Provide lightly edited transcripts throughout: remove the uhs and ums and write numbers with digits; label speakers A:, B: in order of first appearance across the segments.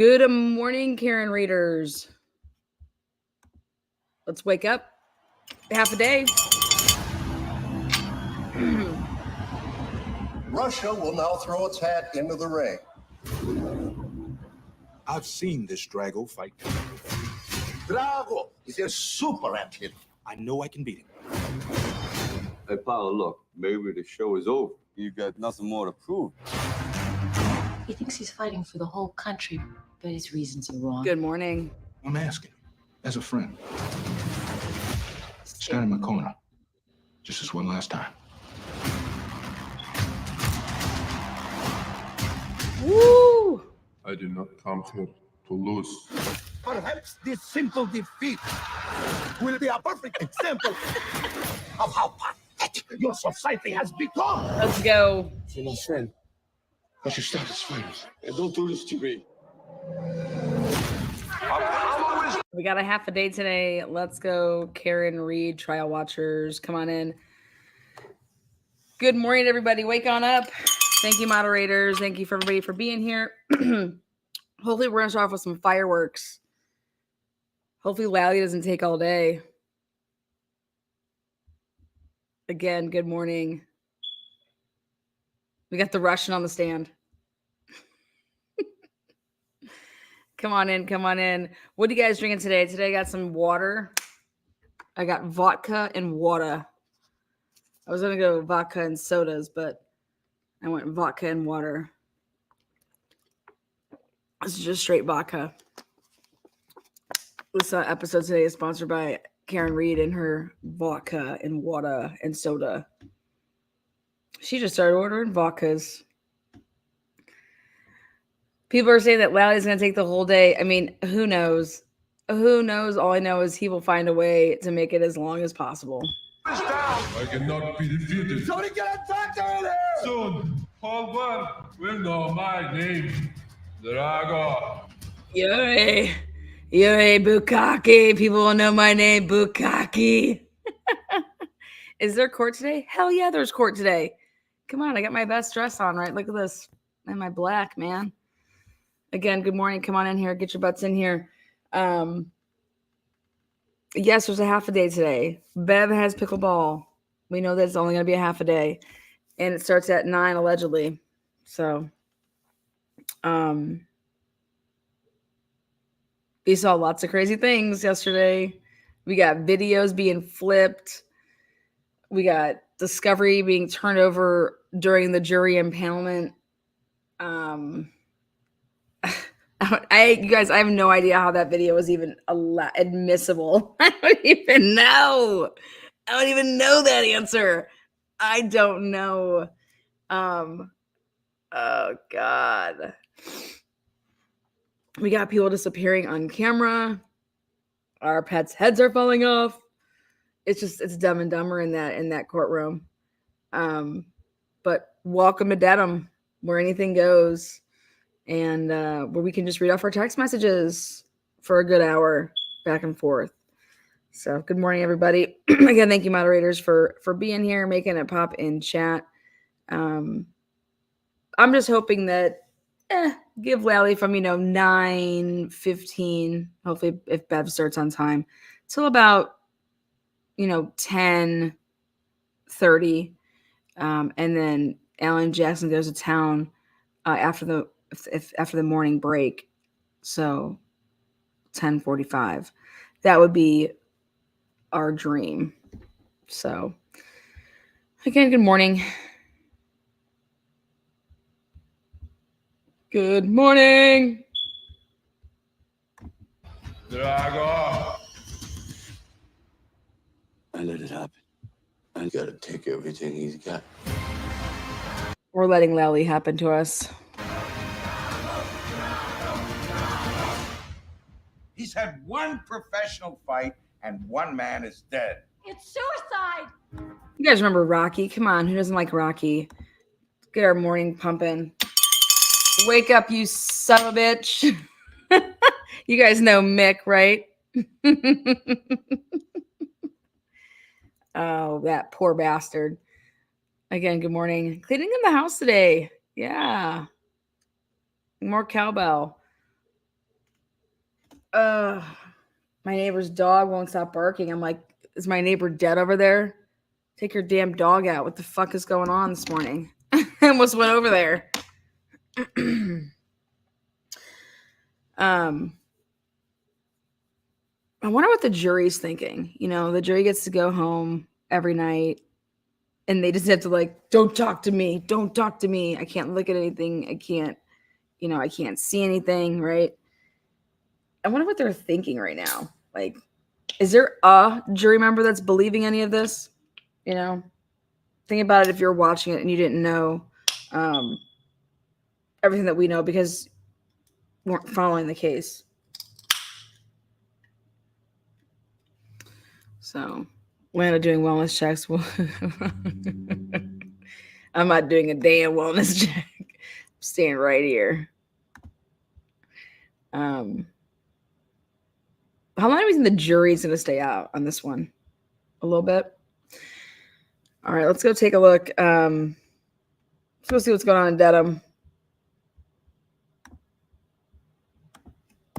A: Good morning, Karen readers. Let's wake up. Half a day.
B: Russia will now throw its hat into the ring.
C: I've seen this Drago fight.
B: Drago is a super athlete.
C: I know I can beat him.
D: Hey, Paolo, look, maybe the show is over. You got nothing more to prove.
E: He thinks he's fighting for the whole country, but his reasons are wrong.
A: Good morning.
C: I'm asking, as a friend, stand in my corner, just this one last time.
A: Woo!
F: I did not come here to lose.
B: Perhaps this simple defeat will be a perfect example of how pathetic your society has become.
A: Let's go.
D: You're my friend. I should stop this fighters. And don't do this to me.
A: We got a half a day today. Let's go. Karen Reed, trial watchers. Come on in. Good morning, everybody. Wake on up. Thank you, moderators. Thank you for everybody for being here. Hopefully, we're going to start off with some fireworks. Hopefully, Lally doesn't take all day. Again, good morning. We got the Russian on the stand. Come on in. Come on in. What are you guys drinking today? Today, I got some water. I got vodka and water. I was going to go vodka and sodas, but I went vodka and water. This is just straight vodka. This episode today is sponsored by Karen Reed and her vodka and water and soda. She just started ordering vodkas. People are saying that Lally's going to take the whole day. I mean, who knows? Who knows? All I know is he will find a way to make it as long as possible.
F: I cannot be defeated.
B: Somebody get a doctor in here!
F: Soon, whole world will know my name. Drago.
A: Yuri Bukhenik. People will know my name, Bukhenik. Is there court today? Hell yeah, there's court today. Come on, I got my best dress on, right? Look at this. And my black, man. Again, good morning. Come on in here. Get your butts in here. Yes, there's a half a day today. Bev has pickleball. We know that it's only going to be a half a day. And it starts at 9, allegedly. So, we saw lots of crazy things yesterday. We got videos being flipped. We got discovery being turned over during the jury impanelment. You guys, I have no idea how that video was even admissible. I don't even know. I don't even know that answer. I don't know. Oh God. We got people disappearing on camera. Our pets' heads are falling off. It's Dumb and Dumber in that courtroom. But welcome to Dedham, where anything goes, and where we can just read off our text messages for a good hour back and forth. So good morning, everybody. Again, thank you, moderators, for being here, making it pop in chat. I'm just hoping that give Lally from 9:15, hopefully if Bev starts on time, till about 10:30, and then Alan Jackson goes to town after the morning break, so 10:45. That would be our dream. So again, good morning. Good morning.
F: Drago.
D: I let it happen. I gotta take everything he's got.
A: We're letting Lally happen to us.
G: He's had one professional fight and one man is dead.
H: It's suicide.
A: You guys remember Rocky? Come on, who doesn't like Rocky? Get our morning pumping. Wake up, you son of a bitch. You guys know Mick, right? Oh, that poor bastard. Again, good morning. Cleaning in the house today. Yeah. More cowbell. My neighbor's dog won't stop barking. I'm like, is my neighbor dead over there? Take your damn dog out. What the fuck is going on this morning? I almost went over there. I wonder what the jury's thinking. You know, the jury gets to go home every night and they just have to like, don't talk to me. Don't talk to me. I can't look at anything. I can't see anything, right? I wonder what they're thinking right now. Like, is there a jury member that's believing any of this? You know, think about it if you're watching it and you didn't know everything that we know because we weren't following the case. So, when I'm doing wellness checks, I'm not doing a damn wellness check. I'm staying right here. How long do we think the jury's going to stay out on this one? A little bit. All right, let's go take a look. Let's go see what's going on in Dedham.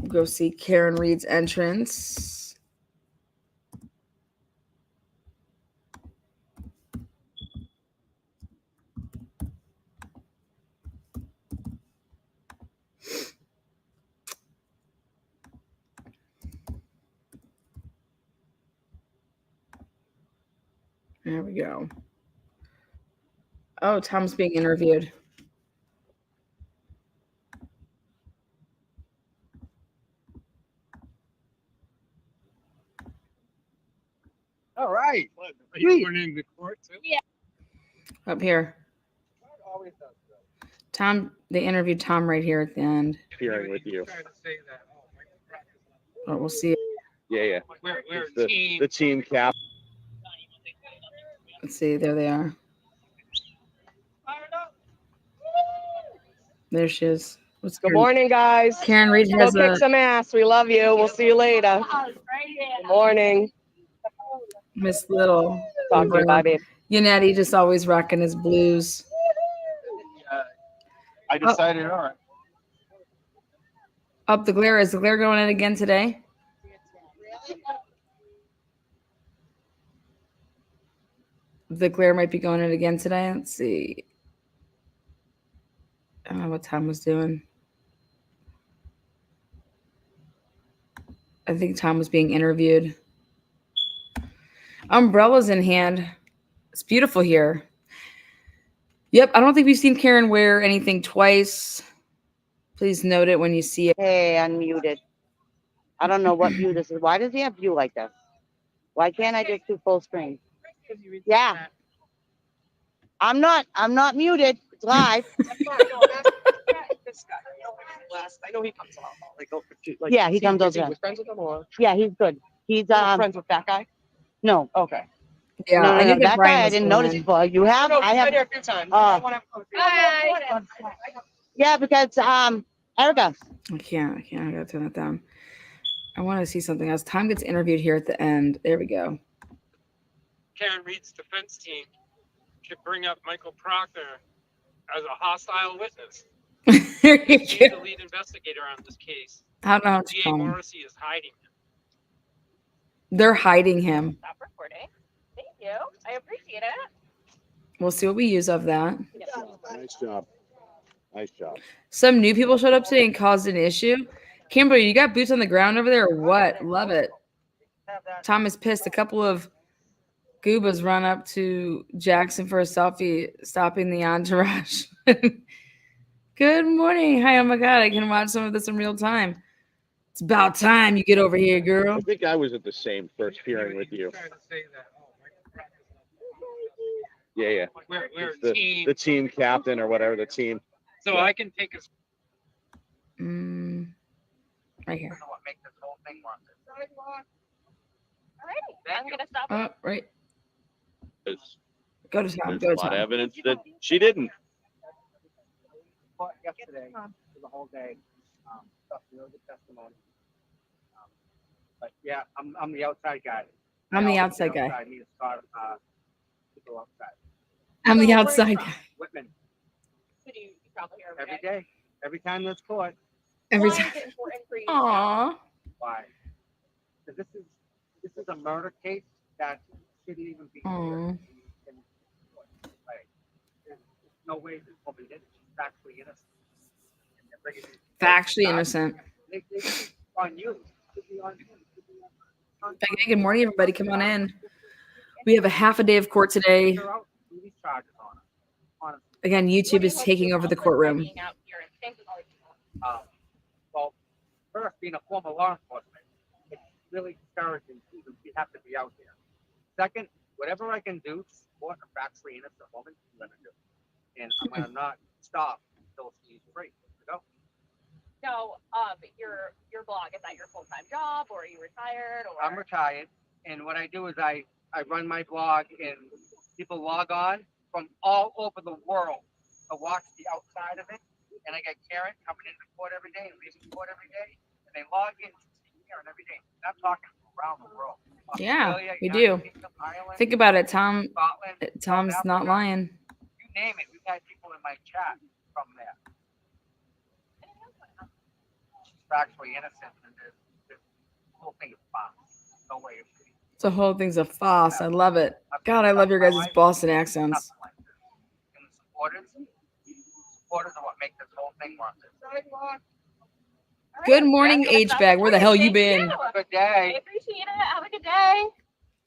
A: Go see Karen Reed's entrance. There we go. Oh, Tom's being interviewed.
H: All right. Are you going into court too? Yeah.
A: Up here. Tom, they interviewed Tom right here at the end.
H: Appearing with you.
A: Oh, we'll see.
H: Yeah.
F: We're
H: The team cap.
A: Let's see. There they are. There she is.
I: Good morning, guys.
A: Karen Reed
I: Go
A: has
I: kick some ass. We love you. We'll see you later. Good morning.
A: Miss Little.
I: Talk to you. Bye, babe.
A: Yannetti just always rocking his blues.
H: I decided, all right.
A: Up the glare. Is the glare going in again today? The glare might be going in again today. Let's see. I don't know what Tom was doing. I think Tom was being interviewed. Umbrellas in hand. It's beautiful here. Yep, I don't think we've seen Karen wear anything twice. Please note it when you see it.
J: Hey, unmuted. I don't know what view this is. Why does he have view like this? Why can't I just do full screen? Yeah. I'm not muted. It's live.
I: I know he comes out.
J: Yeah, he comes out.
I: Was friends with him or
J: Yeah, he's good. He's
I: friends with that guy?
J: no.
I: Okay.
A: Yeah,
J: No,
A: I knew
J: that
A: Brian
J: guy I
A: was
J: didn't
A: going
J: notice
A: in.
J: before. You have?
I: No,
J: I have.
I: been here a few times.
J: Yeah, because Erica.
A: I can't. I gotta turn that down. I want to see something else. Tom gets interviewed here at the end. There we go.
K: Karen Reed's defense team should bring up Michael Proctor as a hostile witness. He's the lead investigator on this case.
A: I don't know how to
K: DA
A: call him.
K: Morrissey is hiding him.
A: They're hiding him.
L: Stop recording. Thank you. I appreciate it.
A: We'll see what we use of that.
H: Nice job. Nice job.
A: Some new people showed up today and caused an issue. Kimberly, you got boots on the ground over there or what? Love it. Tom is pissed. A couple of goobas run up to Jackson for a selfie, stopping the entourage. Good morning. Hi, oh my God. I can watch some of this in real time. It's about time you get over here, girl.
H: I think I was at the same first hearing with you. Yeah.
K: We're
H: The
K: team.
H: the team captain or whatever the team.
K: So I can take his.
A: Right here.
L: Alrighty, I'm gonna stop.
A: Oh, right.
H: There's
A: Go to Tom.
H: a
A: Go to
H: lot of
A: Tom.
H: evidence that she didn't.
I: Yesterday for the whole day. Really good testimony. But yeah, I'm the outside guy.
A: I'm the outside guy.
I: Me and Scott, to go outside.
A: I'm the outside guy.
I: Whitman.
L: Who do you travel here
I: Every day. Every time there's court.
A: Every
L: Why
A: time.
L: is it important for you?
A: Aww.
I: why. Because this is a murder case that shouldn't even be here.
A: Aw.
I: Like, there's no way this woman did it. She's actually innocent. And they're bringing these
A: Factually
I: charges.
A: innocent.
I: They should be on you. It should be on you. It should be on
A: Hey, good morning, everybody. Come on in. We have a half a day of court today.
I: They're out with these charges on her. Honestly.
A: Again, YouTube is taking over the courtroom.
I: Well, first, being a former law enforcement, it's really discouraging too that we have to be out there. Second, whatever I can do to support a factually innocent woman, I'm going to do. And I'm going to not stop until she's free. Go.
L: So, your blog, is that your full-time job, or are you retired? Or
I: I'm retired, and what I do is I run my blog, and people log on from all over the world to watch the outside of it. And I get Karen coming into court every day and leaving court every day, and they log in to see Karen every day. And I'm talking from around the world.
A: Yeah,
I: Australia,
A: we
I: United
A: do.
I: Kingdom, Ireland,
A: Think about it, Tom.
I: Scotland,
A: Tom's
I: South
A: not
I: Africa.
A: lying.
I: You name it. We've had people in my chat from there. She's factually innocent, and this whole thing is fun. No way of shooting.
A: The whole thing's a farce. I love it. God, I love your guys' Boston accents.
I: Nothing like this. And the supporters are what make this whole thing worth it.
A: Good morning, H-Bag. Where the hell you been?
I: Have a good
L: I
I: day.
L: appreciate it. Have a good day.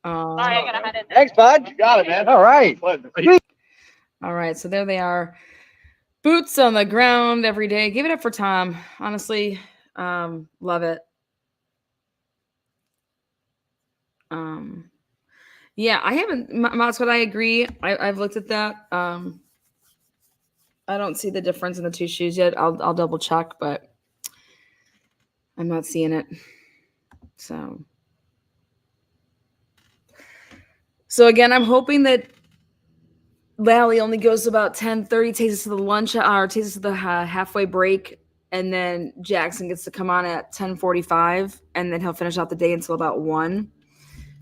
L: Sorry, I gotta head in.
H: Thanks, bud. You got it, man. All right.
A: All right, so there they are. Boots on the ground every day. Give it up for Tom. Honestly, love it. Yeah, I haven't. That's what I agree. I've looked at that. I don't see the difference in the two shoes yet. I'll double check, but I'm not seeing it. So again, I'm hoping that Lally only goes about 10:30, takes us to the lunch hour, takes us to the halfway break, and then Jackson gets to come on at 10:45, and then he'll finish out the day until about 1.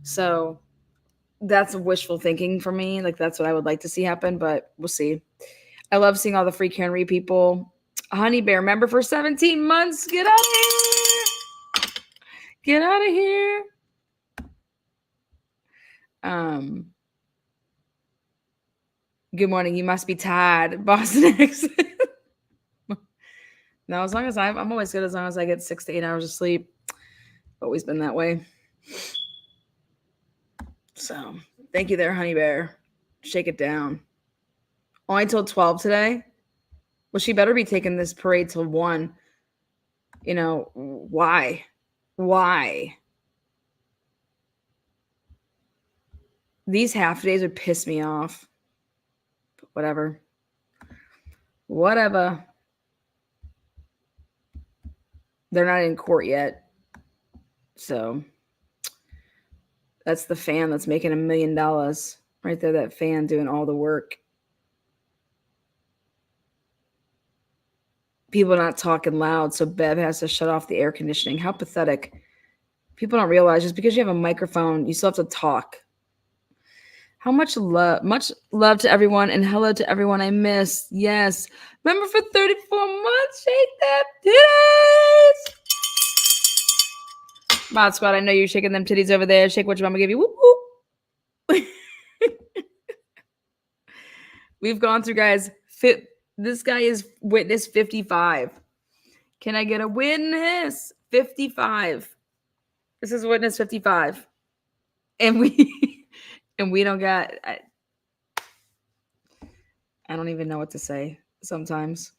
A: So that's wishful thinking for me. Like, that's what I would like to see happen, but we'll see. I love seeing all the free Karen Reed people. Honey Bear, member for 17 months. Get out of here. Get out of here. Good morning. You must be tired. Boston accent. No, as long as I'm always good as long as I get 6 to 8 hours of sleep. Always been that way. So thank you there, Honey Bear. Shake it down. Only till 12 today. Well, she better be taking this parade till 1. You know, why? Why? These half days would piss me off. But whatever. Whatever. They're not in court yet. So that's the fan that's making $1 million. Right there, that fan doing all the work. People not talking loud, so Bev has to shut off the air conditioning. How pathetic. People don't realize just because you have a microphone, you still have to talk. How much love to everyone, and hello to everyone I missed. Yes. Remember for 34 months, shake that titties. Mod Squad, I know you're shaking them titties over there. Shake what your mama gave you. Whoop, whoop. We've gone through, guys. This guy is witness 55. Can I get a witness? 55. This is witness 55. And we don't got I don't even know what to say sometimes.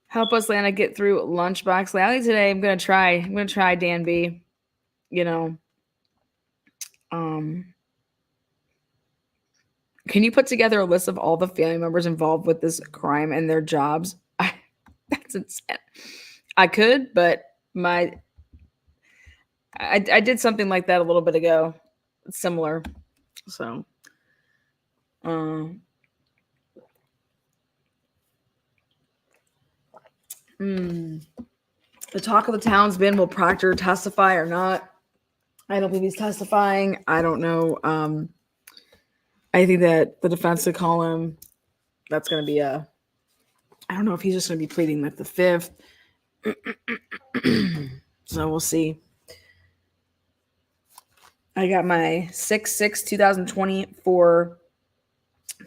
A: Help us, Lana, get through Lunchbox Lally today. I'm gonna try Dan B. You know. Can you put together a list of all the family members involved with this crime and their jobs? That's insane. I could, but I did something like that a little bit ago. Similar. So the talk of the town's been, will Proctor testify or not? I don't believe he's testifying. I don't know. I think that the defense would call him. That's going to be I don't know if he's just going to be pleading like the 5th So we'll see. I got my 6/6/2020 for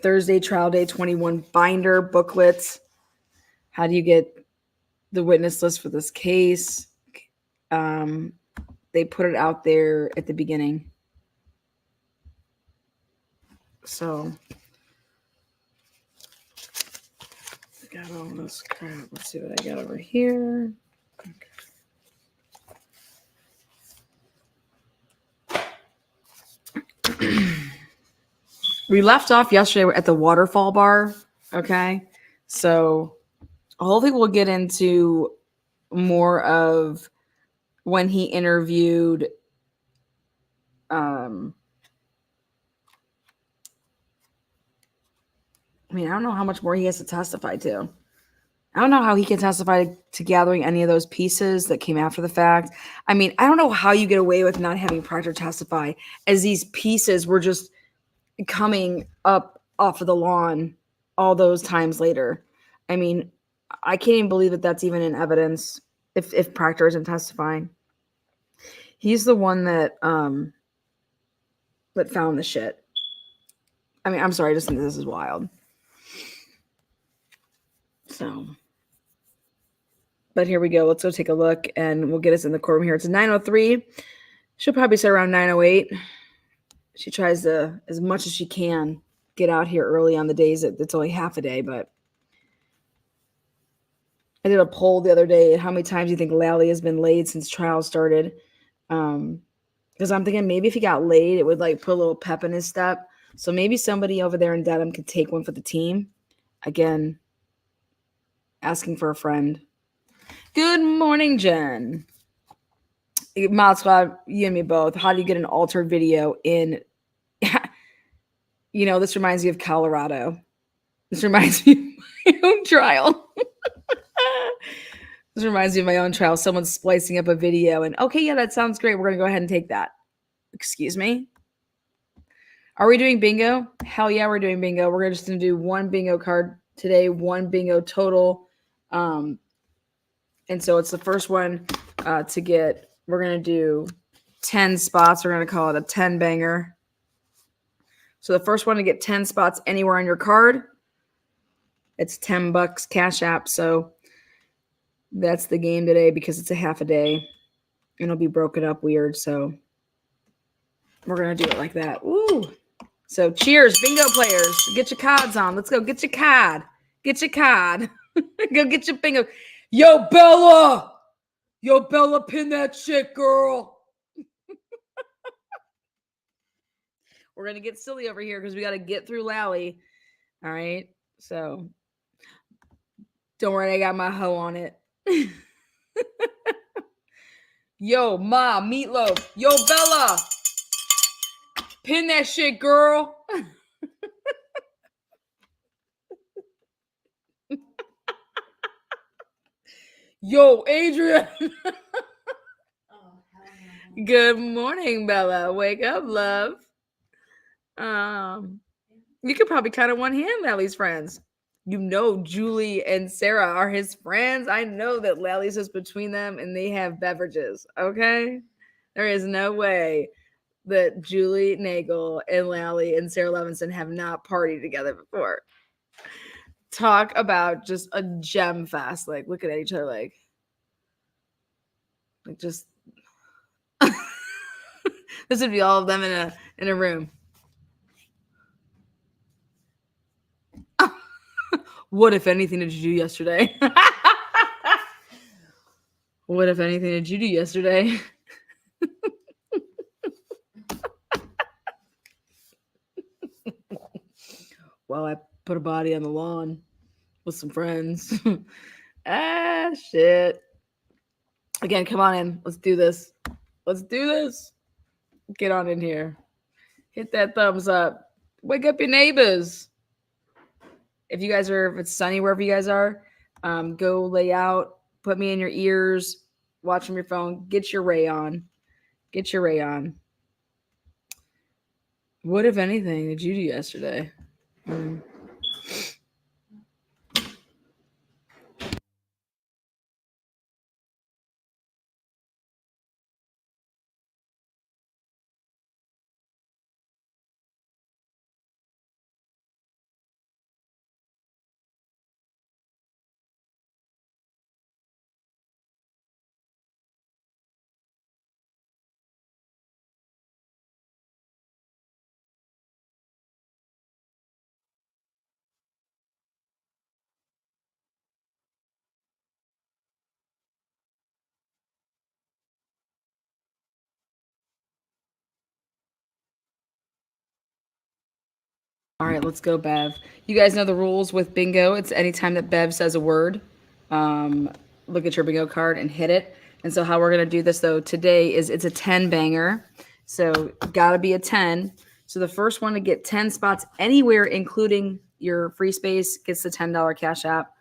A: Thursday trial day 21 binder booklets. How do you get the witness list for this case? They put it out there at the beginning. So I got all this crap. Let's see what I got over here. We left off yesterday at the waterfall bar. Okay. So hopefully we'll get into more of when he interviewed I mean, I don't know how much more he has to testify to. I don't know how he can testify to gathering any of those pieces that came after the fact. I mean, I don't know how you get away with not having Proctor testify, as these pieces were just coming up off of the lawn all those times later. I mean, I can't even believe that that's even in evidence if Proctor isn't testifying. He's the one that found the shit. I mean, I'm sorry, I just think this is wild. So, but here we go. Let's go take a look, and we'll get us in the courtroom here. It's 9:03. She'll probably say around 9:08. She tries to, as much as she can, get out here early on the days that it's only half a day. But I did a poll the other day. How many times do you think Lally has been laid since trial started? Because I'm thinking maybe if he got laid, it would like put a little pep in his step. So maybe somebody over there in Dedham could take one for the team. Again, asking for a friend. Good morning, Jen. Mod Squad, you and me both. How do you get an altered video in? This reminds me of Colorado. This reminds me of my own trial. This reminds me of my own trial. Someone's splicing up a video and, okay, yeah, that sounds great. We're going to go ahead and take that. Excuse me? Are we doing bingo? Hell yeah, we're doing bingo. We're just going to do one bingo card today, one bingo total. And so it's the first one to get, we're going to do 10 spots. We're going to call it a 10 banger. So the first one to get 10 spots anywhere on your card, it's $10 Cash App. So that's the game today because it's a half a day and it'll be broken up weird. So we're going to do it like that. Ooh. So cheers, bingo players. Get your cards on. Let's go. Get your card. Get your card. Go get your bingo. Yo, Bella. Yo, Bella, pin that shit, girl. We're going to get silly over here because we got to get through Lally. All right. So don't worry. I got my hoe on it. Yo, Ma, Meatloaf. Yo, Bella. Pin that shit, girl. Yo, Adrian. Good morning, Bella. Wake up, love. You could probably count on one hand Lally's friends. Julie and Sarah are his friends. I know that Lally sits between them and they have beverages. Okay? There is no way that Julie Nagel and Lally and Sarah Levinson have not partied together before. Talk about just a gem fest. Like, looking at each other like just this would be all of them in a room. What, if anything, did you do yesterday? What, if anything, did you do yesterday? Well, I put a body on the lawn with some friends. Shit. Again, come on in. Let's do this. Let's do this. Get on in here. Hit that thumbs up. Wake up your neighbors. If it's sunny wherever you guys are, go lay out, put me in your ears, watch from your phone, get your ray on. Get your ray on. What, if anything, did you do yesterday? All right, let's go, Bev. You guys know the rules with bingo. It's anytime that Bev says a word, look at your bingo card and hit it. And so how we're going to do this, though, today is it's a 10 banger. So got to be a 10. So the first one to get 10 spots anywhere, including your free space, gets the $10 cash app.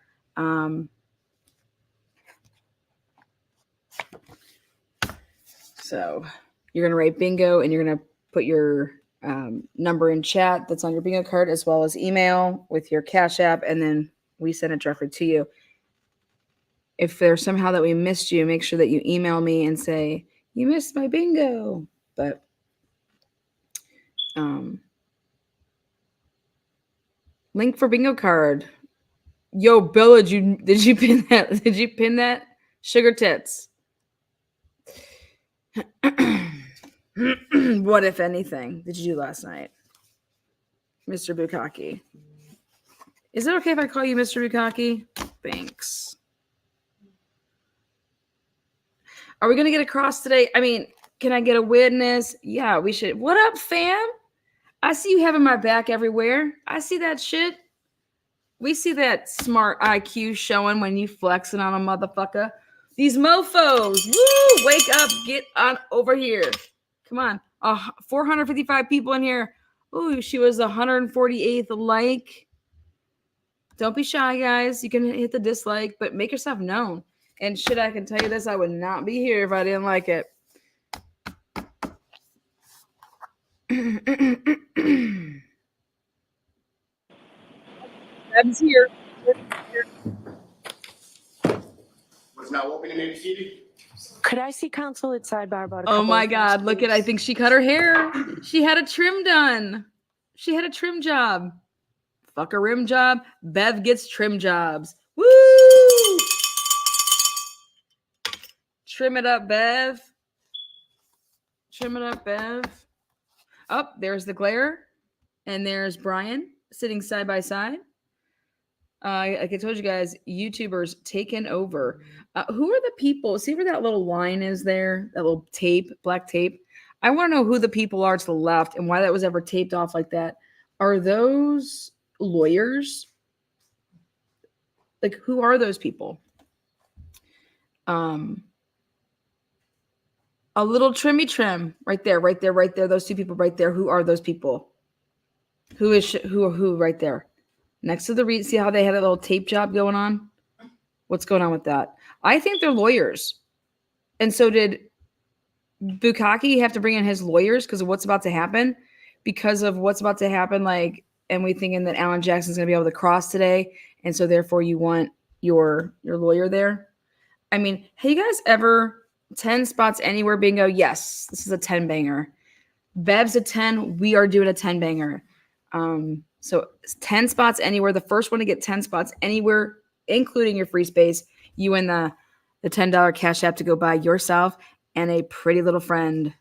A: So you're going to write bingo and you're going to put your number in chat that's on your bingo card, as well as email with your cash app, and then we send it directly to you. If there's somehow that we missed you, make sure that you email me and say, you missed my bingo. But link for bingo card. Yo, Bella, did you pin that? Did you pin that? Sugar tits. What, if anything, did you do last night, Mr. Bukhenik? Is it okay if I call you Mr. Bukhenik? Thanks. Are we going to get across today? I mean, can I get a witness? Yeah, we should. What up, fam? I see you having my back everywhere. I see that shit. We see that smart IQ showing when you flexing on a motherfucker. These mofos. Woo! Wake up. Get on over here. Come on. 455 people in here. Ooh, she was 148th like. Don't be shy, guys. You can hit the dislike, but make yourself known. And shit, I can tell you this, I would not be here if I didn't like it. Bev's here.
B: Was now open and seated.
M: Could I see counsel at sidebar about a
A: Oh
M: couple
A: my
M: of
A: God,
M: things,
A: look at, I think she cut her hair. She had a trim done. She had a trim job. Fuck a rim job. Bev gets trim jobs. Woo! Trim it up, Bev. Trim it up, Bev. Oh, there's the glare. And there's Brian sitting side by side. Like I told you guys, YouTubers taken over. Who are the people? See where that little line is there? That little tape, black tape. I want to know who the people are to the left and why that was ever taped off like that. Are those lawyers? Like, who are those people? A little trimmy trim right there, right there, right there. Those two people right there. Who are those people? Who is who right there? Next to the read, see how they had a little tape job going on? What's going on with that? I think they're lawyers. And so did Bukhenik have to bring in his lawyers because of what's about to happen? Because of what's about to happen, like, and we thinking that Alan Jackson's going to be able to cross today, and so therefore you want your lawyer there? I mean, have you guys ever 10 spots anywhere bingo? Yes, this is a 10 banger. Bev's a 10. We are doing a 10 banger. So 10 spots anywhere. The first one to get 10 spots anywhere, including your free space, you win the $10 cash app to go buy yourself and a pretty little friend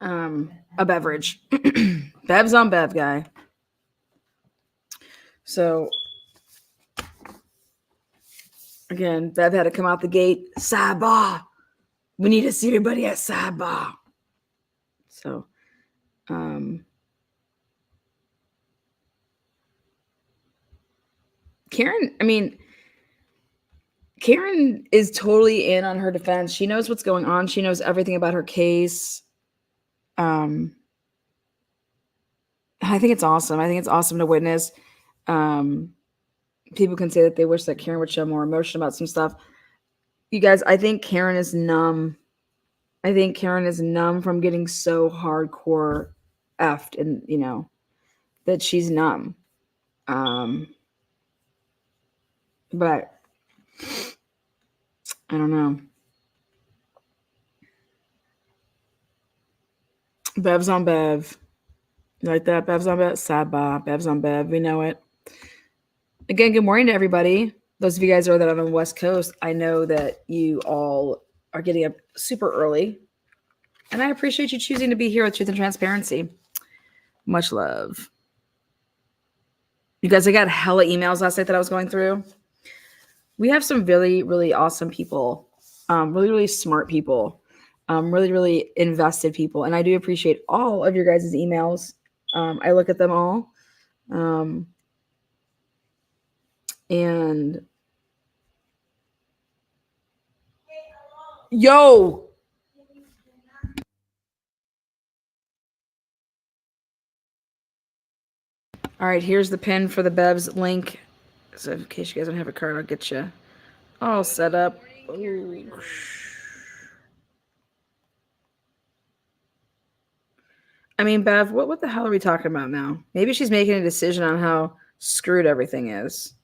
A: a beverage. Bev's on Bev, guy. So again, Bev had to come out the gate. Sidebar. We need to see everybody at sidebar. So, Karen is totally in on her defense. She knows what's going on. She knows everything about her case. I think it's awesome. I think it's awesome to witness. People can say that they wish that Karen would show more emotion about some stuff. You guys, I think Karen is numb. I think Karen is numb from getting so hardcore effed, and that she's numb. But I don't know. Bev's on Bev. You like that? Bev's on Bev. Sidebar. Bev's on Bev. We know it. Again, good morning to everybody. Those of you guys that are on the West Coast, I know that you all are getting up super early. And I appreciate you choosing to be here with Truth and Transparency. Much love. You guys, I got hella emails last night that I was going through. We have some really, really awesome people, really, really smart people, really, really invested people. And I do appreciate all of your guys' emails. I look at them all. And yo, all right, here's the pin for the Bev's link. So in case you guys don't have a card, I'll get you all set up. Ooh. I mean, Bev, what the hell are we talking about now? Maybe she's making a decision on how screwed everything is.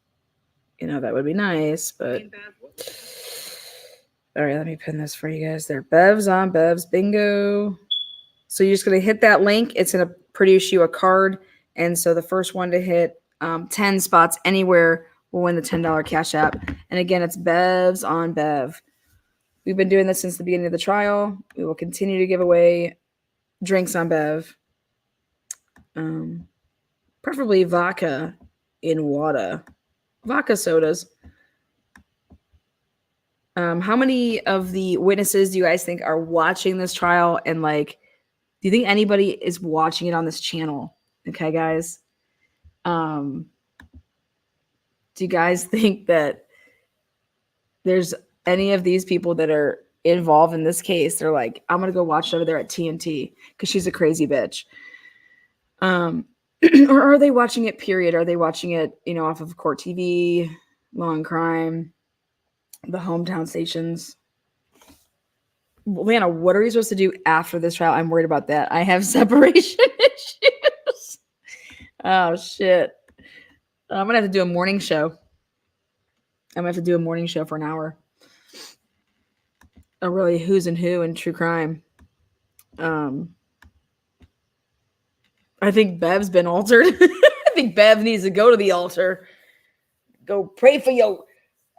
A: You know, that would be nice, but... All right, let me pin this for you guys there. Bev's on Bev's bingo. So you're just going to hit that link. It's going to produce you a card. And so the first one to hit 10 spots anywhere will win the $10 cash app. And again, it's Bev's on Bev. We've been doing this since the beginning of the trial. We will continue to give away drinks on Bev. Preferably vodka in water. Vodka sodas. How many of the witnesses do you guys think are watching this trial? And like, do you think anybody is watching it on this channel? Okay, guys. Do you guys think that there's any of these people that are involved in this case? They're like, I'm going to go watch it over there at TNT because she's a crazy bitch. Or are they watching it, period? Are they watching it, off of Court TV, Law and Crime, the hometown stations? Lana, what are we supposed to do after this trial? I'm worried about that. I have separation issues. Oh, shit. I'm going to have to do a morning show. I'm going to have to do a morning show for an hour. A really who's and who in true crime. I think Bev's been altered. I think Bev needs to go to the altar. Go pray for your...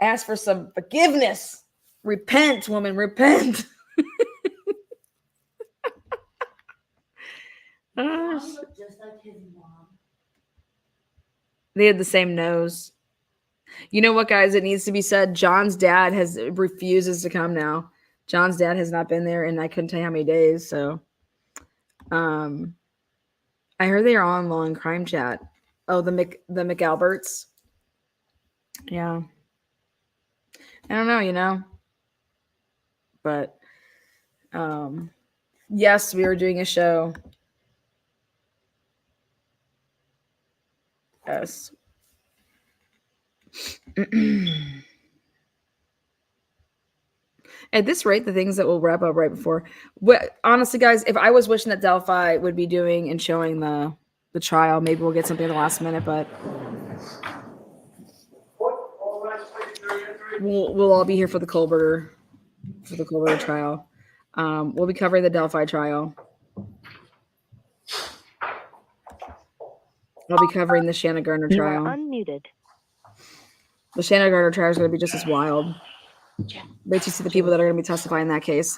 A: Ask for some forgiveness. Repent, woman, repent.
E: Just like his mom.
A: They had the same nose. You know what, guys? It needs to be said. John's dad refuses to come now. John's dad has not been there, and I couldn't tell you how many days. So, I heard they are on Law and Crime Chat. Oh, the McAlberts. Yeah. I don't know, but yes, we were doing a show. Yes. At this rate, the things that we'll wrap up right before. Honestly, guys, if I was wishing that Delphi would be doing and showing the trial, maybe we'll get something at the last minute, but we'll all be here for the Kohlberger trial. We'll be covering the Delphi trial. I'll be covering the Shanna Gardner trial.
M: You are unmuted.
A: The Shanna Gardner trial is going to be just as wild. Wait to see the people that are going to be testifying in that case.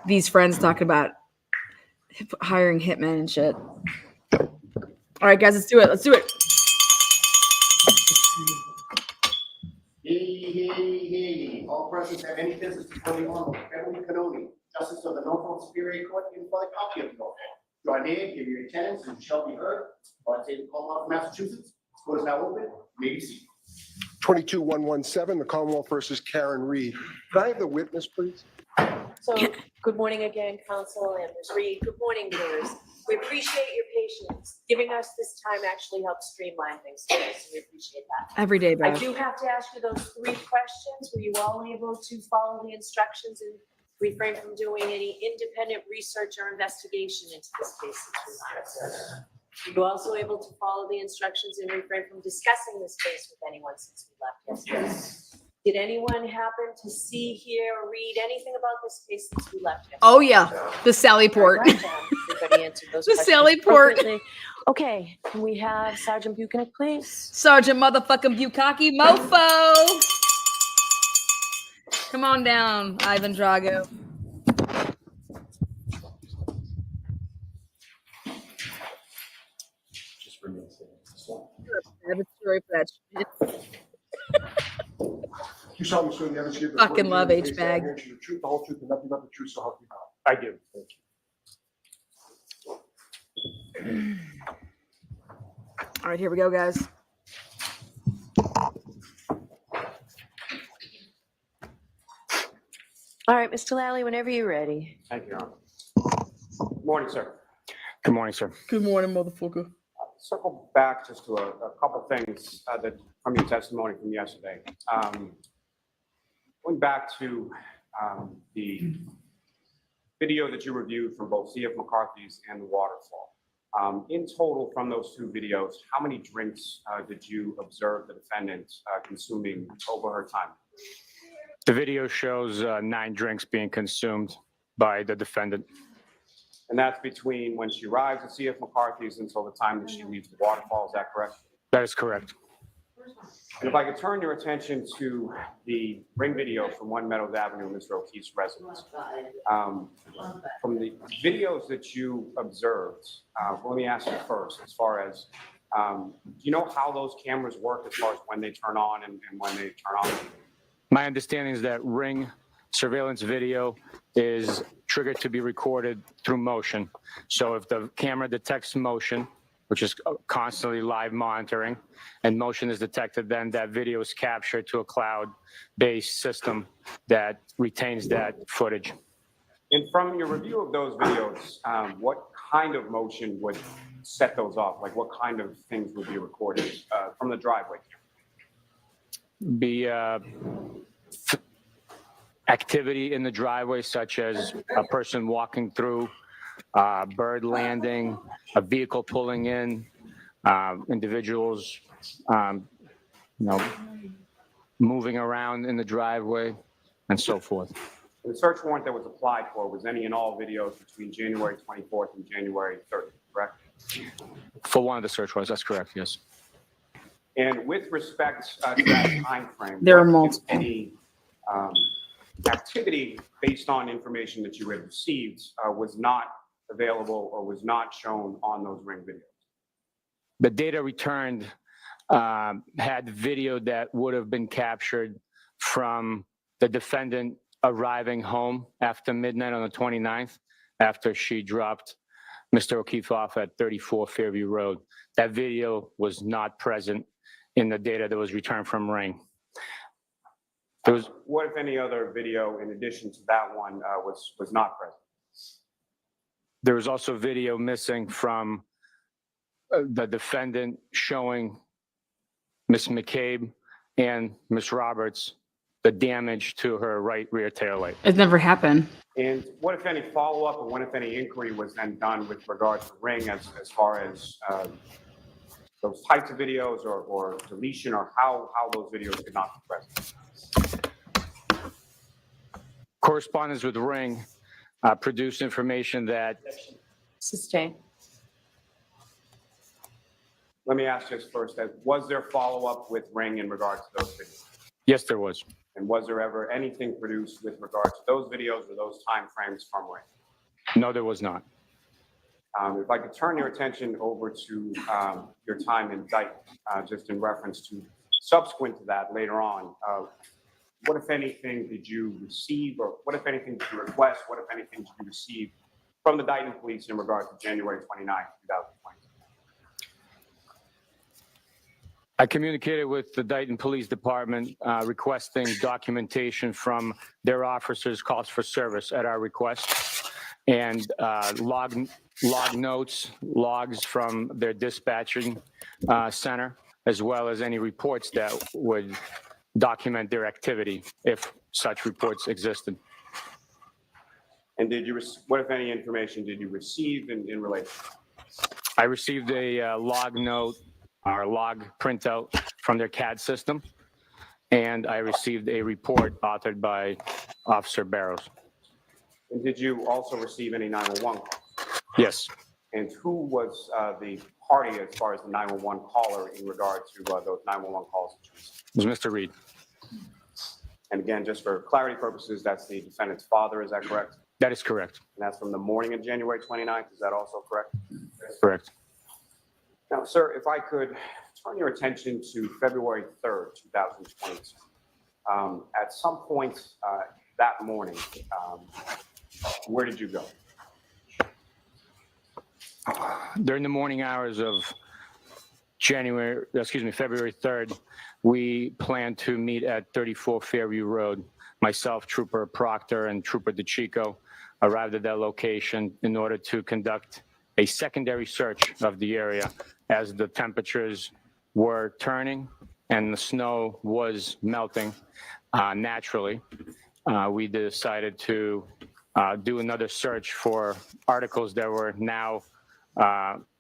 A: These friends talking about hiring hitmen and shit. All right, guys, let's do it. Let's do it.
N: Hey. All persons have any business before the Honorable Beverly Canoni, Justice of the Norfolk Superior Court, in for the copy of the oath. Draw near, give your attendance, and you shall be heard. Or say the Commonwealth of Massachusetts. This court is now open. You may be seated.
O: 22117, the Commonwealth versus Karen Reed. Can I have the witness, please?
M: So, good morning again, Counsel and Ms. Reed. Good morning, viewers. We appreciate your patience. Giving us this time actually helps streamline things for us. We appreciate that.
A: Every day,
M: I
A: Bev.
M: do have to ask you those 3 questions. Were you all able to follow the instructions and refrain from doing any independent research or investigation into this case? Were you also able to follow the instructions and refrain from discussing this case with anyone since we left yesterday?
N: Yes.
M: Did anyone happen to see, hear, or read anything about this case since we left yesterday?
A: Oh, yeah. The Sally Port.
M: Everybody answered those
A: The
M: questions
A: Sally Port.
M: appropriately. Okay, can we have Sergeant Bukhenik, please?
A: Sergeant motherfucking Bukaki mofo. Come on down, Ivan Drago. I have a story for that shit.
O: You solemnly swear the evidence you give
A: Fucking love
O: the case,
A: H-bag.
O: the truth, the whole truth, and nothing but the truth, so help you God.
H: I do. Thank you.
A: All right, here we go, guys.
M: All right, Mr. Lally, whenever you're ready.
N: Thank you, Your Honor. Good morning, sir.
H: Good morning, sir.
A: Good morning, motherfucker.
N: Circle back just to a couple things that from your testimony from yesterday. Going back to the video that you reviewed from both C.F. McCarthy's and the waterfall. In total, from those two videos, how many drinks did you observe the defendant consuming over her time?
H: The video shows 9 drinks being consumed by the defendant.
N: And that's between when she arrives at C.F. McCarthy's until the time that she leaves the waterfall, is that correct?
H: That is correct.
N: And if I could turn your attention to the ring video from One Meadows Avenue, Mr. O'Keefe's residence. From the videos that you observed, let me ask you first, as far as, do you know how those cameras work as far as when they turn on and when they turn off?
H: My understanding is that ring surveillance video is triggered to be recorded through motion. So if the camera detects motion, which is constantly live monitoring, and motion is detected, then that video is captured to a cloud-based system that retains that footage.
N: And from your review of those videos, what kind of motion would set those off? Like what kind of things would be recorded from the driveway?
H: Be activity in the driveway, such as a person walking through, bird landing, a vehicle pulling in, individuals, moving around in the driveway, and so forth.
N: The search warrant that was applied for was any and all videos between January 24th and January 30th, correct?
H: For one of the search warrants, that's correct, yes.
N: And with respect to that time frame,
A: There are
N: what, if
A: multiple.
N: any activity based on information that you had received was not available or was not shown on those ring videos?
H: The data returned had video that would have been captured from the defendant arriving home after midnight on the 29th, after she dropped Mr. O'Keefe off at 34 Fairview Road. That video was not present in the data that was returned from Ring. There was,
N: what, if any, other video in addition to that one was not present?
H: there was also video missing from the defendant showing Ms. McCabe and Ms. Roberts the damage to her right rear taillight.
A: It never happened.
N: And what, if any, follow-up or what, if any, inquiry was then done with regard to Ring as far as those types of videos or deletion, or how those videos could not be present?
H: Correspondence with Ring produced information that
M: Sustain.
N: Let me ask this first, was there follow-up with Ring in regards to those videos?
H: yes, there was.
N: And was there ever anything produced with regards to those videos or those timeframes from Ring?
H: No, there was not.
N: If I could turn your attention over to your time in Dayton, just in reference to subsequent to that later on, what, if anything, did you receive, or what, if anything, did you request? What, if anything, did you receive from the Dayton police in regard to January 29, 2020?
H: I communicated with the Dayton Police Department requesting documentation from their officers' calls for service at our request, and log notes, logs from their dispatching center, as well as any reports that would document their activity if such reports existed.
N: And did you, what, if any, information did you receive in relation?
H: I received a log note or log printout from their CAD system, and I received a report authored by Officer Barrows.
N: And did you also receive any 911 calls?
H: Yes.
N: And who was the party as far as the 911 caller in regard to those 911 calls that you received?
H: It was Mr. Reed.
N: And again, just for clarity purposes, that's the defendant's father, is that correct?
H: That is correct.
N: And that's from the morning of January 29th, is that also correct?
H: Correct.
N: Now, sir, if I could turn your attention to February 3rd, 2022. At some point that morning, where did you go?
H: During the morning hours of February 3rd, we plan to meet at 34 Fairview Road. Myself, Trooper Proctor, and Trooper DeChico arrived at that location in order to conduct a secondary search of the area as the temperatures were turning and the snow was melting naturally. We decided to do another search for articles that were now,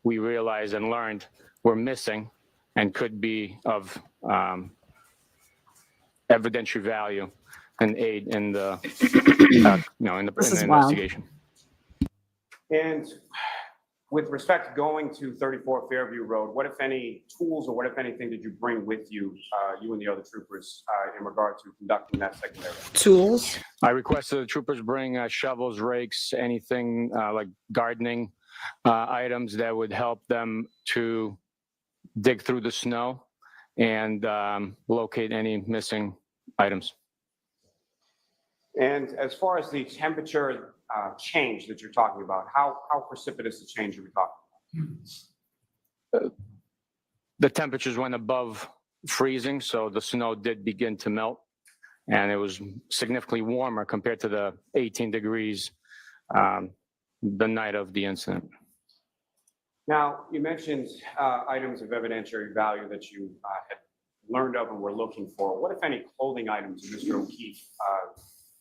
H: we realized and learned, were missing and could be of evidentiary value and aid in the, in the investigation.
P: And with respect to going to 34 Fairview Road, what, if any, tools or what, if anything, did you bring with you, you and the other troopers, in regard to conducting that secondary?
A: Tools.
H: I requested the troopers bring shovels, rakes, anything like gardening items that would help them to dig through the snow and locate any missing items.
P: And as far as the temperature change that you're talking about, how precipitous a change are we talking about?
H: The temperatures went above freezing, so the snow did begin to melt, and it was significantly warmer compared to the 18 degrees the night of the incident.
P: Now, you mentioned items of evidentiary value that you had learned of and were looking for. What, if any, clothing items, Mr. O'Keefe,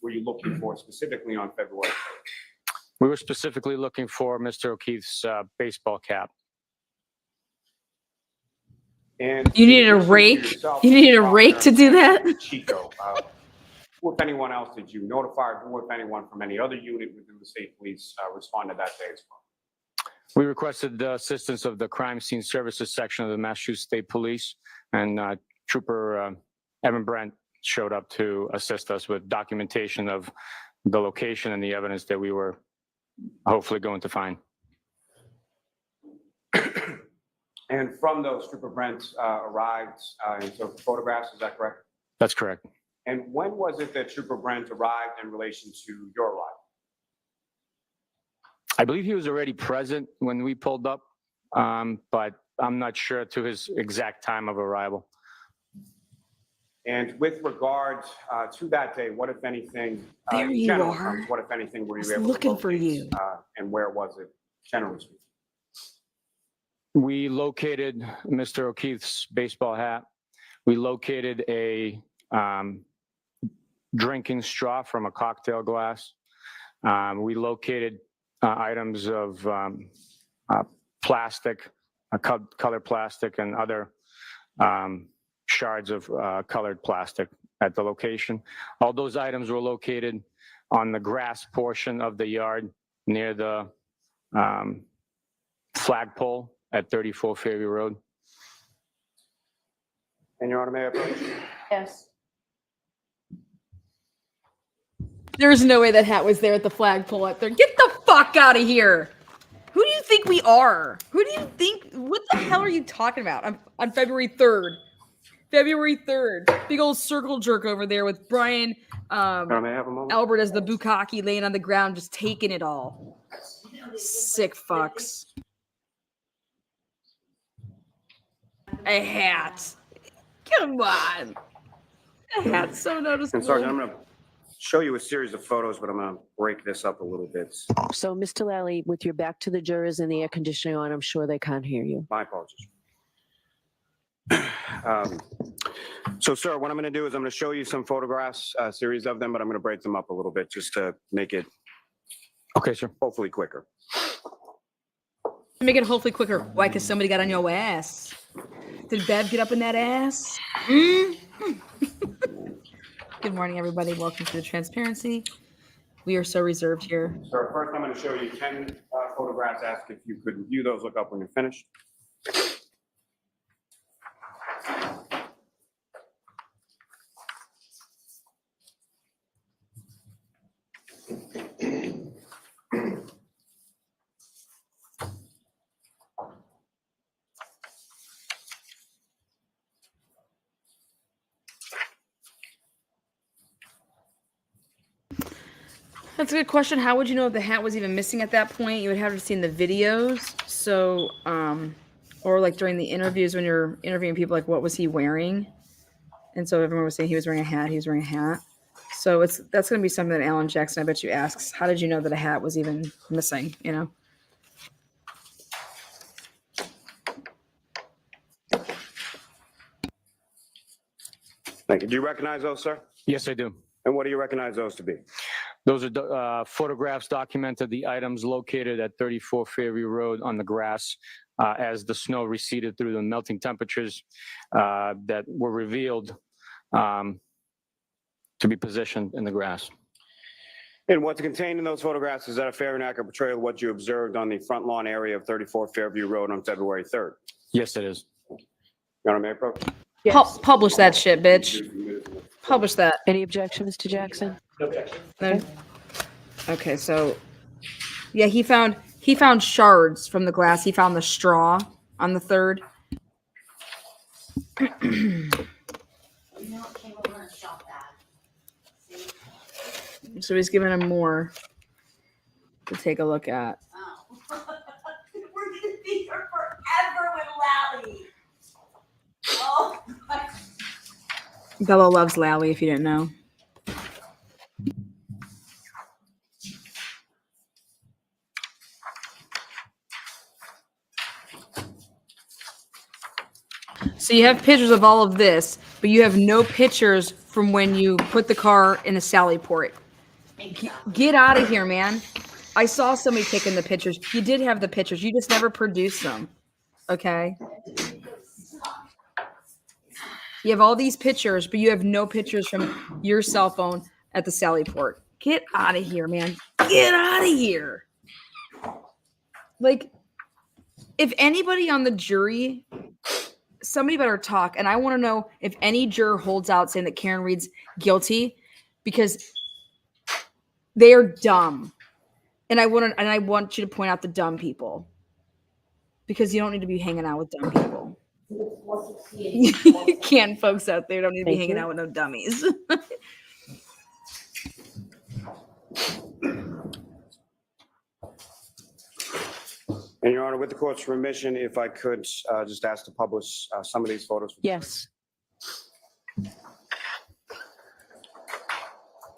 P: were you looking for specifically on February 3rd?
H: We were specifically looking for Mr. O'Keefe's baseball cap.
P: And
A: You needed a rake? You needed a rake to do that?
P: Chico, who, if anyone else, did you notify? Who, if anyone, from any other unit within the state police responded that day as well?
H: We requested the assistance of the Crime Scene Services section of the Massachusetts State Police, and Trooper Evan Brent showed up to assist us with documentation of the location and the evidence that we were hopefully going to find.
P: And from those, Trooper Brent arrived and took photographs, is that correct?
H: That's correct.
P: And when was it that Trooper Brent arrived in relation to your arrival?
H: I believe he was already present when we pulled up, but I'm not sure to his exact time of arrival.
P: And with regard to that day, what, if anything,
A: There
P: in
A: you
P: general
A: are.
P: terms, what, if anything, were
A: I
P: you
A: was
P: able
A: looking
P: to
A: for
P: locate,
A: you.
P: and where was it, generally speaking?
H: We located Mr. O'Keefe's baseball hat. We located a drinking straw from a cocktail glass. We located items of plastic, colored plastic, and other shards of colored plastic at the location. All those items were located on the grass portion of the yard near the flagpole at 34 Fairview Road.
P: And Your Honor, may I approach?
M: Yes.
A: There's no way that hat was there at the flagpole up there. Get the fuck out of here. Who do you think we are? Who do you think? What the hell are you talking about? On February 3rd. February 3rd. Big old circle jerk over there with Brian
P: May I have a moment?
A: Albert as the bukkake laying on the ground, just taking it all. Sick fucks. A hat. Come on. A hat's so noticeable.
P: And Sergeant, I'm going to show you a series of photos, but I'm going to break this up a little bit.
Q: So, Mr. Lally, with your back to the jurors and the air conditioning on, I'm sure they can't hear you.
P: My apologies. So, sir, what I'm going to do is I'm going to show you some photographs, a series of them, but I'm going to break them up a little bit just to make it,
H: okay, sir,
P: hopefully quicker.
A: Make it hopefully quicker. Why? Because somebody got on your ass. Did Bev get up in that ass? Good morning, everybody. Welcome to the transparency. We are so reserved here.
P: Sir, first I'm going to show you 10 photographs. Ask if you could review those, look up when you're finished.
A: That's a good question. How would you know if the hat was even missing at that point? You would have to see in the videos. So, or like during the interviews when you're interviewing people, like what was he wearing? And so everyone was saying he was wearing a hat. He was wearing a hat. So that's going to be something that Alan Jackson, I bet you, asks. How did you know that a hat was even missing? You know.
P: Thank you. Do you recognize those, sir?
H: Yes, I do.
P: And what do you recognize those to be?
H: Those are photographs documented the items located at 34 Fairview Road on the grass as the snow receded through the melting temperatures that were revealed to be positioned in the grass.
P: And what's contained in those photographs, is that a fair and accurate portrayal of what you observed on the front lawn area of 34 Fairview Road on February 3rd?
H: Yes, it is.
P: Your Honor, may I approach?
A: Yes. Publish that shit, bitch. Publish that.
Q: Any objection, Mr. Jackson?
N: No objection.
A: No. Okay, so yeah, he found shards from the glass. He found the straw on the 3rd. So he's giving him more to take a look at.
M: We're gonna be here forever with Lally. Oh my.
A: Bella loves Lally, if you didn't know. So you have pictures of all of this, but you have no pictures from when you put the car in a Sally port. Get out of here, man. I saw somebody taking the pictures. You did have the pictures. You just never produced them. Okay? You have all these pictures, but you have no pictures from your cell phone at the Sally port. Get out of here, man. Get out of here. Like, if anybody on the jury, somebody better talk. And I want to know if any juror holds out saying that Karen Reed's guilty, because they are dumb. And I want you to point out the dumb people, because you don't need to be hanging out with dumb people. You can, folks out there don't need to be hanging out with no dummies.
P: And Your Honor, with the court's permission, if I could just ask to publish some of these photos.
Q: Yes.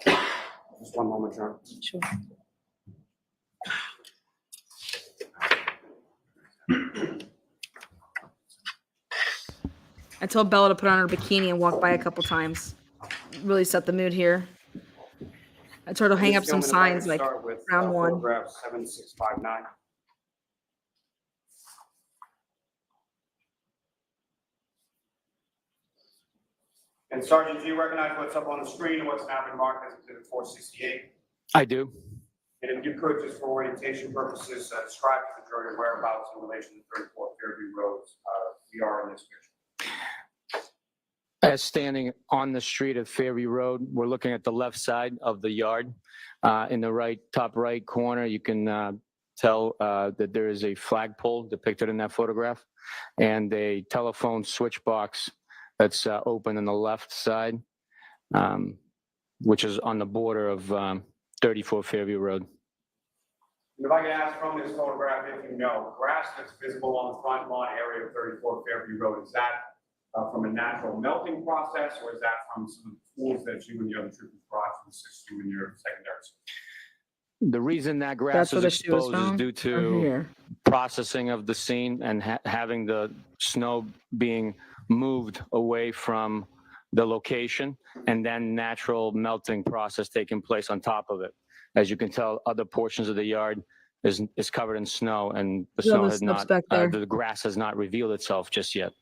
P: Just one moment, Your Honor.
Q: Sure.
A: I told Bella to put on her bikini and walk by a couple times. Really set the mood here. I told her to hang up some signs like round 1.
P: Photograph 7659. And Sergeant, do you recognize what's up on the screen and what's now been marked as Exhibit 468?
H: I do.
P: And if you could, just for orientation purposes, describe to the jury your whereabouts in relation to 34 Fairview Road. We are in this picture.
H: As standing on the street of Fairview Road, we're looking at the left side of the yard. In the top right corner, you can tell that there is a flagpole depicted in that photograph and a telephone switch box that's open on the left side, which is on the border of 34 Fairview Road.
P: And if I can ask from this photograph, if you know, grass that's visible on the front lawn area of 34 Fairview Road, is that from a natural melting process, or is that from some tools that you and the other troopers brought to assist you in your secondary search?
H: The reason that grass is exposed is due to processing of the scene and having the snow being moved away from the location, and then natural melting process taking place on top of it. As you can tell, other portions of the yard is covered in snow, and the snow has not, the grass has not revealed itself just yet.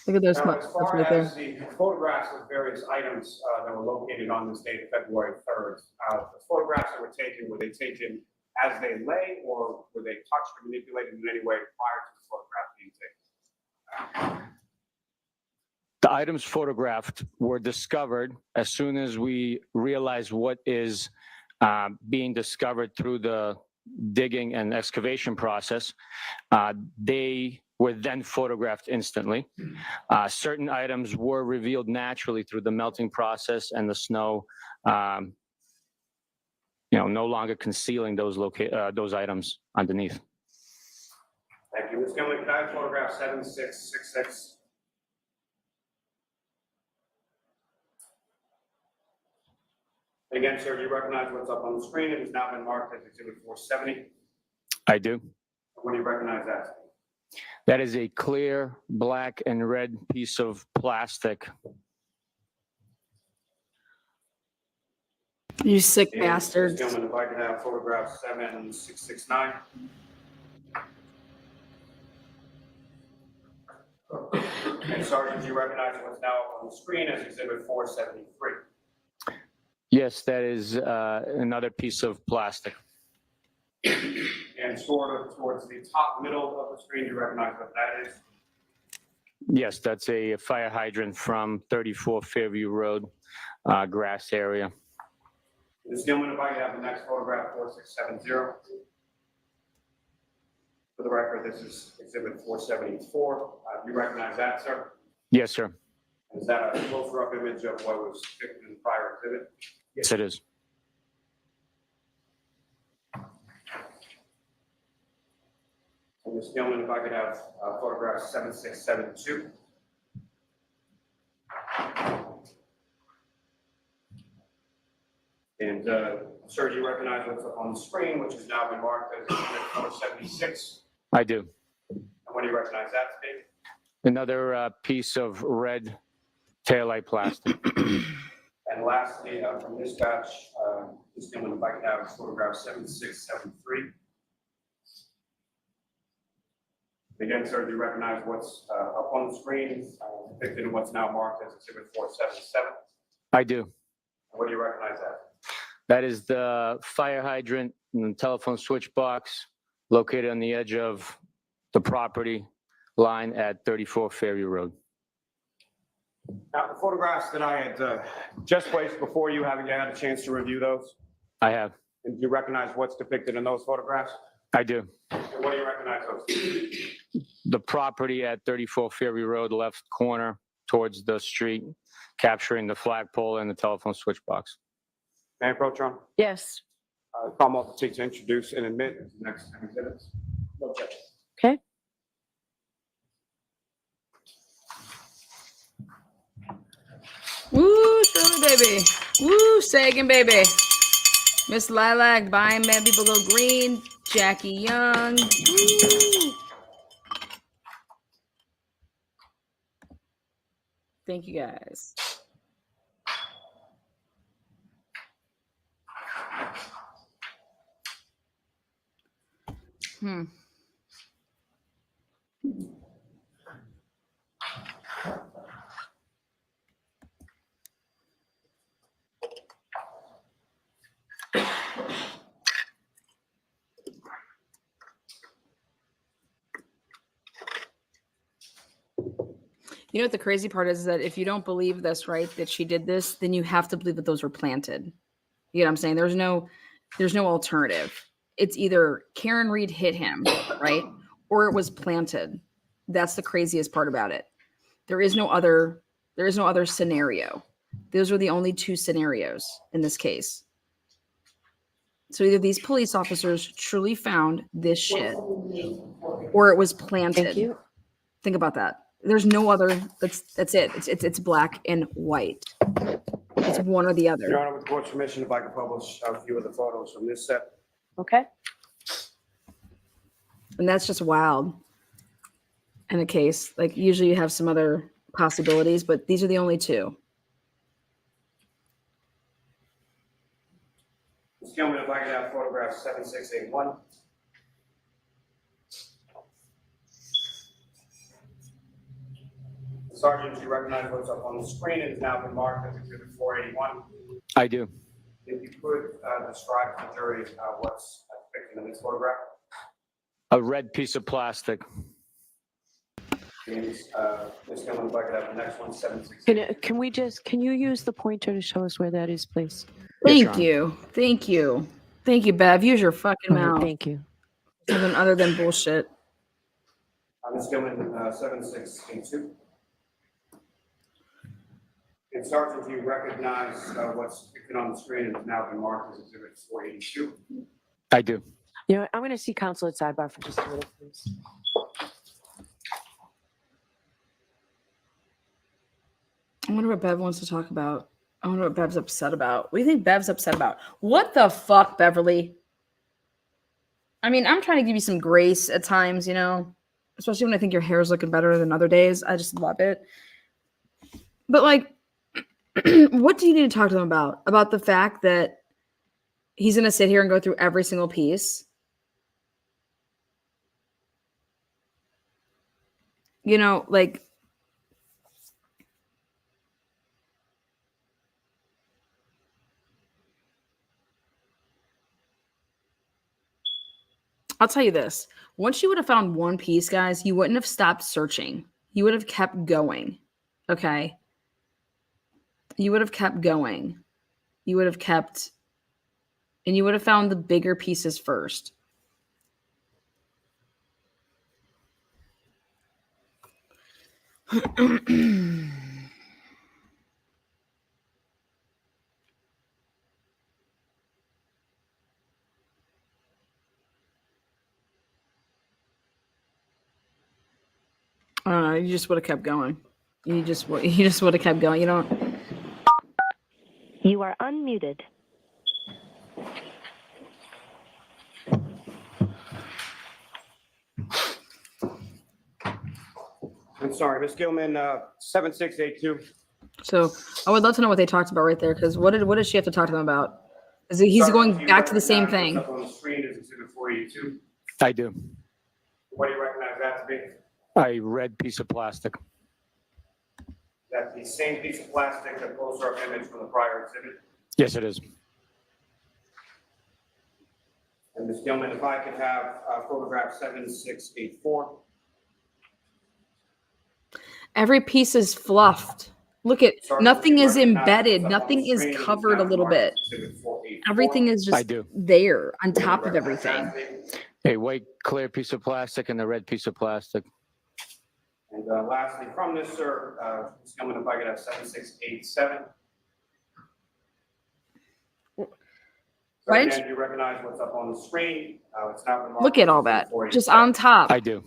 A: Look at those
P: now,
A: spots
P: as far
A: right
P: as
A: there.
P: the photographs of various items that were located on this date, February 3rd, the photographs that were taken, were they taken as they lay, or were they touched or manipulated in any way prior to the photograph being taken?
H: The items photographed were discovered as soon as we realized what is being discovered through the digging and excavation process. They were then photographed instantly. Certain items were revealed naturally through the melting process and the snow, no longer concealing those items underneath.
P: Thank you. Ms. Gilman, can I have photograph 7666? Again, sir, do you recognize what's up on the screen? It has now been marked as Exhibit 470.
H: I do.
P: What do you recognize that?
H: That is a clear black and red piece of plastic.
A: You sick
P: And
A: bastards.
P: Ms. Gilman, if I could have photograph 7669. And Sergeant, do you recognize what's now on the screen as Exhibit 473?
H: Yes, that is another piece of plastic.
P: And sort of towards the top middle of the screen, do you recognize what that is?
H: Yes, that's a fire hydrant from 34 Fairview Road, grass area.
P: Ms. Gilman, if I could have the next photograph, 4670. For the record, this is Exhibit 474. Do you recognize that, sir?
H: Yes, sir.
P: Is that a close-up image of what was depicted in the prior exhibit?
H: Yes, it is.
P: And Ms. Gilman, if I could have photograph 7672. And sir, do you recognize what's up on the screen, which has now been marked as Exhibit 476?
H: I do.
P: And what do you recognize that to be?
H: Another piece of red taillight plastic.
P: And lastly, from this batch, Ms. Gilman, if I could have photograph 7673. Again, sir, do you recognize what's up on the screen, depicted in what's now marked as Exhibit 477?
H: I do.
P: What do you recognize that?
H: That is the fire hydrant and telephone switch box located on the edge of the property line at 34 Fairview Road.
P: Now, the photographs that I had just placed before you, haven't you had a chance to review those?
H: I have.
P: And do you recognize what's depicted in those photographs?
H: I do.
P: And what do you recognize those?
H: The property at 34 Fairview Road, left corner towards the street, capturing the flagpole and the telephone switch box.
P: May I approach on?
Q: Yes.
P: Call multiple to introduce and admit the next exhibits. No objection.
Q: Okay.
A: Woo, Shirley baby. Woo, Sagan baby. Miss Lilac, buying mad people go green. Jackie Young. Woo. Thank you guys. You know what the crazy part is that if you don't believe this, right, that she did this, then you have to believe that those were planted. You know what I'm saying? There's no alternative. It's either Karen Reed hit him, right? Or it was planted. That's the craziest part about it. There is no other scenario. Those are the only two scenarios in this case. So either these police officers truly found this shit or it was planted.
Q: Thank you.
A: Think about that. There's no other. That's it. It's black and white. It's one or the
P: Your
A: other.
P: Honor, with the court's permission, if I could publish a few of the photos from this set.
Q: Okay.
A: And that's just wild. In a case, like usually you have some other possibilities, but these are the only two.
P: Ms. Gilman, if I could have photograph 7681. Sergeant, do you recognize what's up on the screen? It has now been marked as Exhibit 481.
H: I do.
P: If you could describe to the jury what's depicted in this photograph.
H: A red piece of plastic.
P: Ms. Gilman, if I could have the next one, 760.
Q: Can you use the pointer to show us where that is, please?
A: Thank you. Thank you. Thank you, Bev. Use your fucking
Q: All right,
A: mouth.
Q: thank you.
A: Something other than bullshit.
P: Ms. Gilman, 7682. And Sergeant, do you recognize what's depicted on the screen and has now been marked as Exhibit 482?
H: I do.
Q: You know, I'm going to see counsel at sidebar for just a minute, please.
A: I wonder what Bev wants to talk about. I wonder what Bev's upset about. What do you think Bev's upset about? What the fuck, Beverly? I mean, I'm trying to give you some grace at times, you know, especially when I think your hair is looking better than other days. I just love it. But like, what do you need to talk to them about? About the fact that he's going to sit here and go through every single piece? You know, like, I'll tell you this. Once you would have found one piece, guys, you wouldn't have stopped searching. You would have kept going. Okay? You would have kept going. You would have kept, and you would have found the bigger pieces first. I don't know. You just would have kept going. You just would have kept going. You don't.
R: You are unmuted.
P: I'm sorry, Ms. Gilman, 7682.
A: So I would love to know what they talked about right there, because what does she have to talk to them about? He's
P: Sorry,
A: going
P: do you
A: back to the same
P: recognize
A: thing.
P: what's up on the screen is Exhibit 482.
H: I do.
P: What do you recognize that to be?
H: A red piece of plastic.
P: That's the same piece of plastic, the close-up image from the prior exhibit.
H: Yes, it is.
P: And Ms. Gilman, if I could have photograph 7684.
A: Every piece is fluffed. Look at,
P: Sorry,
A: nothing
P: do you
A: is
P: recognize
A: embedded.
P: what's up on
A: Nothing
P: the
A: is
P: screen?
A: covered a
P: That's
A: little
P: marked
A: bit.
P: Exhibit 484.
A: Everything is
H: I
A: just
H: do.
A: there on top of everything.
H: A white clear piece of plastic and a red piece of plastic.
P: And lastly, from this, sir, Ms. Gilman, if I could have 7687. So
A: Why didn't
P: again, you recognize what's up on the screen? It's now been marked
A: Look at all
P: as
A: that.
P: 487.
A: Just on top.
H: I do.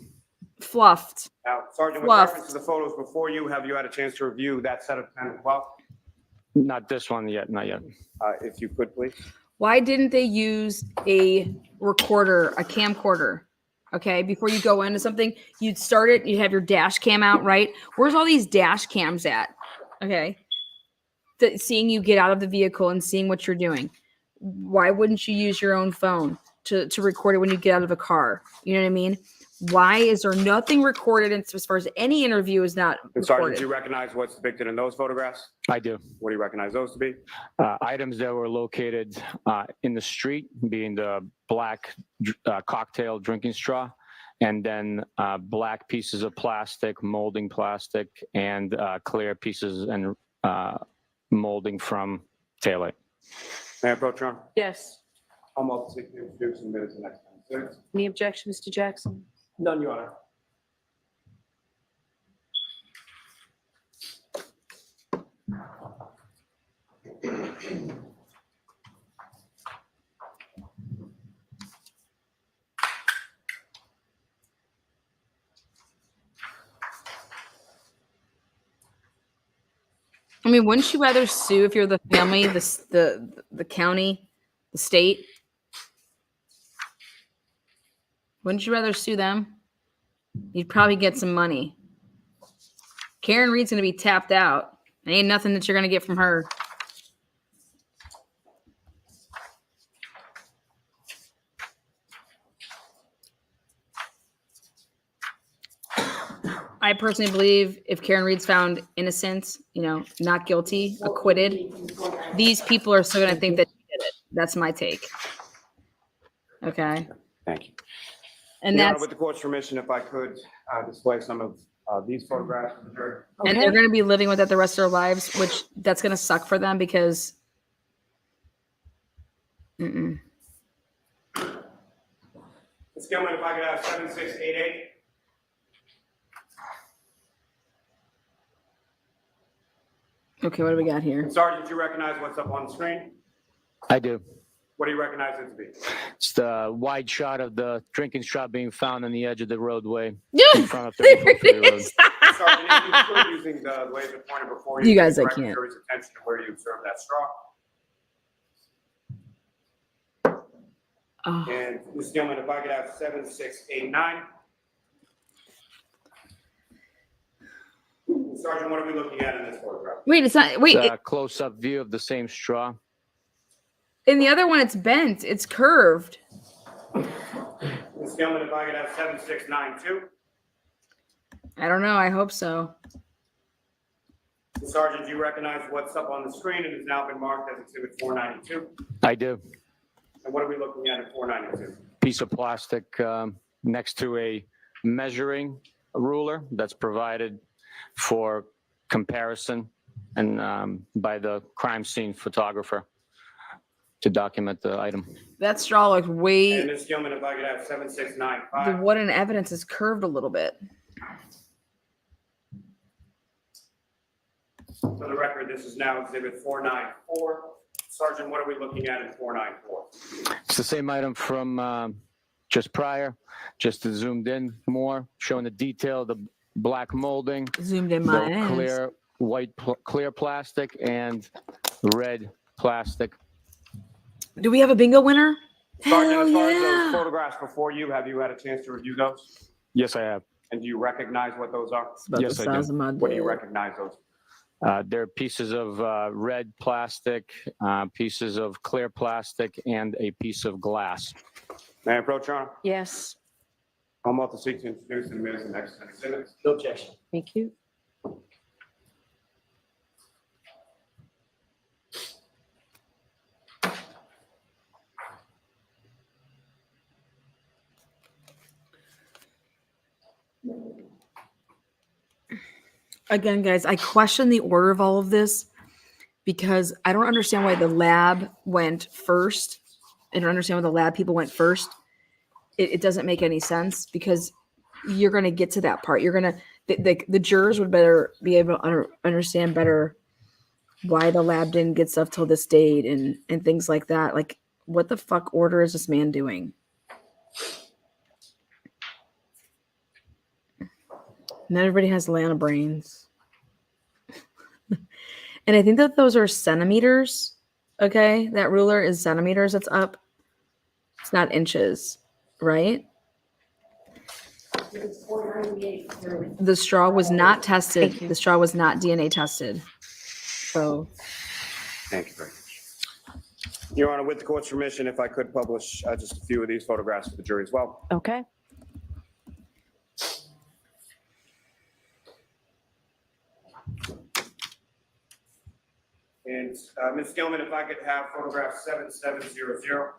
A: Fluffed.
P: Now, Sergeant, with
A: Fluffed.
P: reference to the photos before you, have you had a chance to review that set of 10 as well?
H: Not this one yet, not yet.
P: If you could, please.
A: Why didn't they use a recorder, a camcorder? Okay, before you go into something, you'd start it, you'd have your dash cam out, right? Where's all these dash cams at? Okay. Seeing you get out of the vehicle and seeing what you're doing. Why wouldn't you use your own phone to record it when you get out of a car? You know what I mean? Why is there nothing recorded as far as any interview is not
P: And Sergeant,
A: recorded?
P: do you recognize what's depicted in those photographs?
H: I do.
P: What do you recognize those to be?
H: Items that were located in the street, being the black cocktail drinking straw, and then black pieces of plastic, molding plastic, and clear pieces and molding from taillight.
P: Mayor Pro Tem,
Q: Yes.
P: almost 60 minutes and minutes the next time.
Q: Any objection, Mr. Jackson?
P: None, Your Honor.
A: I mean, wouldn't you rather sue if you're the family, the county, the state? Wouldn't you rather sue them? You'd probably get some money. Karen Reed's going to be tapped out. There ain't nothing that you're going to get from her. I personally believe if Karen Reed's found innocent, not guilty, acquitted, these people are still going to think that she did it. That's my take. Okay.
P: Thank you.
A: And
P: Your Honor,
A: that's,
P: with the court's permission, if I could display some of these photographs of the jury.
A: and they're going to be living with that the rest of their lives, which that's going to suck for them because.
P: Ms. Gilman, if I could have 7688.
A: Okay, what do we got here?
P: Sergeant, you recognize what's up on the screen?
H: I do.
P: What do you recognize it to be?
H: It's the wide shot of the drinking straw being found on the edge of the roadway
A: Yeah,
H: in front of 34th Road.
P: Sergeant, if you could, using the laser pointer before
A: You guys, I
P: direct the
A: can't.
P: jury's attention to where you observe that straw.
A: Oh.
P: And Ms. Gilman, if I could have 7689. Sergeant, what are we looking at in this photograph?
A: Wait, it's not. Wait,
H: It's a close-up view of the same straw.
A: in the other one, it's bent. It's curved.
P: Ms. Gilman, if I could have 7692.
A: I don't know. I hope so.
P: Sergeant, do you recognize what's up on the screen and has now been marked as Exhibit 492?
H: I do.
P: And what are we looking at 492?
H: Piece of plastic next to a measuring ruler that's provided for comparison and by the crime scene photographer to document the item.
A: That straw looks
P: And
A: way.
P: Ms. Gilman, if I could have 7695.
A: The what in evidence is curved a little bit.
P: For the record, this is now Exhibit 494. Sergeant, what are we looking at in 494?
H: It's the same item from just prior, just zoomed in more, showing the detail, the black molding,
A: Zoomed in my
H: the
A: ass.
H: clear white clear plastic and red plastic.
A: Do we have a bingo winner?
P: Sergeant,
A: Hell
P: as far as
A: yeah.
P: those photographs before you, have you had a chance to review those?
H: Yes, I have.
P: And do you recognize what those are?
A: It's about
H: Yes,
A: the
H: I do.
A: size of my
P: What do you
A: dick.
P: recognize those?
H: They're pieces of red plastic, pieces of clear plastic, and a piece of glass.
P: May I approach, Your Honor?
Q: Yes,
P: I'm about to seek to introduce and admit the next exhibits.
G: No objection.
Q: thank you.
A: Again, guys, I question the order of all of this because I don't understand why the lab went first. I don't understand why the lab people went first. It doesn't make any sense because you're going to get to that part. You're going to, the jurors would better be able to understand better why the lab didn't get stuff till this date and things like that. Like, what the fuck order is this man doing? Not everybody has Lana brains. And I think that those are centimeters. Okay. That ruler is centimeters that's up. It's not inches, right?
M: It's 498.
A: The straw was not tested.
Q: Thank you.
A: The straw was not DNA tested. So
P: Thank you very much. Your Honor, with the court's permission, if I could publish just a few of these photographs for the jury as well.
Q: Okay.
P: And Ms. Gilman, if I could have photograph 7700.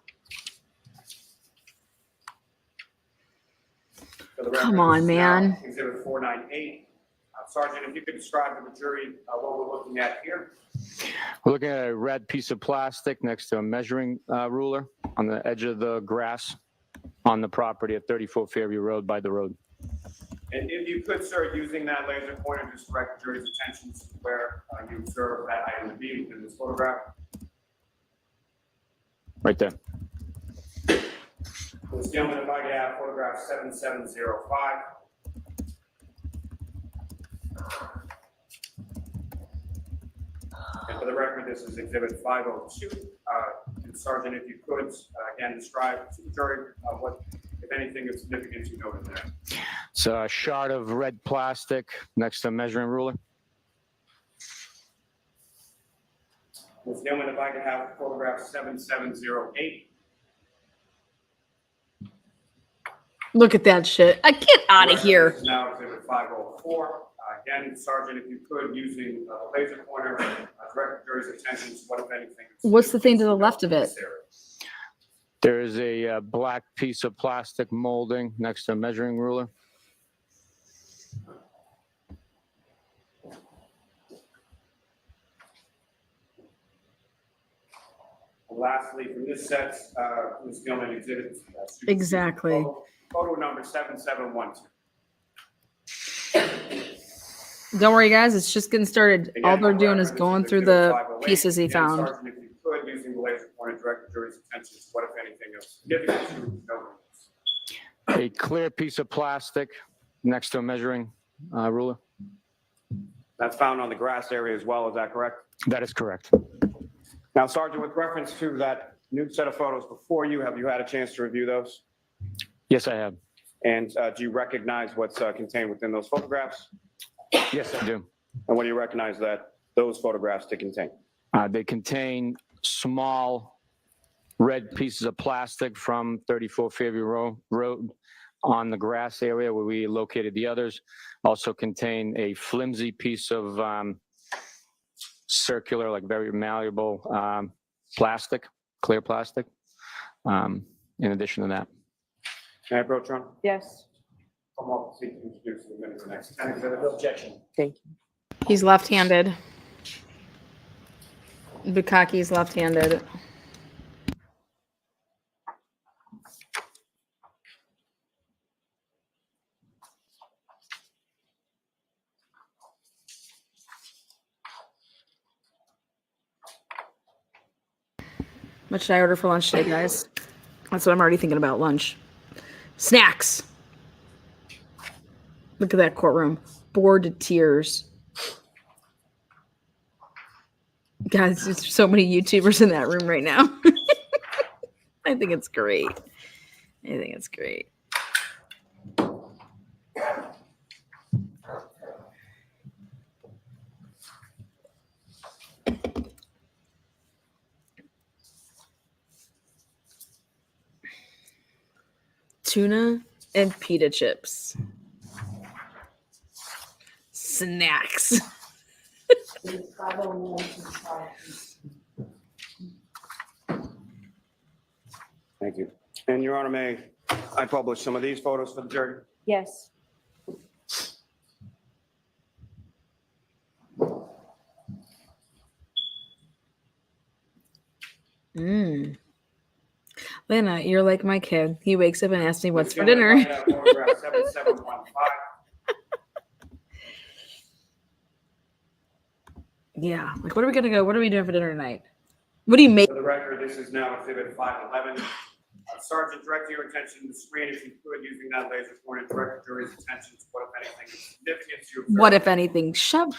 P: For the record,
A: Come on,
P: this is now
A: man.
P: Exhibit 498. Sergeant, if you could describe to the jury what we're looking at here.
H: We're looking at a red piece of plastic next to a measuring ruler on the edge of the grass on the property at 34 Fairview Road by the road.
P: And if you could, sir, using that laser pointer, just direct the jury's attention to where you observe that item to be within this photograph.
H: Right there.
P: Ms. Gilman, if I could have photograph 7705. And for the record, this is Exhibit 502. And Sergeant, if you could, again, describe to the jury what, if anything, of significance you noted there.
H: It's a shard of red plastic next to a measuring ruler.
P: Ms. Gilman, if I could have photograph 7708.
A: look at that shit. I get out of
P: This
A: here.
P: is now Exhibit 504. Again, Sergeant, if you could, using the laser pointer, direct the jury's attention to what, if anything.
A: What's the thing to the left of it?
H: There is a black piece of plastic molding next to a measuring ruler.
P: And lastly, from this set, Ms. Gilman, exhibit.
A: Exactly.
P: Photo number 7712.
A: Don't worry, guys. It's just getting started.
P: Again,
A: All they're
P: for
A: doing
P: record,
A: is
P: this
A: going
P: is
A: through
P: Exhibit
A: the
P: 508.
A: pieces he
P: Again,
A: found.
P: Sergeant, if you could, using the laser pointer, direct the jury's attention to what, if anything, else significant you noted.
H: A clear piece of plastic next to a measuring ruler.
P: That's found on the grass area as well, is that correct?
H: That is correct.
P: Now, Sergeant, with reference to that new set of photos before you, have you had a chance to review those?
H: Yes, I have.
P: And do you recognize what's contained within those photographs?
H: Yes, I do.
P: And what do you recognize that those photographs to contain?
H: They contain small red pieces of plastic from 34 Fairview Road on the grass area where we located the others. Also contain a flimsy piece of circular, like very malleable plastic, clear plastic, in addition to that.
P: Can I approach Ron?
Q: Yes.
P: Come up, seek to introduce the minutes next.
Q: No objection. Thank you.
A: He's left-handed. Bukhenik's left-handed. What should I order for lunch today, guys? That's what I'm already thinking about, lunch. Snacks. Look at that courtroom. Bored to tears. Guys, there's so many YouTubers in that room right now. I think it's great. I think it's great. Tuna and pita chips. Snacks.
P: Thank you. And Your Honor, may I publish some of these photos for the jury?
Q: Yes.
A: Lana, you're like my kid. He wakes up and asks me what's for dinner.
P: Photograph 7715.
A: Yeah. Like, what are we going to go? What are we doing for dinner tonight? What do you make?
P: For the record, this is now exhibit 511. Sergeant, direct your attention to the screen if you could, using that laser pointer, direct the jury's attention to what, if anything, is significant to you.
A: What, if anything? Shove.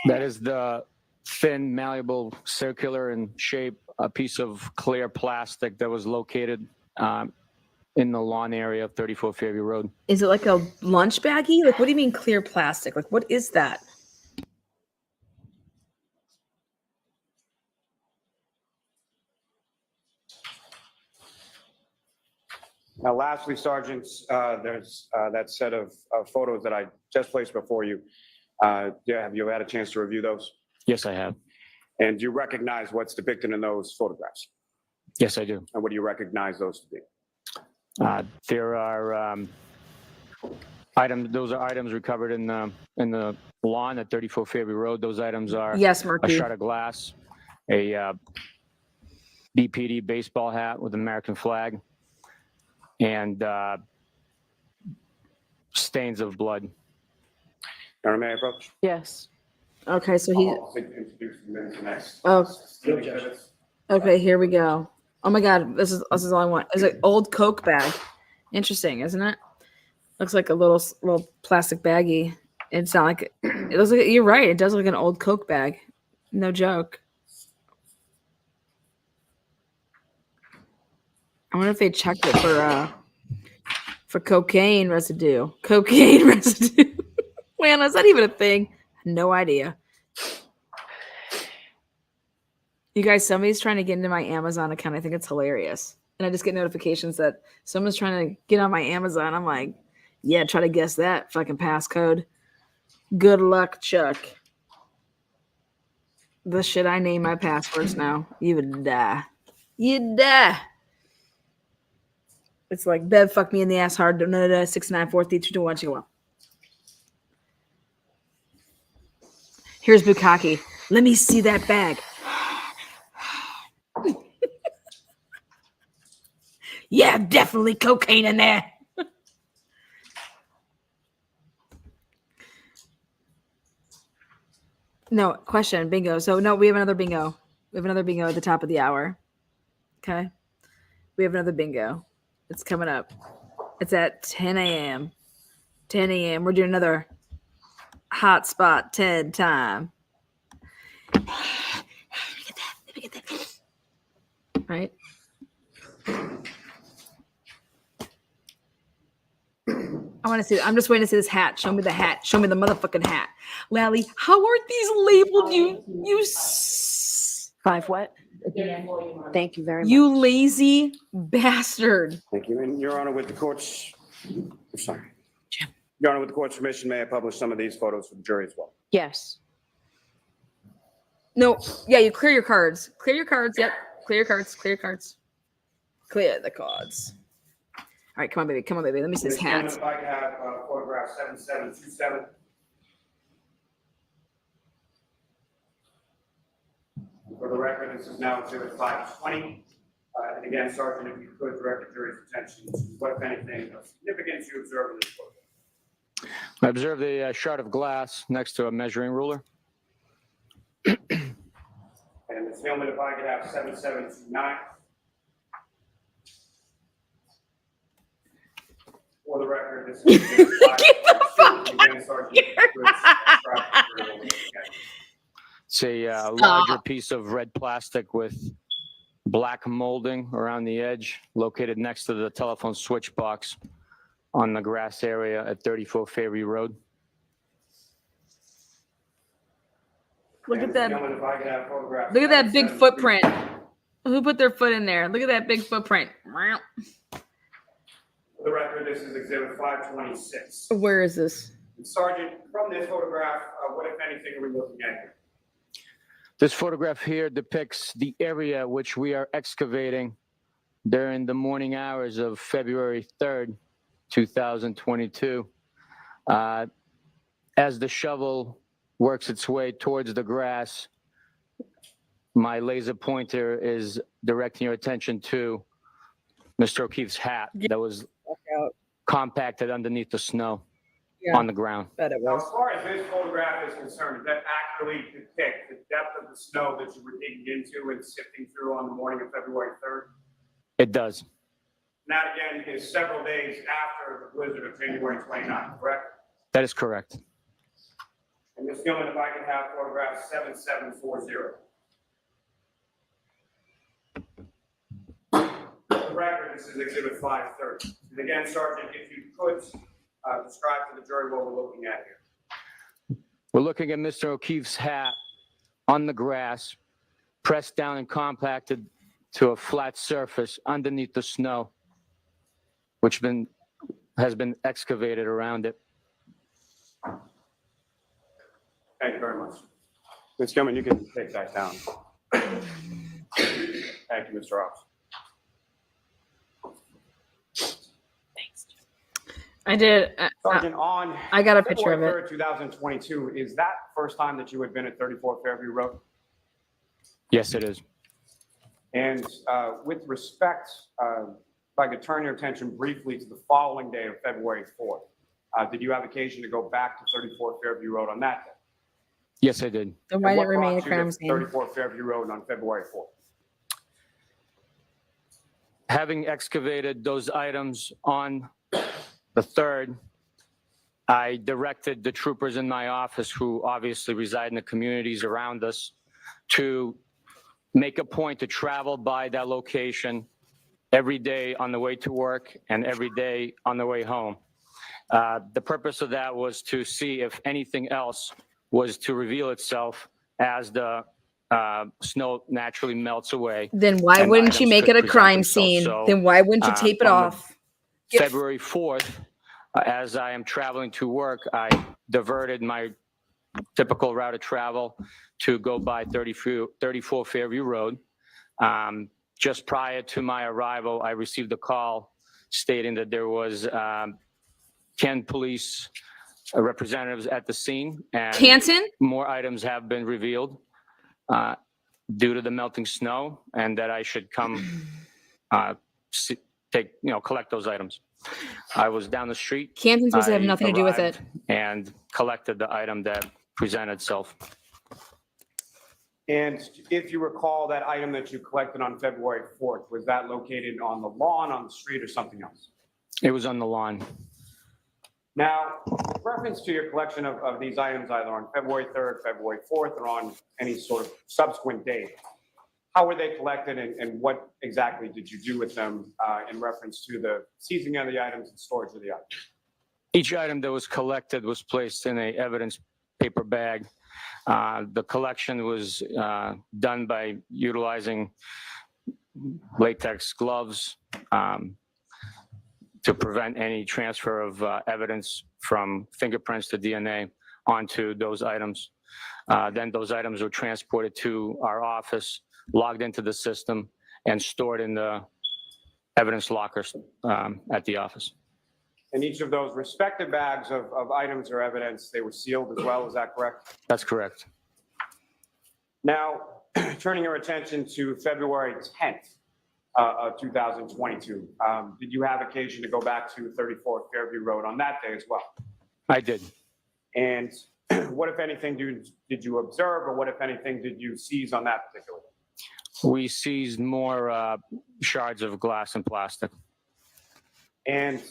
H: That is the thin, malleable, circular in shape, a piece of clear plastic that was located in the lawn area of 34 Fairview Road.
A: Is it like a lunch baggie? Like, what do you mean clear plastic? Like, what is that?
P: Now, lastly, Sergeant, there's that set of photos that I just placed before you. Have you had a chance to review those?
H: Yes, I have.
P: And do you recognize what's depicted in those photographs?
H: Yes, I do.
P: And what do you recognize those to be?
H: There are items. Those are items recovered in the lawn at 34 Fairview Road. Those items are
A: Yes,
H: a
A: Murphy.
H: shard of glass, a BPD baseball hat with an American flag, and stains of blood.
P: Your Honor, may I approach?
Q: Yes.
A: Okay, so he.
P: I'll introduce the minutes next.
A: Oh.
P: No objection.
A: Okay, here we go. Oh my God, this is all I want. It's an old Coke bag. Interesting, isn't it? Looks like a little plastic baggie. It's not like it looks like. You're right. It does look like an old Coke bag. No joke. I wonder if they checked it for cocaine residue. Cocaine residue. Man, is that even a thing? No idea. You guys, somebody's trying to get into my Amazon account. I think it's hilarious. And I just get notifications that someone's trying to get on my Amazon. I'm like, yeah, try to guess that fucking passcode. Good luck, Chuck. The shit I name my passwords now. You would die. You'd die. It's like, Bev fucked me in the ass hard. 6943221. Well, here's Bukhenik. Let me see that bag. Yeah, definitely cocaine in there. No, question, bingo. So, no, we have another bingo. We have another bingo at the top of the hour. Okay. We have another bingo. It's coming up. It's at 10 a.m. 10 a.m. We're doing another Hotspot 10 time. Right? I want to see. I'm just waiting to see this hat. Show me the hat. Show me the motherfucking hat. Lally, how are these labeled? You
Q: 5 what? Thank you very much.
A: You lazy bastard.
P: Thank you. And Your Honor, with the court's, I'm sorry. Your Honor, with the court's permission, may I publish some of these photos for the jury as well?
Q: Yes.
A: No, yeah, you clear your cards. Clear your cards. Yep. Clear your cards. Clear your cards. Clear the cards. All right, come on, baby. Come on, baby. Let me see this hat.
P: If I could have photograph 7727. For the record, this is now exhibit 520. And again, Sergeant, if you could direct the jury's attention to what, if anything, of significance you observe in this photograph.
H: I observed a shard of glass next to a measuring ruler.
P: And Ms. Hillman, if I could have 7729. For the record, this is exhibit 522. Again, Sergeant, if you could describe the jury what we're looking at.
H: It's a larger piece of red plastic with black molding around the edge, located next to the telephone switch box on the grass area at 34 Fairview Road.
A: Look at that.
P: Gentlemen, if I could have photograph
A: Look at that big
P: 77.
A: footprint. Who put their foot in there? Look at that big footprint.
P: For the record, this is exhibit 526.
A: Where is this?
P: And Sergeant, from this photograph, what, if anything, are we looking at here?
H: This photograph here depicts the area which we are excavating during the morning hours of February 3rd, 2022. As the shovel works its way towards the grass, my laser pointer is directing your attention to Mr. O'Keefe's hat that was compacted underneath the snow on the ground.
A: Bet it
P: Now,
A: was.
P: as far as this photograph is concerned, does that accurately depict the depth of the snow that you were digging into and sifting through on the morning of February 3rd?
H: It does.
P: And that, again, is several days after the blizzard of January 29th, correct?
H: That is correct.
P: And Ms. Gilman, if I can have photograph 7740. For the record, this is exhibit 530. And again, Sergeant, if you could describe to the jury what we're looking at here.
H: We're looking at Mr. O'Keefe's hat on the grass, pressed down and compacted to a flat surface underneath the snow, which has been excavated around it.
P: Thank you very much. Ms. Gilman, you can take that down. Thank you, Mr. Ross.
A: I did.
P: Sergeant,
A: I got a picture of
P: February
A: it.
P: 3rd, 2022, is that the first time that you had been at 34 Fairview Road?
H: Yes, it is.
P: And with respect, if I could turn your attention briefly to the following day of February 4th. Did you have occasion to go back to 34 Fairview Road on that day?
H: Yes, I did.
A: Then why
P: And
A: did it
P: what
A: remain a
P: brought you to
A: crime scene?
P: 34 Fairview Road on February 4th?
H: Having excavated those items on the 3rd, I directed the troopers in my office, who obviously reside in the communities around us, to make a point to travel by that location every day on the way to work and every day on the way home. The purpose of that was to see if anything else was to reveal itself as the snow naturally melts away.
A: Then why
H: and
A: wouldn't you
H: items
A: make
H: could
A: it a
H: present
A: crime
H: themselves.
A: scene?
H: So,
A: Then why wouldn't you tape it
H: on the
A: off?
H: February 4th, as I am traveling to work, I diverted my typical route of travel to go by 34 Fairview Road. Just prior to my arrival, I received a call stating that there was 10 police representatives at the scene, and
A: Canton?
H: more items have been revealed due to the melting snow, and that I should come collect those items. I was down the street.
A: Canton's supposed to have
H: I
A: nothing to do with
H: arrived
A: it.
H: And collected the item that presented itself.
P: And if you recall, that item that you collected on February 4th, was that located on the lawn, on the street, or something else?
H: It was on the lawn.
P: Now, with reference to your collection of these items, either on February 3rd, February 4th, or on any sort of subsequent date, how were they collected and what exactly did you do with them in reference to the seizing of the items and storage of the items?
H: Each item that was collected was placed in a evidence paper bag. The collection was done by utilizing latex gloves to prevent any transfer of evidence from fingerprints to DNA onto those items. Then those items were transported to our office, logged into the system, and stored in the evidence lockers at the office.
P: And each of those respective bags of items or evidence, they were sealed as well, is that correct?
H: That's correct.
P: Now, turning your attention to February 10th of 2022, did you have occasion to go back to 34 Fairview Road on that day as well?
H: I did.
P: And what, if anything, did you observe, or what, if anything, did you seize on that particular day?
H: We seized more shards of glass and plastic.
P: And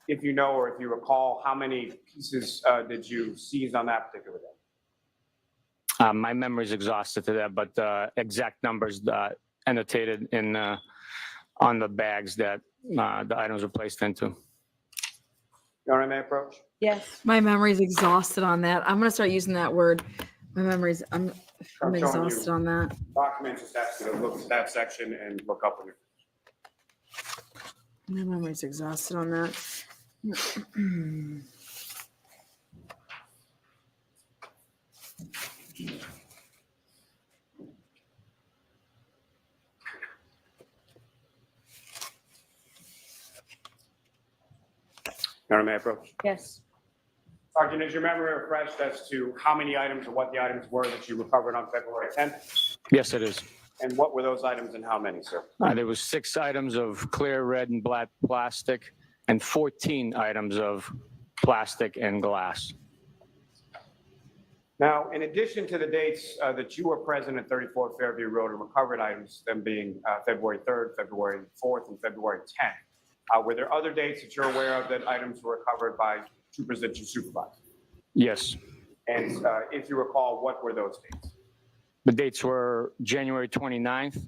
P: if you know, or if you recall, how many pieces did you seize on that particular day?
H: My memory's exhausted to that, but exact numbers annotated in on the bags that the items were placed into.
P: Your Honor, may I approach?
A: Yes. My memory's exhausted on that. I'm gonna start using that word. My memory's I'm
P: showing
A: exhausted
P: you
A: on that.
P: Documents, just ask you to look at that section and look up on it.
A: My memory's exhausted on that.
P: Your Honor, may I approach?
A: Yes.
P: Sergeant, is your memory refreshed as to how many items or what the items were that you recovered on February 10th?
H: Yes, it is.
P: And what were those items and how many, sir?
H: There was 6 items of clear red and black plastic and 14 items of plastic and glass.
P: Now, in addition to the dates that you were present at 34 Fairview Road and recovered items, them being February 3rd, February 4th, and February 10th, were there other dates that you're aware of that items were recovered by troopers that you supervised?
H: Yes.
P: And if you recall, what were those dates?
H: The dates were January 29th,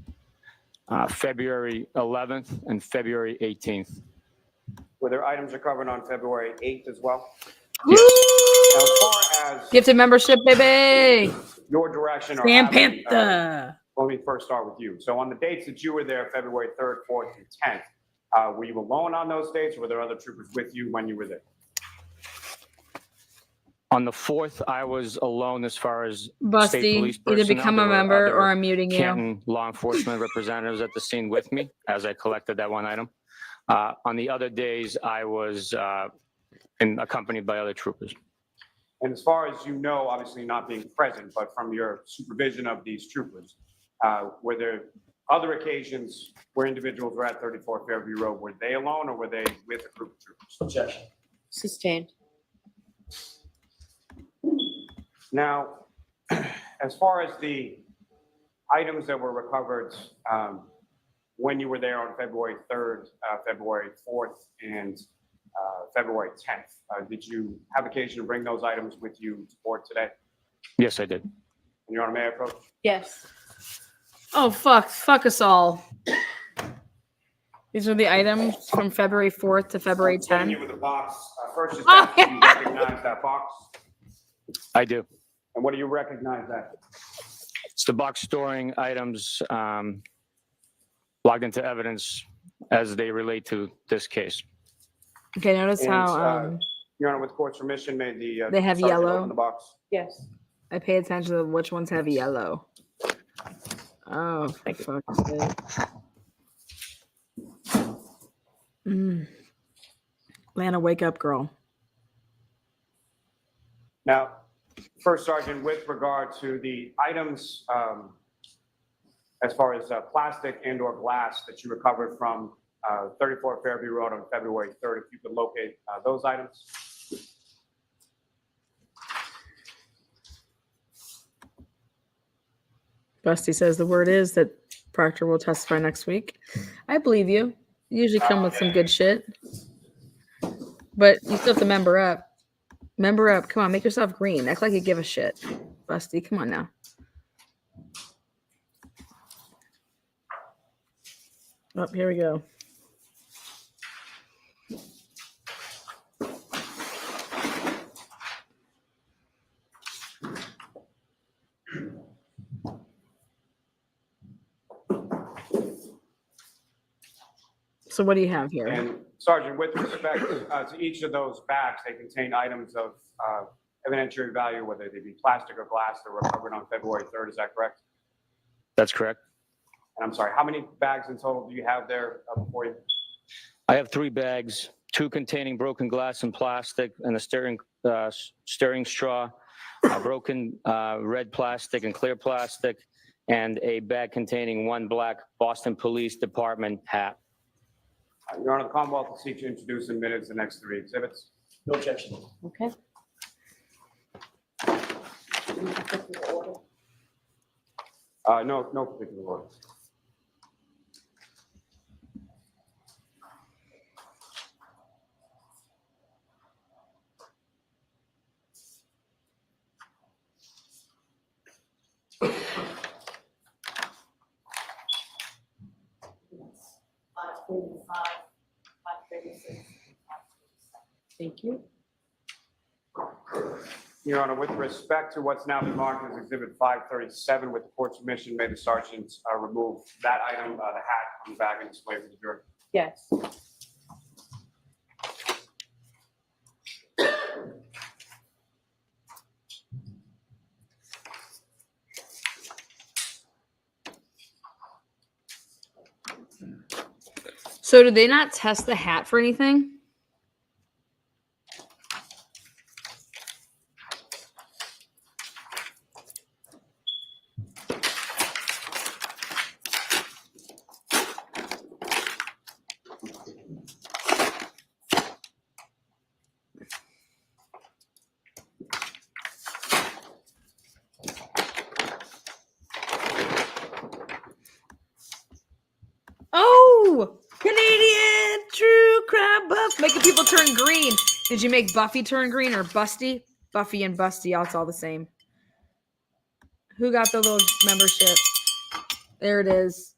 H: February 11th, and February 18th.
P: Were there items recovered on February 8th as well?
A: Yes.
P: Now, as far as
A: Gifted membership, baby.
P: your direction or
A: Sam
P: having,
A: Panther.
P: let me first start with you. So on the dates that you were there, February 3rd, 4th, and 10th, were you alone on those dates, or were there other troopers with you when you were there?
H: On the 4th, I was alone as far as state
A: Busty,
H: police
A: either
H: personnel.
A: become
H: There
A: a
H: were
A: member
H: other
A: or I'm muting you.
H: Canton law enforcement representatives at the scene with me as I collected that one item. On the other days, I was accompanied by other troopers.
P: And as far as you know, obviously not being present, but from your supervision of these troopers, were there other occasions where individuals were at 34 Fairview Road? Were they alone or were they with a group of troopers?
Q: Objection. Sustained.
P: Now, as far as the items that were recovered when you were there on February 3rd, February 4th, and February 10th, did you have occasion to bring those items with you to court today?
H: Yes, I did.
P: And Your Honor, may I approach?
Q: Yes.
A: Oh, fuck us all. These are the items from February 4th to February
P: So I'm
A: 10th.
P: you with a box. First, just
A: Oh,
P: ask if you recognize that box.
H: I do.
P: And what do you recognize that?
H: It's the box storing items logged into evidence as they relate to this case.
A: Okay, notice
P: And,
A: how
P: Your Honor, with court's permission, may the
A: they have
P: sergeant
A: yellow.
P: open the box.
Q: Yes.
A: I pay attention to which ones have yellow. Oh, for fuck's sake. Lana, wake up, girl.
P: Now, First Sergeant, with regard to the items as far as plastic and or glass that you recovered from 34 Fairview Road on February 3rd, if you could locate those items.
A: Busty says the word is that Proctor will testify next week. I believe you. You usually come with some good shit. But you still have to member up. Member up. Come on, make yourself green. Act like you give a shit. Busty, come on now. Oh, here we go. So what do you have here?
P: And Sergeant, with respect to each of those bags, they contain items of evidentiary value, whether they be plastic or glass, that were recovered on February 3rd. Is that correct?
H: That's correct.
P: And I'm sorry, how many bags in total do you have there before you?
H: I have 3 bags, 2 containing broken glass and plastic, and a stirring straw, broken red plastic and clear plastic, and a bag containing 1 black Boston Police Department hat.
P: Your Honor, the Commonwealth will seek to introduce in minutes the next 3 exhibits.
N: No objection.
Q: Okay.
P: No particular order.
Q: Thank you.
P: Your Honor, with respect to what's now been marked as Exhibit 537, with the court's permission, may the sergeant remove that item, the hat, from the bag and display for the jury.
Q: Yes.
A: So did they not test the hat for anything? Oh, Canadian true crime buff, making people turn green. Did you make Buffy turn green or Busty? Buffy and Busty, it's all the same. Who got the little membership? There it is.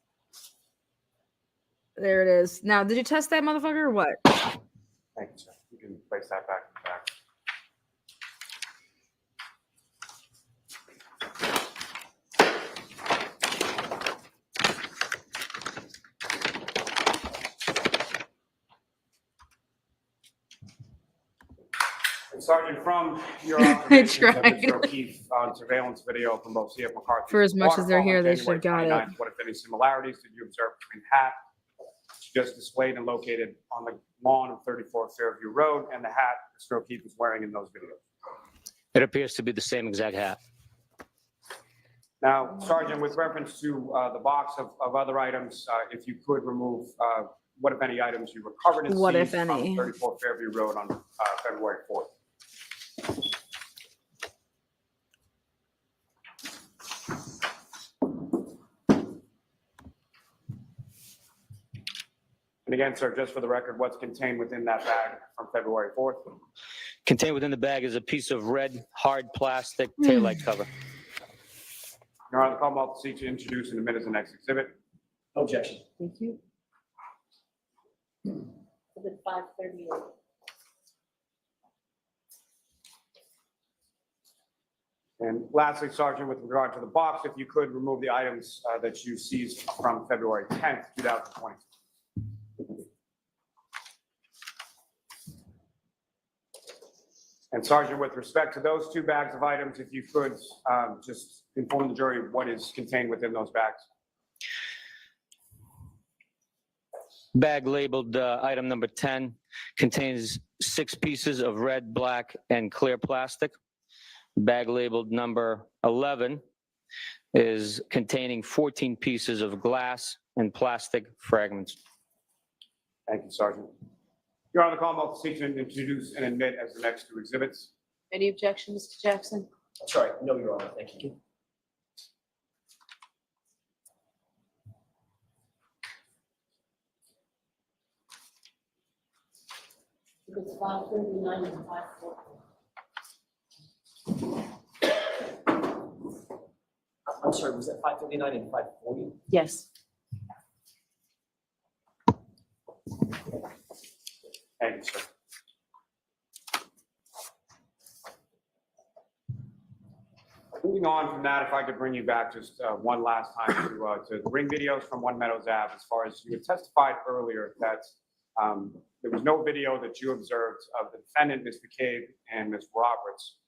A: There it is. Now, did you test that motherfucker or what?
P: Thank you, sir. You can place that back in the bag. And Sergeant, from your observations of Mr. O'Keefe on surveillance video from both C.F. McCarthy
A: For as much as they're
P: waterfall on
A: here, they should
P: January
A: have got it.
P: 29th, what, if any, similarities did you observe between the hat just displayed and located on the lawn of 34 Fairview Road and the hat Mr. O'Keefe was wearing in those videos?
H: It appears to be the same exact hat.
P: Now, Sergeant, with reference to the box of other items, if you could remove what, if any, items you recovered and
A: What, if
P: seized from
A: any?
P: 34 Fairview Road on February 4th. And again, sir, just for the record, what's contained within that bag from February 4th?
H: Contained within the bag is a piece of red, hard plastic taillight cover.
P: Your Honor, the Commonwealth seeks to introduce in a minute the next exhibit.
N: No objection.
Q: Thank you.
M: Exhibit 538.
P: And lastly, Sergeant, with regard to the box, if you could remove the items that you seized from February 10th, 2020. And Sergeant, with respect to those 2 bags of items, if you could just inform the jury what is contained within those bags.
H: Bag labeled item number 10 contains 6 pieces of red, black, and clear plastic. Bag labeled number 11 is containing 14 pieces of glass and plastic fragments.
P: Thank you, Sergeant. Your Honor, the Commonwealth seeks to introduce and admit as the next 2 exhibits.
Q: Any objection, Mr. Jackson?
N: That's right. No, Your Honor. Thank you.
M: It's 5:39 and 5:40.
S: I'm sorry, was that 5:39 and 5:40?
Q: Yes.
P: Thank you, sir. Moving on from that, if I could bring you back just one last time to the ring videos from One Meadows Ave, as far as you had testified earlier that there was no video that you observed of the defendant, Ms. McCabe, and Ms. Roberts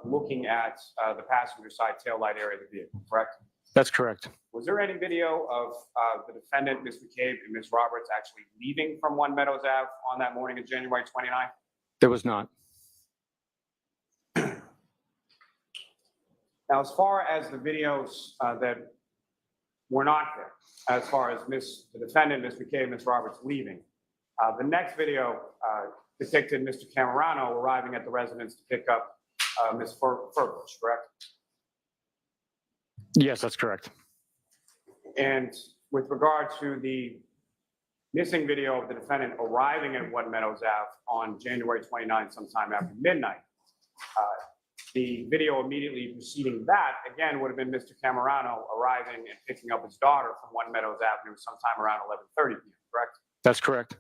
P: looking at the passenger side taillight area of the vehicle, correct?
H: That's correct.
P: Was there any video of the defendant, Ms. McCabe, and Ms. Roberts actually leaving from One Meadows Ave on that morning of January 29th?
H: There was not.
P: Now, as far as the videos that were not there, as far as the defendant, Ms. McCabe, Ms. Roberts leaving, the next video depicted Mr. Camerano arriving at the residence to pick up Ms. Furbush, correct?
H: Yes, that's correct.
P: And with regard to the missing video of the defendant arriving at One Meadows Ave on January 29th, sometime after midnight, the video immediately preceding that, again, would have been Mr. Camerano arriving and picking up his daughter from One Meadows Avenue sometime around 11:30 p.m., correct?
H: That's correct.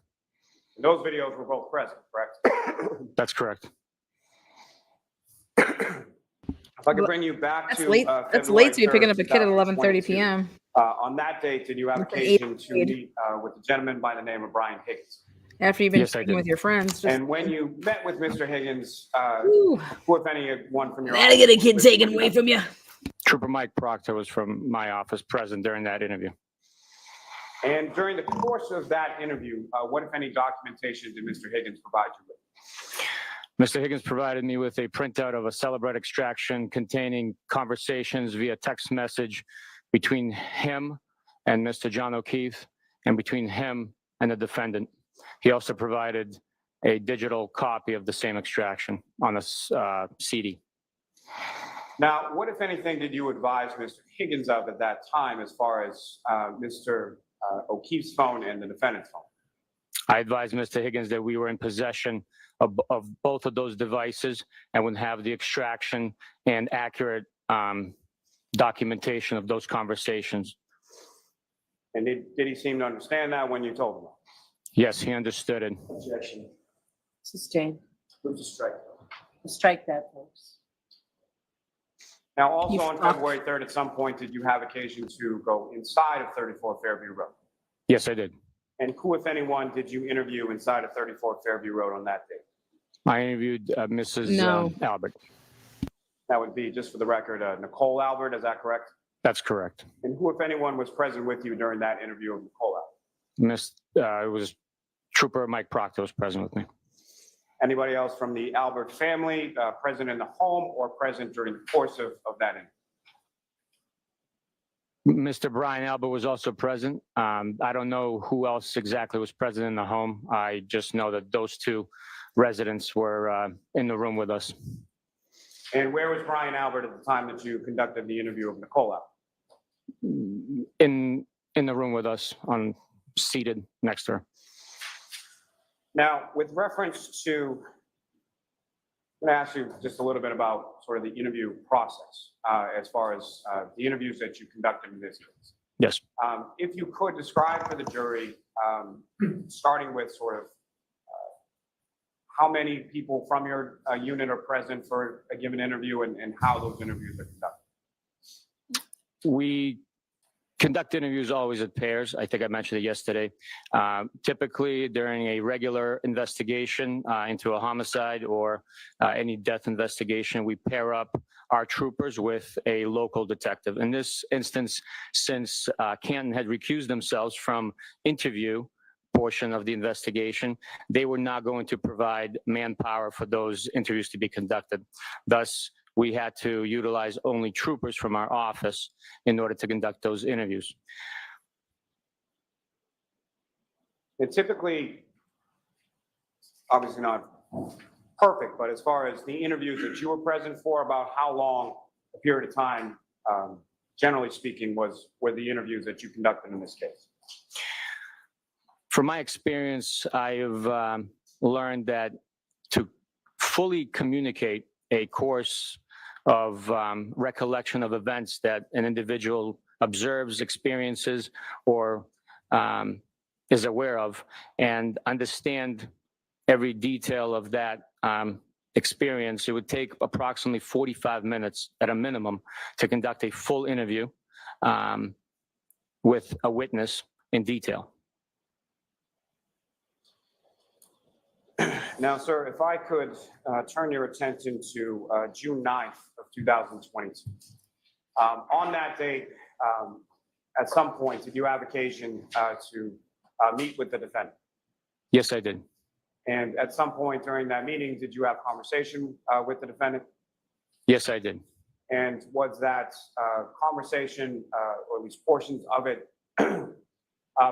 P: And those videos were both present, correct?
H: That's correct.
P: If I could bring you back
A: That's
P: to
A: late. That's late to be picking up a kid at 11:30 p.m.
P: On that date, did you have occasion to meet with a gentleman by the name of Brian Higgins?
A: After you've been
H: Yes, I
A: speaking
H: did.
A: with your friends. Just,
P: And when you met with Mr. Higgins,
A: Ooh.
P: who, if any, one from your
A: Gotta get a
P: office
A: kid
P: was
A: taken
P: with
A: away from you.
H: Trooper Mike Proctor was from my office present during that interview.
P: And during the course of that interview, what, if any, documentation did Mr. Higgins provide you with?
H: Mr. Higgins provided me with a printout of a Celebread extraction containing conversations via text message between him and Mr. John O'Keefe and between him and the defendant. He also provided a digital copy of the same extraction on a CD.
P: Now, what, if anything, did you advise Mr. Higgins of at that time as far as Mr. O'Keefe's phone and the defendant's phone?
H: I advised Mr. Higgins that we were in possession of both of those devices and would have the extraction and accurate documentation of those conversations.
P: And did he seem to understand that when you told him?
H: Yes, he understood it.
S: Objection.
Q: Sustained.
S: Move to strike.
Q: Strike that, folks.
P: Now, also
A: You
P: on
A: fuck.
P: February 3rd, at some point, did you have occasion to go inside of 34 Fairview Road?
H: Yes, I did.
P: And who, if anyone, did you interview inside of 34 Fairview Road on that day?
H: I interviewed Mrs.
A: No.
H: Albert.
P: That would be, just for the record, Nicole Albert, is that correct?
H: That's correct.
P: And who, if anyone, was present with you during that interview of Nicole Albert?
H: It was Trooper Mike Proctor was present with me.
P: Anybody else from the Albert family present in the home or present during the course of that interview?
H: Mr. Brian Albert was also present. I don't know who else exactly was present in the home. I just know that those two residents were in the room with us.
P: And where was Brian Albert at the time that you conducted the interview of Nicole Albert?
H: In the room with us, seated next to her.
P: Now, with reference to, I'm going to ask you just a little bit about sort of the interview process as far as the interviews that you conducted in this case.
H: Yes.
P: If you could describe for the jury, starting with sort of how many people from your unit are present for a given interview and how those interviews are conducted.
H: We conduct interviews always at pairs. I think I mentioned it yesterday. Typically, during a regular investigation into a homicide or any death investigation, we pair up our troopers with a local detective. In this instance, since Canton had recused themselves from interview portion of the investigation, they were not going to provide manpower for those interviews to be conducted. Thus, we had to utilize only troopers from our office in order to conduct those interviews.
P: And typically, obviously not perfect, but as far as the interviews that you were present for, about how long a period of time, generally speaking, were the interviews that you conducted in this case?
H: From my experience, I have learned that to fully communicate a course of recollection of events that an individual observes, experiences, or is aware of, and understand every detail of that experience, it would take approximately 45 minutes at a minimum to conduct a full interview with a witness in detail.
P: Now, sir, if I could turn your attention to June 9th of 2022. On that date, at some point, did you have occasion to meet with the defendant?
H: Yes, I did.
P: And at some point during that meeting, did you have conversation with the defendant?
H: Yes, I did.
P: And was that conversation, or at least portions of it,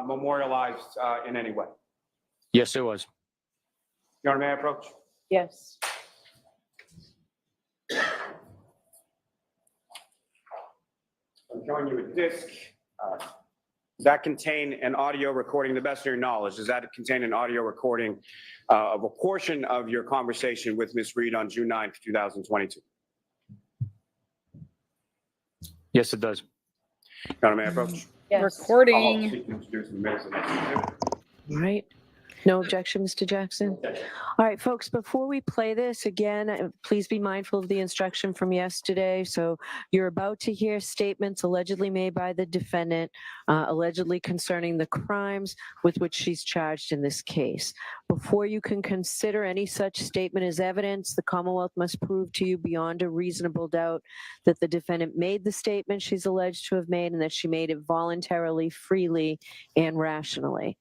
P: memorialized in any way?
H: Yes, it was.
P: Your Honor, may I approach?
Q: Yes.
P: I'm showing you a disc. Does that contain an audio recording, to the best of your knowledge? Does that contain an audio recording of a portion of your conversation with Ms. Reed on June 9th, 2022?
H: Yes, it does.
P: Your Honor, may I approach?
Q: Yes.
A: Recording.
Q: All right. No objection, Mr. Jackson? All right, folks, before we play this, again, please be mindful of the instruction from yesterday. So you're about to hear statements allegedly made by the defendant, allegedly concerning the crimes with which she's charged in this case. Before you can consider any such statement as evidence, the Commonwealth must prove to you beyond a reasonable doubt that the defendant made the statement she's alleged to have made and that she made it voluntarily, freely, and rationally.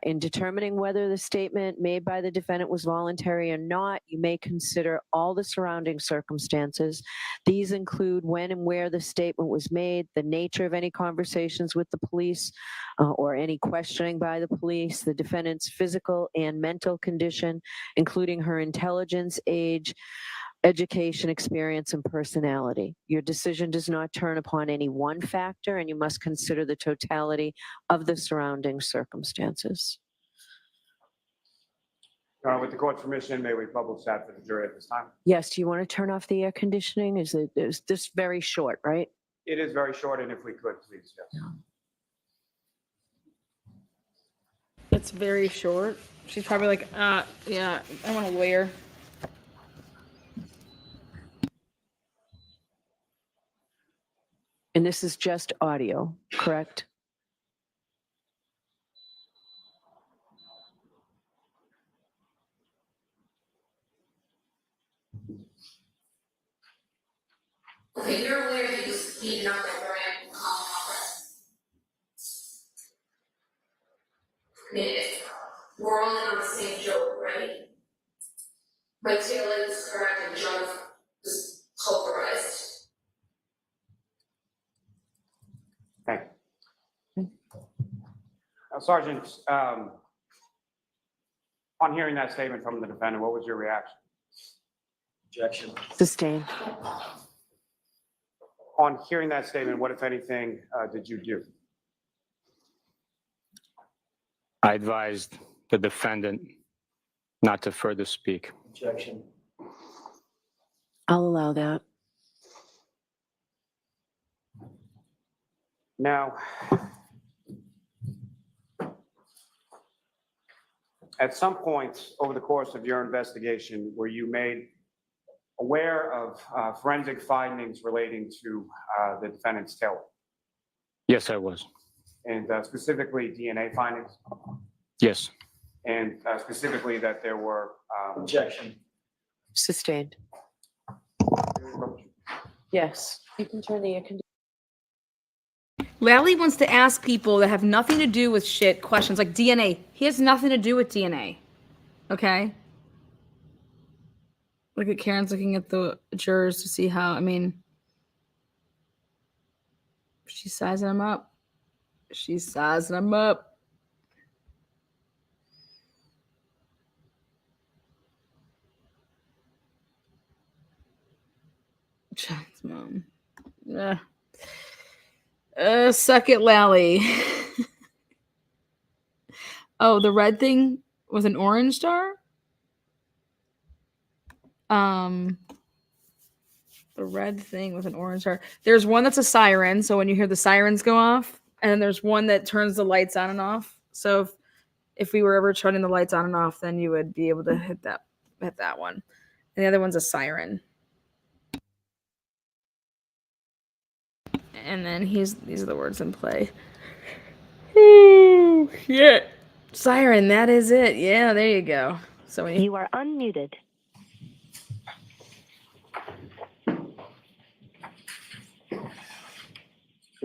Q: In determining whether the statement made by the defendant was voluntary or not, you may consider all the surrounding circumstances. These include when and where the statement was made, the nature of any conversations with the police or any questioning by the police, the defendant's physical and mental condition, including her intelligence, age, education, experience, and personality. Your decision does not turn upon any one factor, and you must consider the totality of the surrounding circumstances.
P: With the court's permission, may we publish that for the jury at this time?
Q: Yes, do you want to turn off the air conditioning? Is this very short, right?
P: It is very short, and if we could, please, yes.
A: It's very short. She's probably like, yeah, I want a lawyer.
Q: And this is just audio, correct?
E: Okay, you're aware that you speed up the during conference. We're all on the same joke, right? My tail is correct and John was pulverized.
P: Thank you. Sergeant, on hearing that statement from the defendant, what was your reaction?
S: Objection.
Q: Sustained.
P: On hearing that statement, what, if anything, did you do?
H: I advised the defendant not to further speak.
S: Objection.
Q: I'll allow that.
P: Now, at some point over the course of your investigation, were you made aware of forensic findings relating to the defendant's tail?
H: Yes, I was.
P: And specifically DNA findings?
H: Yes.
P: And specifically that there were...
S: Objection.
Q: Sustained. Yes, you can turn the air conditioning.
A: Lally wants to ask people that have nothing to do with shit questions like DNA. He has nothing to do with DNA. Okay? Look at Karen's looking at the jurors to see how, I mean, she's sizing them up. She's sizing them up. John's mom. Suck it, Lally. Oh, the red thing was an orange star? The red thing with an orange heart. There's one that's a siren, so when you hear the sirens go off, and then there's one that turns the lights on and off. So if we were ever turning the lights on and off, then you would be able to hit that one. And the other one's a siren. And then these are the words in play. Ooh, shit. Siren, that is it. Yeah, there you go. So when
R: You are unmuted.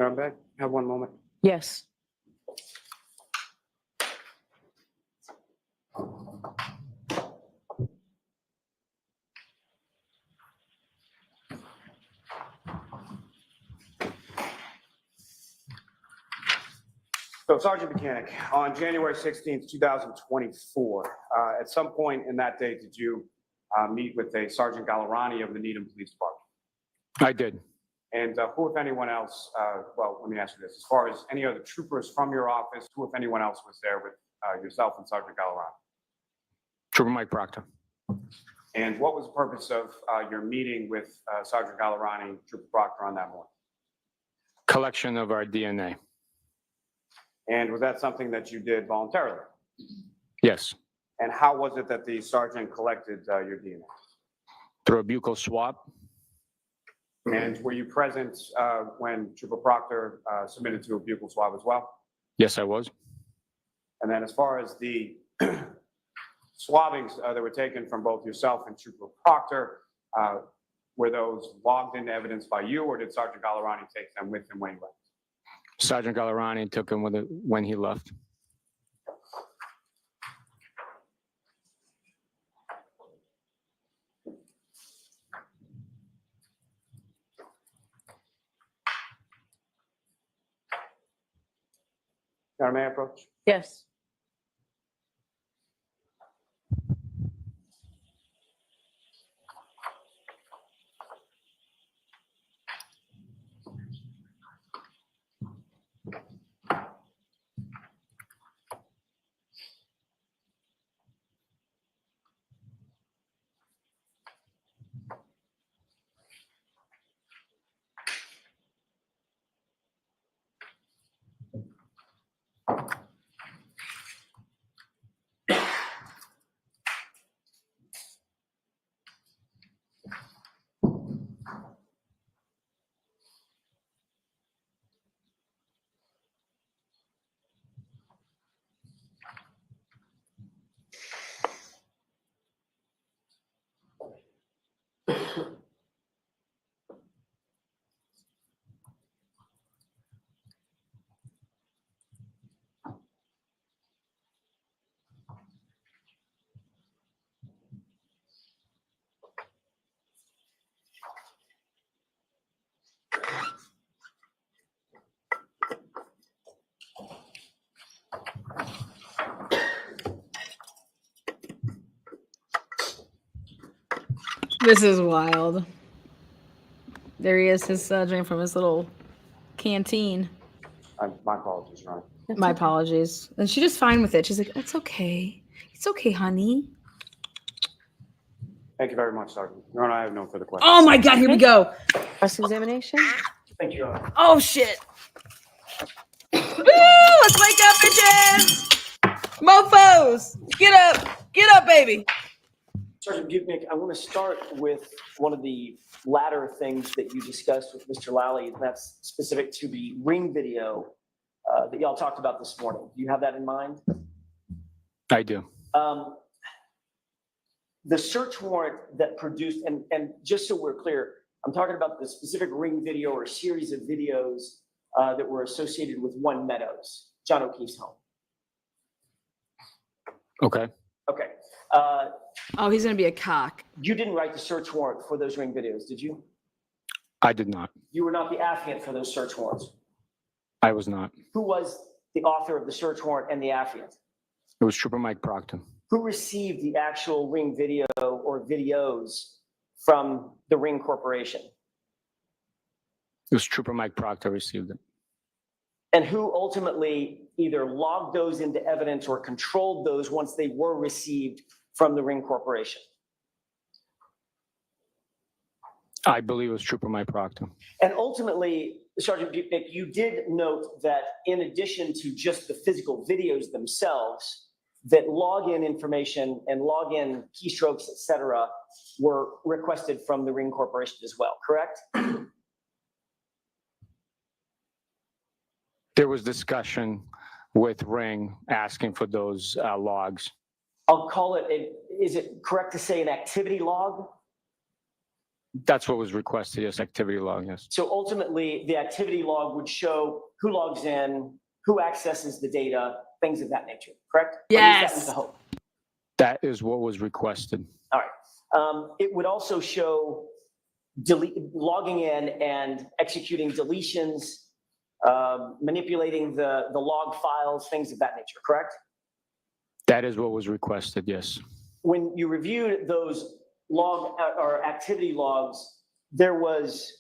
P: I'm back. Have one moment.
Q: Yes.
P: So Sergeant Bukhenik, on January 16th, 2024, at some point in that day, did you meet with a Sergeant Gallerani of the Needham Police Department?
H: I did.
P: And who, if anyone else, well, let me ask you this. As far as any other troopers from your office, who, if anyone else, was there with yourself and Sergeant Gallerani?
H: Trooper Mike Proctor.
P: And what was the purpose of your meeting with Sergeant Gallerani, Trooper Proctor, on that morning?
H: Collection of our DNA.
P: And was that something that you did voluntarily?
H: Yes.
P: And how was it that the sergeant collected your DNA?
H: Through a buccal swab.
P: And were you present when Trooper Proctor submitted to a buccal swab as well?
H: Yes, I was.
P: And then as far as the swabbings that were taken from both yourself and Trooper Proctor, were those logged into evidence by you, or did Sergeant Gallerani take them with him when he left?
H: Sergeant Gallerani took him with it when he left.
P: May I approach?
Q: Yes.
A: This is wild. There he is, his drink from his little canteen.
P: My apologies, Ron.
A: My apologies. And she's just fine with it. She's like, it's okay. It's okay, honey.
P: Thank you very much, Sergeant. No, I have no further questions.
A: Oh my God, here we go.
Q: Cross-examination?
S: Thank you, Your Honor.
A: Oh shit. Woo! Let's wake up, bitches! Mofos! Get up, baby.
S: Sergeant Bukhenik, I want to start with one of the latter things that you discussed with Mr. Lally, and that's specific to the ring video that y'all talked about this morning. Do you have that in mind?
H: I do.
S: The search warrant that produced, and just so we're clear, I'm talking about the specific ring video or series of videos that were associated with One Meadows, John O'Keefe's home.
H: Okay.
S: Okay.
A: Oh, he's gonna be a cock.
S: You didn't write the search warrant for those ring videos, did you?
H: I did not.
S: You were not the affiant for those search warrants.
H: I was not.
S: Who was the author of the search warrant and the affiant?
H: It was Trooper Mike Proctor.
S: Who received the actual ring video or videos from the Ring Corporation?
H: It was Trooper Mike Proctor received it.
S: And who ultimately either logged those into evidence or controlled those once they were received from the Ring Corporation?
H: I believe it was Trooper Mike Proctor.
S: And ultimately, Sergeant Bukhenik, you did note that in addition to just the physical videos themselves, that login information and login keystrokes, et cetera, were requested from the Ring Corporation as well, correct?
H: There was discussion with Ring asking for those logs.
S: I'll call it, is it correct to say an activity log?
H: That's what was requested, yes, activity log, yes.
S: So ultimately, the activity log would show who logs in, who accesses the data, things of that nature, correct?
A: Yes.
S: Or at least that was the hope.
H: That is what was requested.
S: All right. It would also show logging in and executing deletions, manipulating the log files, things of that nature, correct?
H: That is what was requested, yes.
S: When you reviewed those log or activity logs, there was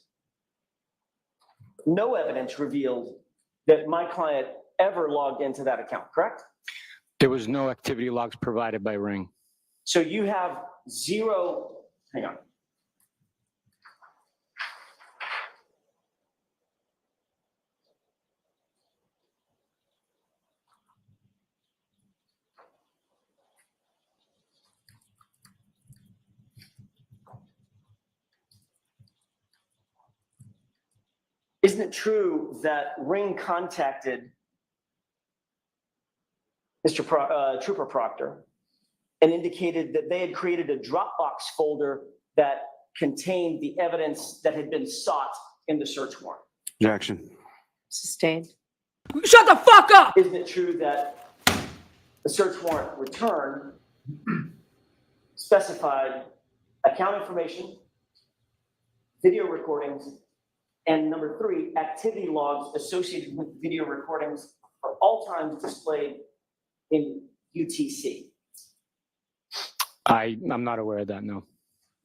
S: no evidence revealed that my client ever logged into that account, correct?
H: There was no activity logs provided by Ring.
S: So you have zero, hang on. Isn't it true that Ring contacted Trooper Proctor and indicated that they had created a Dropbox folder that contained the evidence that had been sought in the search warrant?
T: Objection.
Q: Sustained.
A: Shut the fuck up!
S: Isn't it true that the search warrant return specified account information, video recordings, and number 3, activity logs associated with video recordings are all times displayed in UTC?
H: I'm not aware of that, no.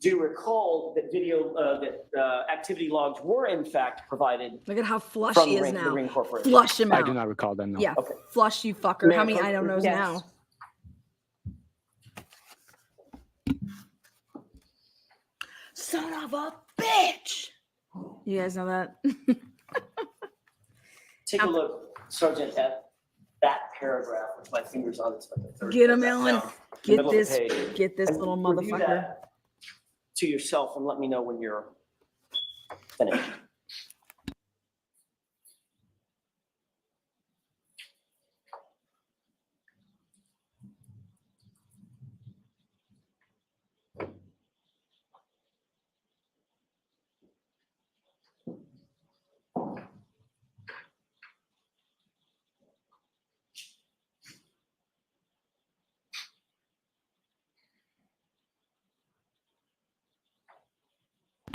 S: Do you recall that activity logs were in fact provided?
A: Look at how flush
S: from
A: he is
S: the
A: now.
S: Ring Corporation?
A: Flush him out.
H: I do not recall that, no.
A: Yeah,
S: Okay.
A: flush you fucker.
S: May
A: How
S: I
A: many
S: approach-
A: item knows
S: Yes.
A: now? Son of a bitch! You guys know that?
S: Take a look, Sergeant, at that paragraph with my fingers on it. It's like the third
A: Get him,
S: paragraph
A: Ellen.
S: down, in the
A: Get
S: middle of the
A: this.
S: page.
A: Get this
S: And
A: little
S: review
A: motherfucker.
S: that to yourself and let me know when you're finished.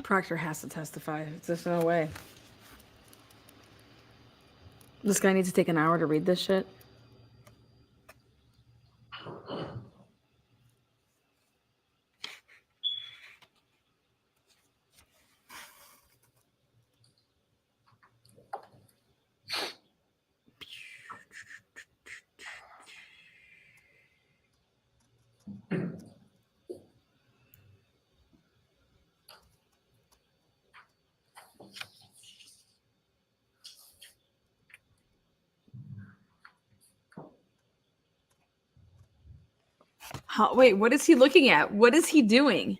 A: Proctor has to testify. There's no way. This guy needs to take an hour to read this shit. Wait, what is he looking at? What is he doing?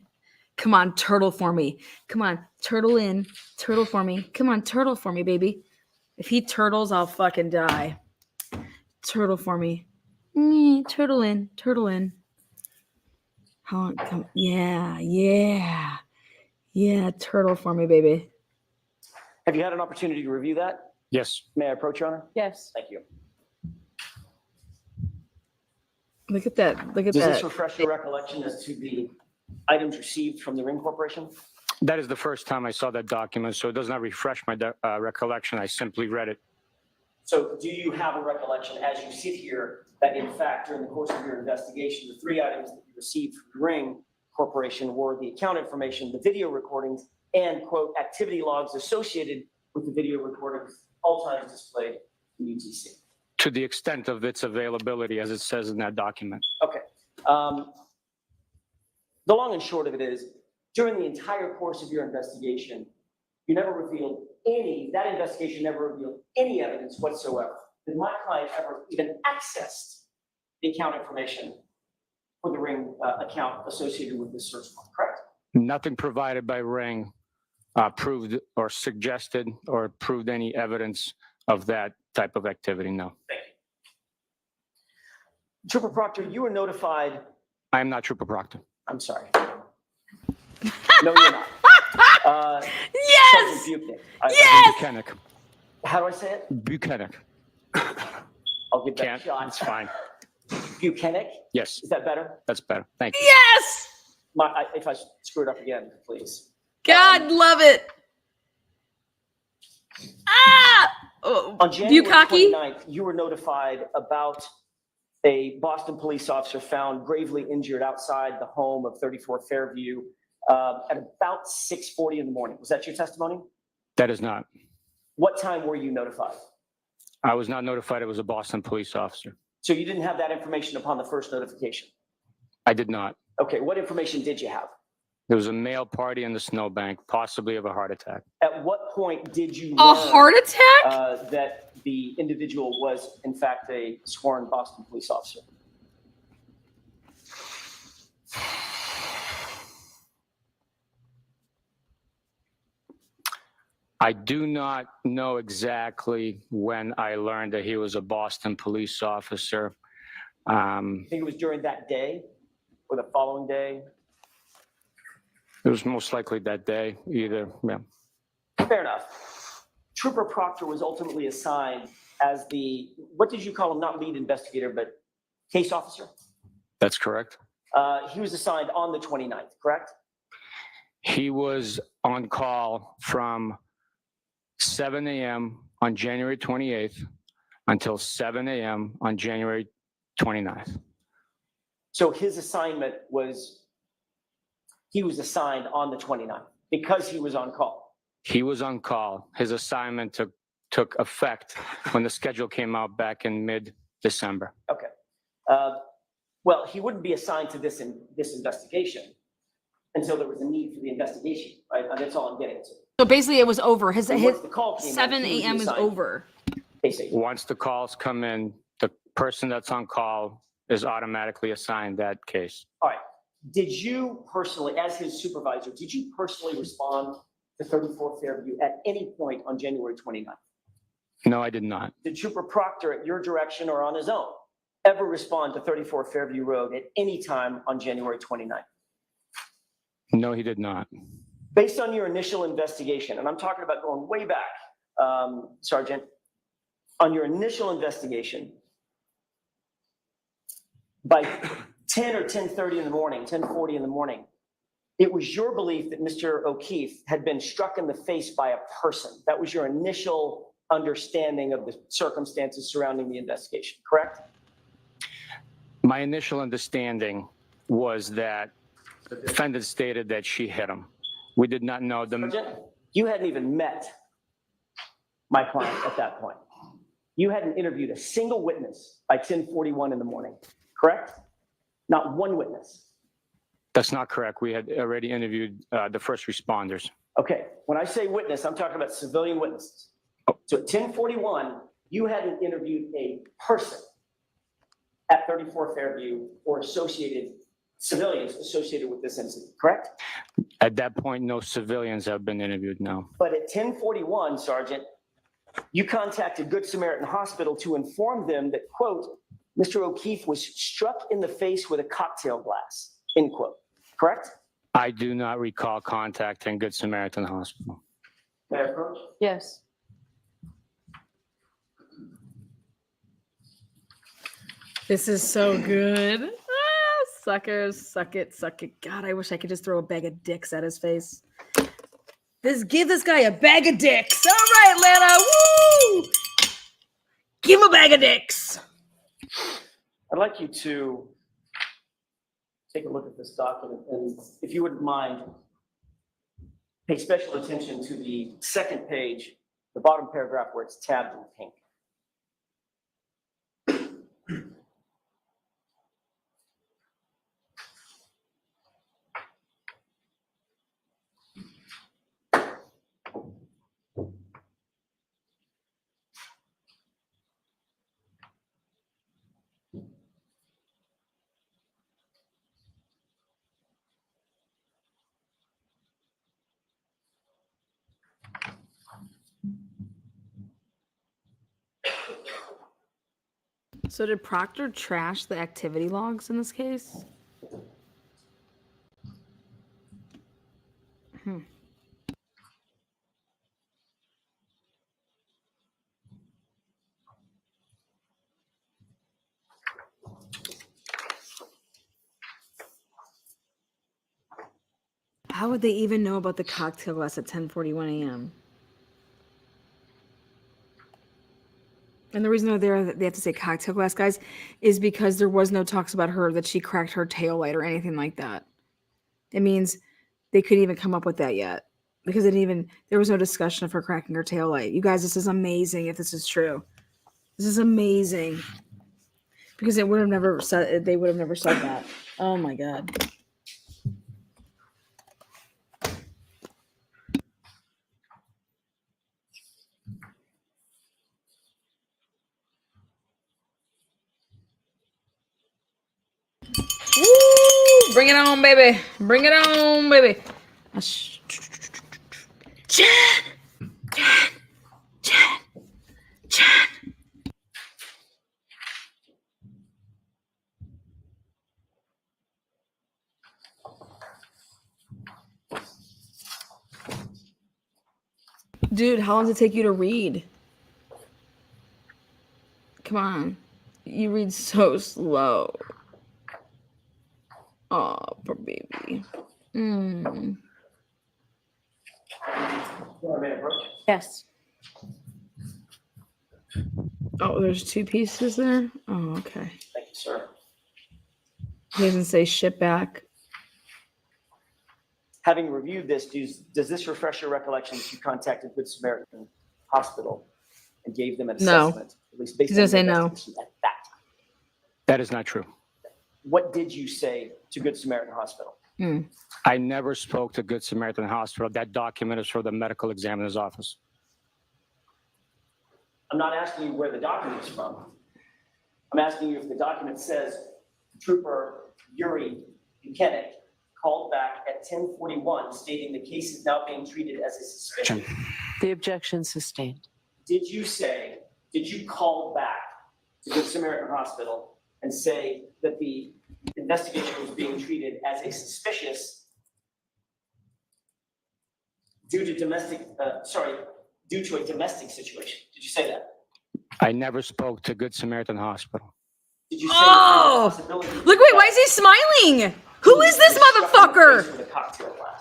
A: Come on, turtle for me. Come on, turtle in. Turtle for me. Come on, turtle for me, baby. If he turtles, I'll fucking die. Turtle for me. Turtle in. Turtle in. Come on. Yeah. Yeah, turtle for me, baby.
S: Have you had an opportunity to review that?
H: Yes.
S: May I approach, Your Honor?
Q: Yes.
S: Thank you.
A: Look at that. Look at
S: Does
A: that.
S: this refresh your recollection as to the items received from the Ring Corporation?
H: That is the first time I saw that document, so it does not refresh my recollection. I simply read it.
S: So do you have a recollection as you sit here that in fact during the course of your investigation, the 3 items that you received from the Ring Corporation were the account information, the video recordings, and quote, activity logs associated with the video recordings, all times displayed in UTC?
H: To the extent of its availability, as it says in that document.
S: Okay. The long and short of it is, during the entire course of your investigation, you never revealed that investigation never revealed any evidence whatsoever that my client ever even accessed the account information for the Ring account associated with this search warrant, correct?
H: Nothing provided by Ring proved or suggested or proved any evidence of that type of activity, no.
S: Thank you. Trooper Proctor, you were notified.
H: I am not Trooper Proctor.
S: I'm sorry. No, you're not.
A: Yes!
S: Sergeant Bukhenik.
A: Yes!
H: Bukhenik.
S: How do I say it?
H: Bukhenik.
S: I'll give that
H: Can't.
S: a shot.
H: It's fine.
S: Buchanan?
H: Yes.
S: Is that better?
H: That's better. Thank you.
A: Yes!
S: If I screw it up again, please.
A: God, love it. Oh,
S: On January
A: Bukaki?
S: 29th, you were notified about a Boston police officer found gravely injured outside the home of 34 Fairview at about 6:40 in the morning. Was that your testimony?
H: That is not.
S: What time were you notified?
H: I was not notified it was a Boston police officer.
S: So you didn't have that information upon the first notification?
H: I did not.
S: Okay, what information did you have?
H: There was a male party in the snowbank, possibly of a heart attack.
S: At what point did you
A: A
S: learn,
A: heart attack?
S: That the individual was, in fact, a sworn Boston police officer?
H: I do not know exactly when I learned that he was a Boston police officer.
S: You think it was during that day or the following day?
H: It was most likely that day, either. Yeah.
S: Fair enough. Trooper Proctor was ultimately assigned as the, what did you call him? Not lead investigator, but case officer?
H: That's correct.
S: He was assigned on the 29th, correct?
H: He was on call from 7 a.m. on January 28th until 7 a.m. on January 29th.
S: So his assignment was, he was assigned on the 29th because he was on call.
H: He was on call. His assignment took effect when the schedule came out back in mid-December.
S: Okay. Well, he wouldn't be assigned to this investigation until there was a need for the investigation, right? And that's all I'm getting to.
A: So basically it was over. His
S: once the call came in,
A: 7
S: he was
A: a.m. is
S: assigned.
A: over.
S: Basically.
H: Once the calls come in, the person that's on call is automatically assigned that case.
S: All right. Did you personally, as his supervisor, did you personally respond to 34 Fairview at any point on January 29th?
H: No, I did not.
S: Did Trooper Proctor, at your direction or on his own, ever respond to 34 Fairview Road at any time on January 29th?
H: No, he did not.
S: Based on your initial investigation, and I'm talking about going way back, Sergeant, on your initial investigation, by 10 or 10:30 in the morning, 10:40 in the morning, it was your belief that Mr. O'Keefe had been struck in the face by a person. That was your initial understanding of the circumstances surrounding the investigation, correct?
H: My initial understanding was that the defendant stated that she hit him. We did not know the...
S: Sergeant, you hadn't even met my client at that point. You hadn't interviewed a single witness by 10:41 in the morning, correct? Not one witness.
H: That's not correct. We had already interviewed the first responders.
S: Okay, when I say witness, I'm talking about civilian witnesses. So at 10:41, you hadn't interviewed a person at 34 Fairview or associated civilians associated with this incident, correct?
H: At that point, no civilians have been interviewed, no.
S: But at 10:41, Sergeant, you contacted Good Samaritan Hospital to inform them that, quote, Mr. O'Keefe was struck in the face with a cocktail glass, end quote, correct?
H: I do not recall contacting Good Samaritan Hospital.
S: May I approach?
Q: Yes.
A: This is so good. Ah, suckers, suck it, suck it. God, I wish I could just throw a bag of dicks at his face. Give this guy a bag of dicks. All right, Lana. Woo! Give him a bag of dicks.
S: I'd like you to take a look at this document, and if you wouldn't mind, pay special attention to the second page, the bottom paragraph where it's tabbed in pink.
A: So did Proctor trash the activity logs in this case? How would they even know about the cocktail glass at 10:41 a.m.? And the reason they have to say cocktail glass, guys, is because there was no talks about her that she cracked her tail light or anything like that. It means they couldn't even come up with that yet because there was no discussion of her cracking her tail light. You guys, this is amazing if this is true. This is amazing because they would have never said that. Oh my God. Woo! Bring it on, baby. Bring it on, baby. Jen. Dude, how long does it take you to read? Come on. You read so slow. Oh, poor baby.
S: Yes.
A: Oh, there's 2 pieces there? Oh, okay.
S: Thank you, sir.
A: He doesn't say ship back.
S: Having reviewed this, does this refresh your recollection that you contacted Good Samaritan Hospital and gave them an
A: No.
S: assessment? At least based
A: He's
S: on
A: gonna say
S: your
A: no.
S: investigation at that time.
H: That is not true.
S: What did you say to Good Samaritan Hospital?
H: I never spoke to Good Samaritan Hospital. That document is for the medical examiner's office.
S: I'm not asking you where the document is from. I'm asking you if the document says Trooper Yuri Bukhenik called back at 10:41 stating the case is now being treated as a suspicion.
Q: The objection sustained.
S: Did you call back to Good Samaritan Hospital and say that the investigation was being treated as a suspicious due to a domestic situation? Did you say that?
H: I never spoke to Good Samaritan Hospital.
S: Did you say
A: Look, wait, why is he smiling? Who is this motherfucker?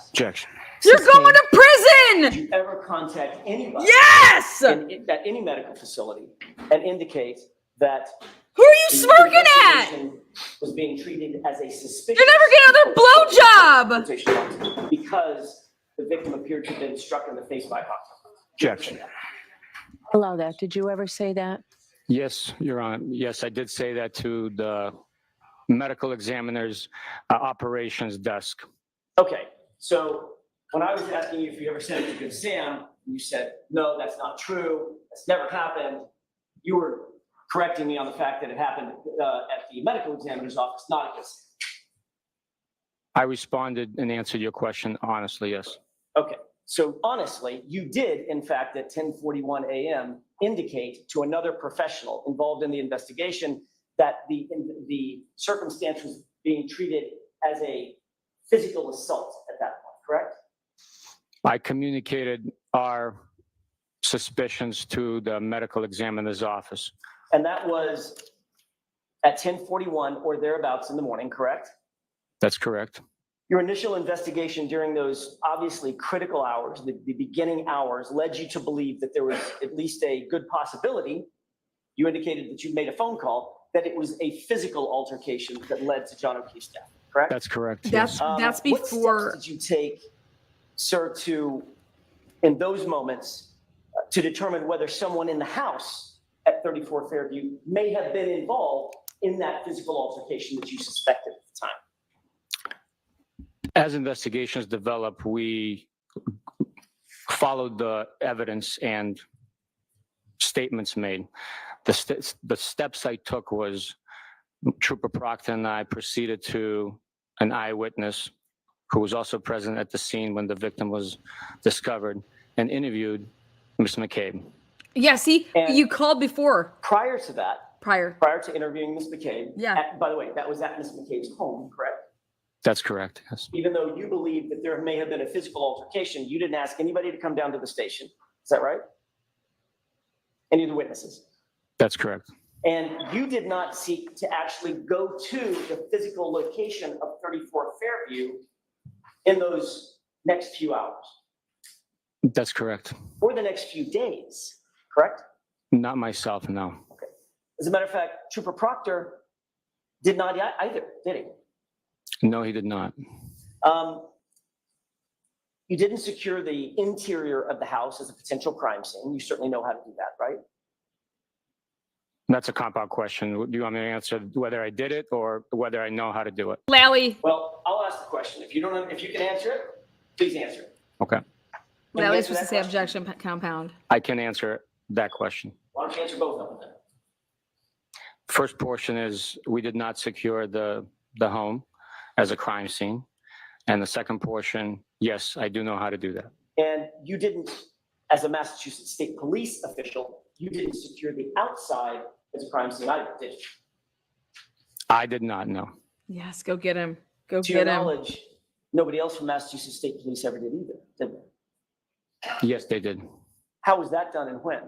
H: Objection.
A: You're going to prison!
S: Did you ever contact anybody?
A: Yes!
S: At any medical facility and indicate that
A: who are you smirking at?
S: Was being treated as a suspicious.
A: You're never getting another blowjob!
S: Because the victim appeared to have been struck in the face by a cocktail.
H: Objection.
Q: Allow that. Did you ever say that?
H: Yes, Your Honor. Yes, I did say that to the medical examiner's operations desk.
S: Okay, so when I was asking you if you ever said it to Good Sam, you said, no, that's not true. That's never happened. You were correcting me on the fact that it happened at the medical examiner's office, not at Good Sam.
H: I responded and answered your question honestly, yes.
S: Okay, so honestly, you did, in fact, at 10:41 a.m. indicate to another professional involved in the investigation that the circumstance was being treated as a physical assault at that point, correct?
H: I communicated our suspicions to the medical examiner's office.
S: And that was at 10:41 or thereabouts in the morning, correct?
H: That's correct.
S: Your initial investigation during those obviously critical hours, the beginning hours, led you to believe that there was at least a good possibility. You indicated that you made a phone call, that it was a physical altercation that led to John O'Keefe's death, correct?
H: That's correct.
A: That's before.
S: What steps did you take, sir, in those moments, to determine whether someone in the house at 34 Fairview may have been involved in that physical altercation that you suspected at the time?
H: As investigations develop, we followed the evidence and statements made. The steps I took was Trooper Proctor and I proceeded to an eyewitness who was also present at the scene when the victim was discovered and interviewed Mr. McCabe.
A: Yeah, see, you called before.
S: Prior to that,
A: Prior.
S: Prior to interviewing Ms. McCabe.
A: Yeah.
S: By the way, that was at Ms. McCabe's home, correct?
H: That's correct, yes.
S: Even though you believe that there may have been a physical altercation, you didn't ask anybody to come down to the station. Is that right? Any of the witnesses?
H: That's correct.
S: And you did not seek to actually go to the physical location of 34 Fairview in those next few hours?
H: That's correct.
S: Or the next few days, correct?
H: Not myself, no.
S: Okay. As a matter of fact, Trooper Proctor did not either, did he?
H: No, he did not.
S: You didn't secure the interior of the house as a potential crime scene. You certainly know how to do that, right?
H: That's a compound question. Do you want me to answer whether I did it or whether I know how to do it?
A: Lally.
S: Well, I'll ask the question. If you can answer it, please answer it.
H: Okay.
A: Lally's supposed to say objection compound.
H: I can answer that question.
S: Why don't you answer both of them then?
H: First portion is we did not secure the home as a crime scene. And the second portion, yes, I do know how to do that.
S: And you didn't, as a Massachusetts State Police official, you didn't secure the outside as a crime scene either, did you?
H: I did not know.
A: Yes, go get him. Go
S: To your
A: get him.
S: knowledge, nobody else from Massachusetts State Police ever did either, did they?
H: Yes, they did.
S: How was that done and when?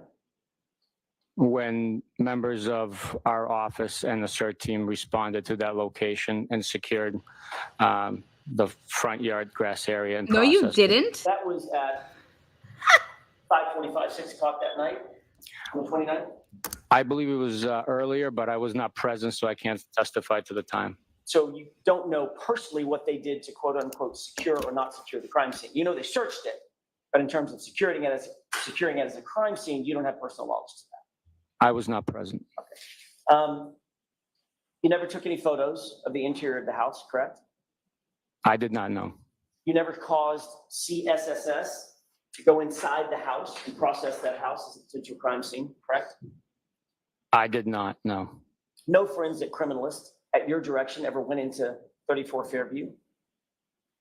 H: When members of our office and the CERT team responded to that location and secured the front yard grass area. And
A: No, you
H: processed it.
A: didn't.
S: That was at 5:45, 6 o'clock that night on the 29th?
H: I believe it was earlier, but I was not present, so I can't testify to the time.
S: So you don't know personally what they did to quote unquote secure or not secure the crime scene. You know they searched it, but in terms of securing it as a crime scene, you don't have personal knowledge to that.
H: I was not present.
S: You never took any photos of the interior of the house, correct?
H: I did not know.
S: You never caused CSSS to go inside the house and process that house as a potential crime scene, correct?
H: I did not know.
S: No forensic criminalist at your direction ever went into 34 Fairview?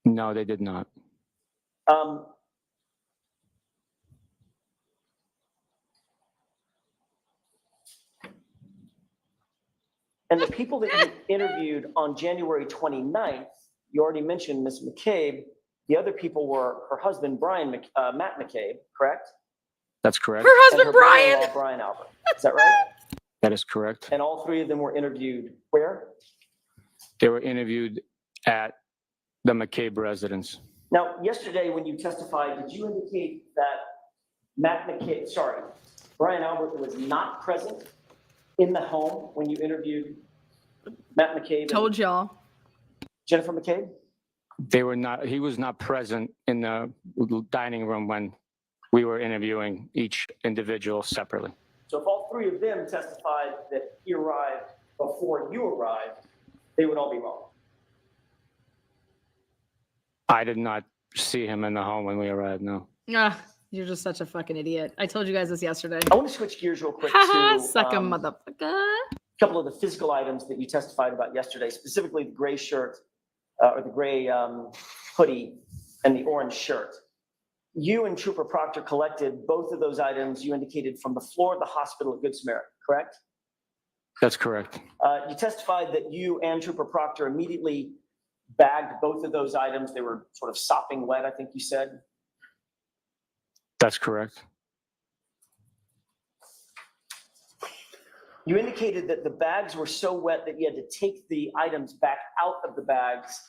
H: No, they did not.
S: And the people that you interviewed on January 29th, you already mentioned Ms. McCabe. The other people were her husband, Matt McCabe, correct?
H: That's correct.
A: Her husband,
S: And
A: Brian.
S: brother-in-law, Brian Albert. Is that right?
H: That is correct.
S: And all three of them were interviewed where?
H: They were interviewed at the McCabe residence.
S: Now, yesterday when you testified, did you indicate that Brian Albert was not present in the home when you interviewed Matt McCabe?
A: Told y'all.
S: Jennifer McCabe?
H: He was not present in the dining room when we were interviewing each individual separately.
S: So if all three of them testified that he arrived before you arrived, they would all be wrong.
H: I did not see him in the home when we arrived, no.
A: Ah, you're just such a fucking idiot. I told you guys this yesterday.
S: I want to switch gears real quick
A: Haha,
S: to
A: suck a motherfucker.
S: a couple of the physical items that you testified about yesterday, specifically the gray shirt or the gray hoodie and the orange shirt. You and Trooper Proctor collected both of those items you indicated from the floor of the hospital at Good Samaritan, correct?
H: That's correct.
S: You testified that you and Trooper Proctor immediately bagged both of those items. They were sort of sopping wet, I think you said.
H: That's correct.
S: You indicated that the bags were so wet that you had to take the items back out of the bags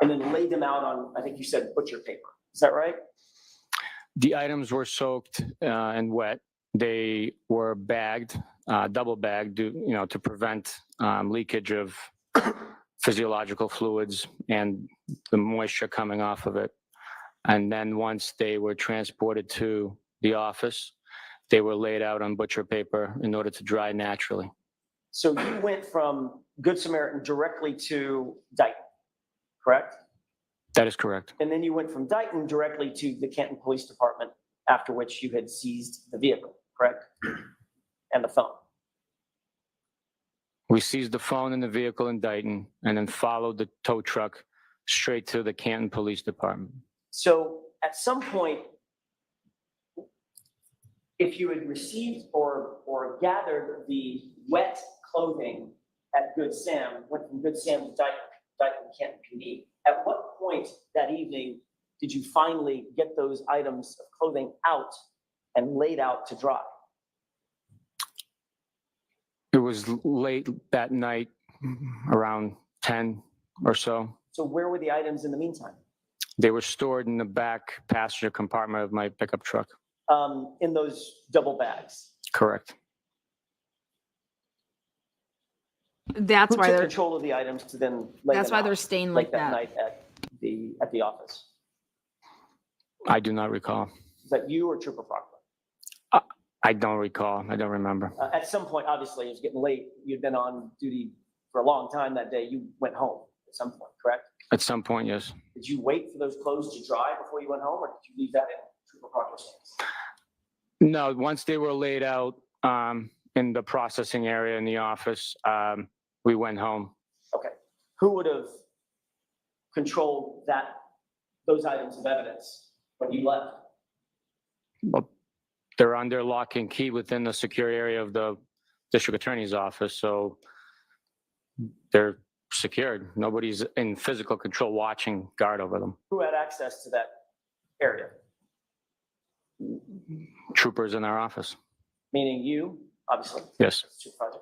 S: and then lay them out on, I think you said, butcher paper. Is that right?
H: The items were soaked and wet. They were bagged, double bagged, to prevent leakage of physiological fluids and the moisture coming off of it. And then once they were transported to the office, they were laid out on butcher paper in order to dry naturally.
S: So you went from Good Samaritan directly to Dighton, correct?
H: That is correct.
S: And then you went from Dighton directly to the Canton Police Department, after which you had seized the vehicle, correct? And the phone.
H: We seized the phone in the vehicle in Dighton and then followed the tow truck straight to the Canton Police Department.
S: So at some point, if you had received or gathered the wet clothing at Good Sam, went from Good Sam to Dyke Canton PD. At what point that evening did you finally get those items of clothing out and laid out to dry?
H: It was late that night, around 10 or so.
S: So where were the items in the meantime?
H: They were stored in the back passenger compartment of my pickup truck.
S: In those double bags?
H: Correct.
A: That's
S: Who
A: why
S: took
A: they're
S: control of the items to then lay
A: that's
S: them
A: why
S: out
A: they're stained
S: late
A: like
S: that
A: that.
S: night at the office?
H: I do not recall.
S: Is that you or Trooper Proctor?
H: I don't recall. I don't remember.
S: At some point, obviously, it was getting late. You'd been on duty for a long time that day. You went home at some point, correct?
H: At some point, yes.
S: Did you wait for those clothes to dry before you went home, or did you leave that in Trooper Proctor's hands?
H: No, once they were laid out in the processing area in the office, we went home.
S: Okay. Who would have controlled those items of evidence when you left?
H: Well, they're under lock and key within the secure area of the district attorney's office, so they're secured. Nobody's in physical control watching guard over them.
S: Who had access to that area?
H: Troopers in our office.
S: Meaning you, obviously.
H: Yes.
S: Supervisor.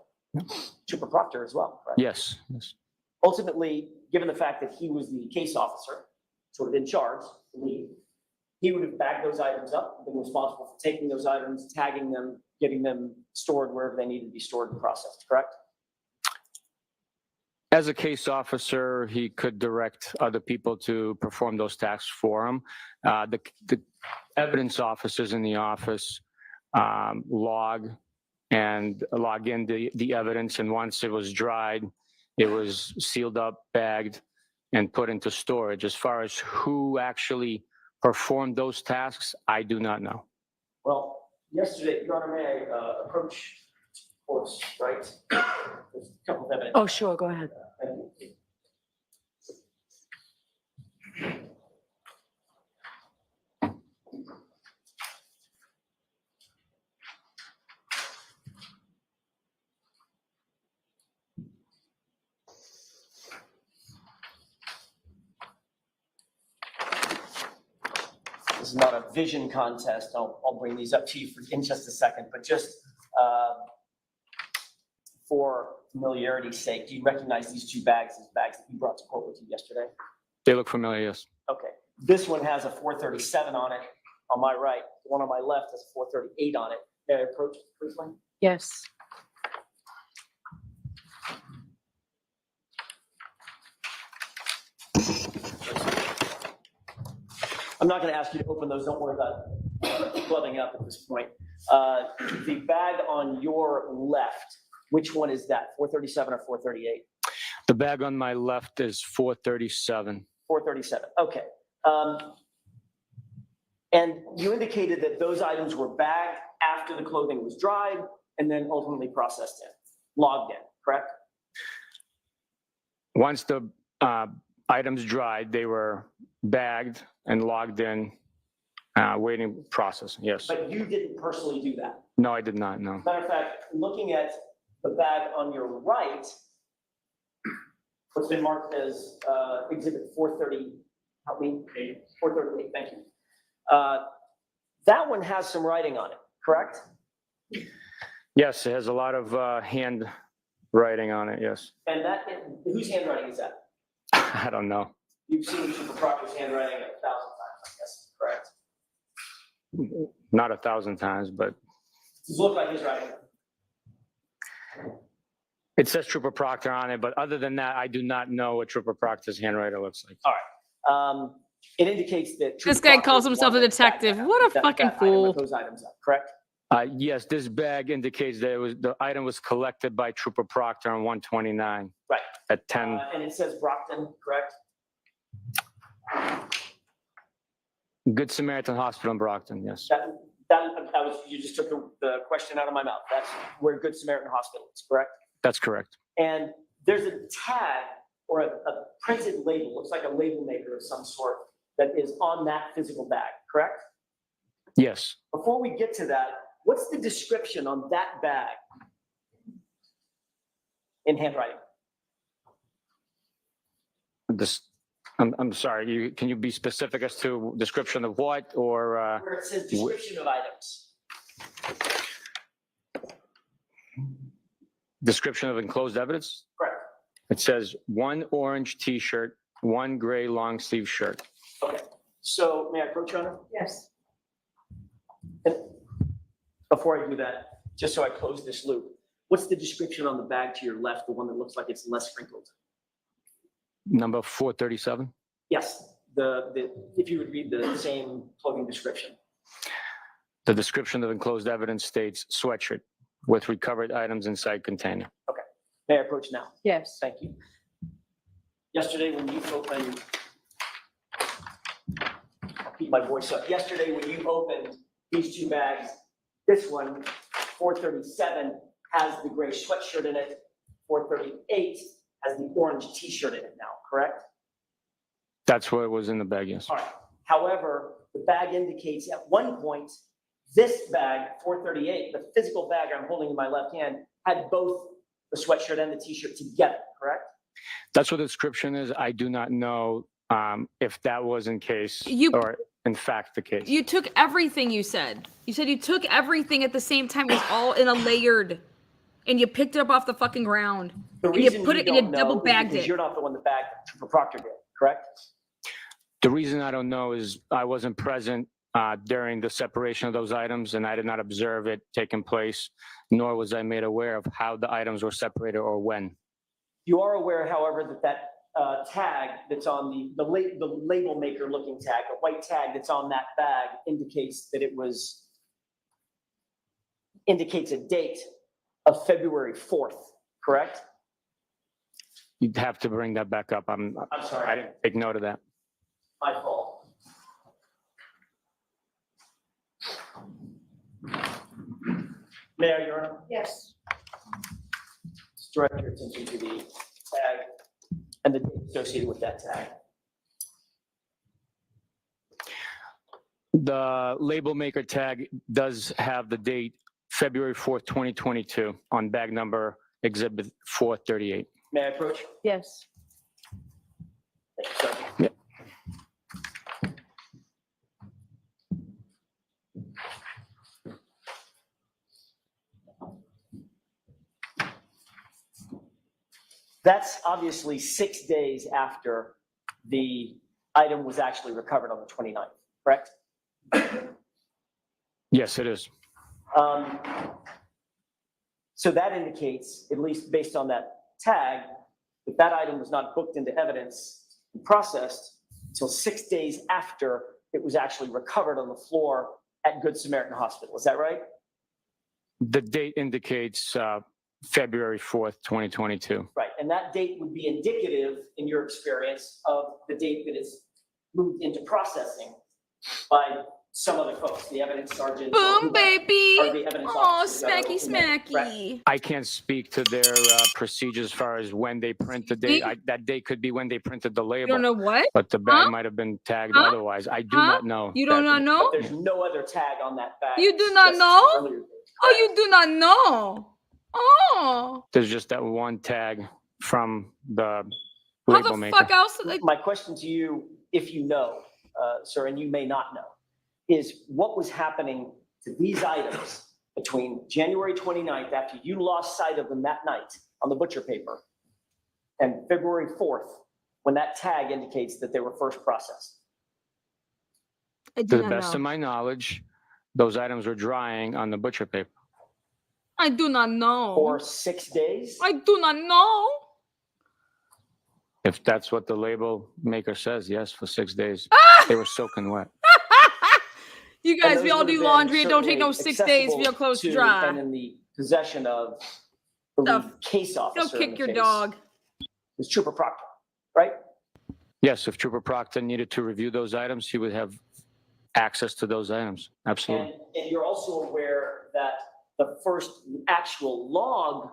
S: Trooper Proctor as well, correct?
H: Yes. Yes.
S: Ultimately, given the fact that he was the case officer, sort of in charge, he would have bagged those items up, been responsible for taking those items, tagging them, getting them stored wherever they needed to be stored and processed, correct?
H: As a case officer, he could direct other people to perform those tasks for him. The evidence officers in the office log in the evidence, and once it was dried, it was sealed up, bagged, and put into storage. As far as who actually performed those tasks, I do not know.
S: Well, yesterday, Your Honor, may I approach course, right? There's a couple of evidence.
Q: Oh, sure, go ahead.
S: Thank you. This is not a vision contest. I'll bring these up to you in just a second, but just for familiarity's sake, do you recognize these two bags as bags that you brought to court with you yesterday?
H: They look familiar, yes.
S: Okay. This one has a 437 on it on my right. The one on my left has a 438 on it. May I approach it briefly?
Q: Yes.
S: I'm not going to ask you to open those. Don't worry about gloving up at this point. The bag on your left, which one is that? 437 or 438?
H: The bag on my left is 437.
S: 437. Okay. And you indicated that those items were bagged after the clothing was dried and then ultimately processed in, logged in, correct?
H: Once the items dried, they were bagged and logged in, waiting process, yes.
S: But you didn't personally do that?
H: No, I did not, no.
S: Matter of fact, looking at the bag on your right, what's been marked as exhibit 430, help me? 438, thank you. That one has some writing on it, correct?
H: Yes, it has a lot of hand writing on it, yes.
S: And that, whose handwriting is that?
H: I don't know.
S: You've seen Trooper Proctor's handwriting 1,000 times, I guess, correct?
H: Not 1,000 times, but
S: Does it look like his writing?
H: it says Trooper Proctor on it, but other than that, I do not know what Trooper Proctor's handwriting looks like.
S: All right. It indicates that
A: This guy calls himself a detective. What a fucking fool.
S: Those items up, correct?
H: Yes, this bag indicates that the item was collected by Trooper Proctor on 129.
S: Right.
H: At 10.
S: And it says Brockton, correct?
H: Good Samaritan Hospital in Brockton, yes.
S: You just took the question out of my mouth. That's where Good Samaritan Hospital is, correct?
H: That's correct.
S: And there's a tag or a printed label, looks like a label maker of some sort, that is on that physical bag, correct?
H: Yes.
S: Before we get to that, what's the description on that bag? in handwriting.
H: This, I'm sorry, can you be specific as to description of what, or?
S: Where it says description of items.
H: Description of enclosed evidence?
S: Correct.
H: It says 1 orange t-shirt, 1 gray long sleeve shirt.
S: Okay. So may I approach, Your Honor?
M: Yes.
S: And before I do that, just so I close this loop, what's the description on the bag to your left, the one that looks like it's less sprinkled?
H: Number 437.
S: Yes, if you would read the same clothing description.
H: The description of enclosed evidence states sweatshirt with recovered items inside container.
S: Okay. May I approach now?
Q: Yes.
S: Thank you. Yesterday when you opened, I'll keep my voice up. Yesterday when you opened these two bags, this one, 437, has the gray sweatshirt in it. 438 has the orange t-shirt in it now, correct?
H: That's what was in the bag, yes.
S: All right. However, the bag indicates at one point, this bag, 438, the physical bag I'm holding in my left hand, had both the sweatshirt and the t-shirt together, correct?
H: That's what the description is. I do not know if that was in case or in fact the case.
A: You took everything you said. You said you took everything at the same time. It was all in a layered. And you picked it up off the fucking ground.
S: The
A: And you
S: reason
A: put
S: you
A: it and you
S: don't know
A: double
S: is
A: bagged
S: because
A: it.
S: you're not the one that bagged Trooper Proctor did, correct?
H: The reason I don't know is I wasn't present during the separation of those items, and I did not observe it taking place, nor was I made aware of how the items were separated or when.
S: You are aware, however, that tag that's on the label maker looking tag, the white tag that's on that bag indicates that indicates a date of February 4th, correct?
H: You'd have to bring that back up. I'm
S: sorry.
H: I didn't take note of that.
S: My fault. May I, Your Honor?
M: Yes.
S: Just direct your attention to the tag and the date associated with that tag.
H: The label maker tag does have the date February 4th, 2022 on bag number exhibit 438.
S: May I approach?
Q: Yes.
S: Thank you, sir.
H: Yeah.
S: That's obviously 6 days after the item was actually recovered on the 29th, correct?
H: Yes, it is.
S: So that indicates, at least based on that tag, that that item was not booked into evidence and processed until 6 days after it was actually recovered on the floor at Good Samaritan Hospital. Is that right?
H: The date indicates February 4th, 2022.
S: Right, and that date would be indicative, in your experience, of the date that is moved into processing by some other folks, the evidence sergeant.
A: Boom, baby.
S: Or the evidence
A: Oh,
S: officer,
A: smacky,
S: whomever, correct?
A: smacky.
H: I can't speak to their procedures as far as when they print the date. That date could be when they printed the label.
A: You don't know what?
H: But the bag
A: Huh?
H: might have been tagged
A: Huh?
H: otherwise. I do
A: Huh?
H: not know.
A: You do not know?
S: But there's no other tag on that bag.
A: You do not
S: Just
A: know?
S: earlier date.
A: Oh, you do not know. Oh.
H: There's just that one tag from the
A: How
H: label
A: the
H: maker.
A: fuck else? Like,
S: My question to you, if you know, sir, and you may not know, is what was happening to these items between January 29th, after you lost sight of them that night on the butcher paper, and February 4th, when that tag indicates that they were first processed?
A: I
H: To
A: do
H: the
A: not
H: best
A: know.
H: of my knowledge, those items were drying on the butcher paper.
A: I do not know.
S: For 6 days?
A: I do not know.
H: If that's what the label maker says, yes, for 6 days. They were soaking wet.
A: You
S: And
A: guys,
S: those
A: we all
S: would have
A: do
S: been
A: laundry. It don't take no
S: certainly
A: 6 days for
S: accessible
A: your clothes to
S: to
A: dry.
S: and in the possession of the lead case officer.
A: Go
S: in
A: kick
S: the
A: your
S: case,
A: dog.
S: was Trooper Proctor, right?
H: Yes, if Trooper Proctor needed to review those items, he would have access to those items. Absolutely.
S: And you're also aware that the first actual log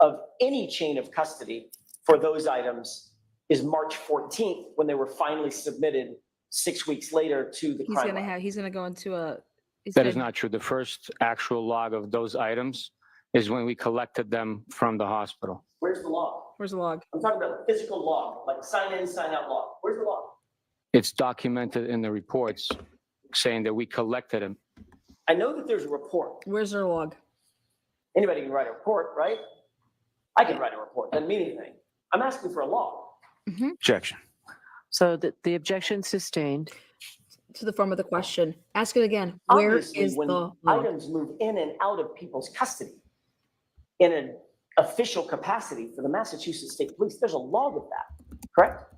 S: of any chain of custody for those items is March 14th, when they were finally submitted 6 weeks later to the crime lab.
A: He's gonna go into a.
H: That is not true. The first actual log of those items is when we collected them from the hospital.
S: Where's the log?
A: Where's the log?
S: I'm talking about physical log, like sign in, sign out log. Where's the log?
H: It's documented in the reports saying that we collected him.
S: I know that there's a report.
A: Where's their log?
S: Anybody can write a report, right? I can write a report. Doesn't mean anything. I'm asking for a log.
H: Objection.
Q: So the objection sustained.
A: To the form of the question. Ask it again. Where
S: Obviously,
A: is
S: when
A: the log?
S: items move in and out of people's custody in an official capacity for the Massachusetts State Police, there's a log of that, correct?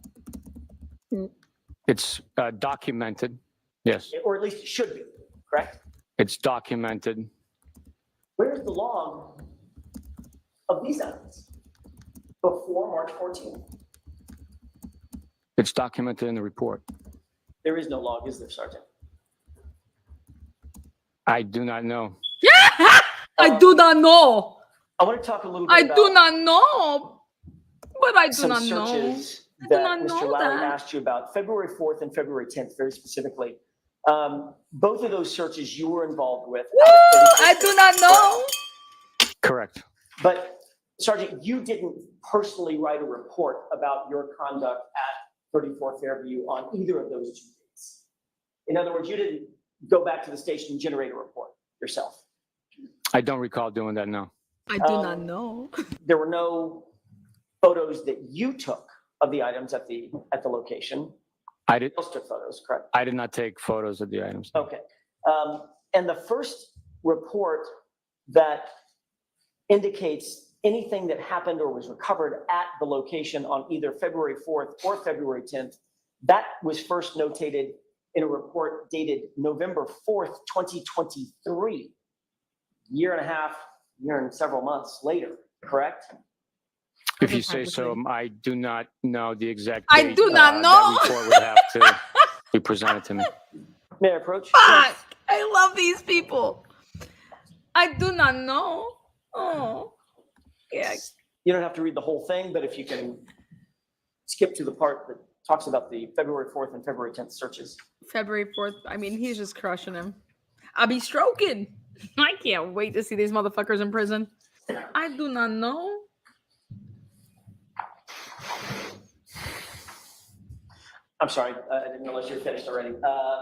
H: It's documented. Yes,
S: Or at least it should be, correct?
H: it's documented.
S: Where's the log of these items before March 14th?
H: It's documented in the report.
S: There is no log, is there, Sergeant?
H: I do not know.
A: I do not know.
S: I want to talk a little bit
A: I
S: about
A: do not know. But I do
S: some
A: not know.
S: searches
A: I do
S: that
A: not
S: Mr.
A: know
S: Lowry
A: that.
S: asked you about, February 4th and February 10th, very specifically. Both of those searches you were involved with.
A: Woo! I do not know.
H: Correct.
S: But Sergeant, you didn't personally write a report about your conduct at 34 Fairview on either of those 2 days. In other words, you didn't go back to the station and generate a report yourself.
H: I don't recall doing that, no.
A: I do not know.
S: There were no photos that you took of the items at the location.
H: I did.
S: Those took photos, correct?
H: I did not take photos of the items.
S: Okay. And the first report that indicates anything that happened or was recovered at the location on either February 4th or February 10th, that was first notated in a report dated November 4th, 2023, year and several months later, correct?
H: If you say so, I do not know the exact
A: I
H: date.
A: do not know.
H: That report would have to be presented to me.
S: May I approach?
A: Fuck! I love these people. I do not know. Oh. Yeah.
S: You don't have to read the whole thing, but if you can skip to the part that talks about the February 4th and February 10th searches.
A: February 4th. I mean, he's just crushing him. I'll be stroking. I can't wait to see these motherfuckers in prison. I do not know.
S: I'm sorry, I didn't realize you're finished already.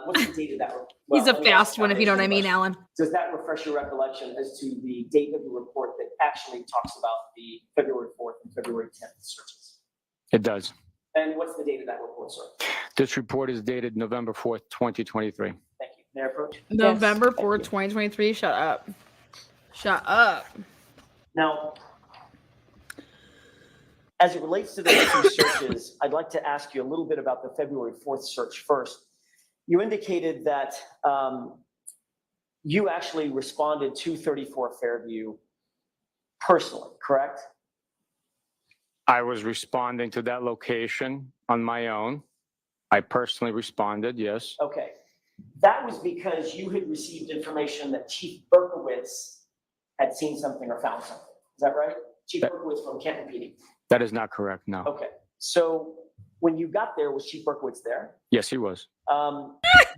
S: What's the date of that?
A: He's a
S: let me
A: fast
S: ask
A: one, if you know what I mean,
S: question.
A: Alan.
S: Does that refresh your recollection as to the date of the report that actually talks about the February 4th and February 10th searches?
H: It does.
S: And what's the date of that report, sir?
H: This report is dated November 4th, 2023.
S: Thank you. May I approach?
A: November 4th, 2023. Shut up. Shut up.
S: Now, as it relates to those 2 searches, I'd like to ask you a little bit about the February 4th search first. You indicated that you actually responded to 34 Fairview personally, correct?
H: I was responding to that location on my own. I personally responded, yes.
S: Okay. That was because you had received information that Chief Berkowitz had seen something or found something. Is that right? Chief Berkowitz from Canton PD.
H: That is not correct, no.
S: Okay. So when you got there, was Chief Berkowitz there?
H: Yes, he was.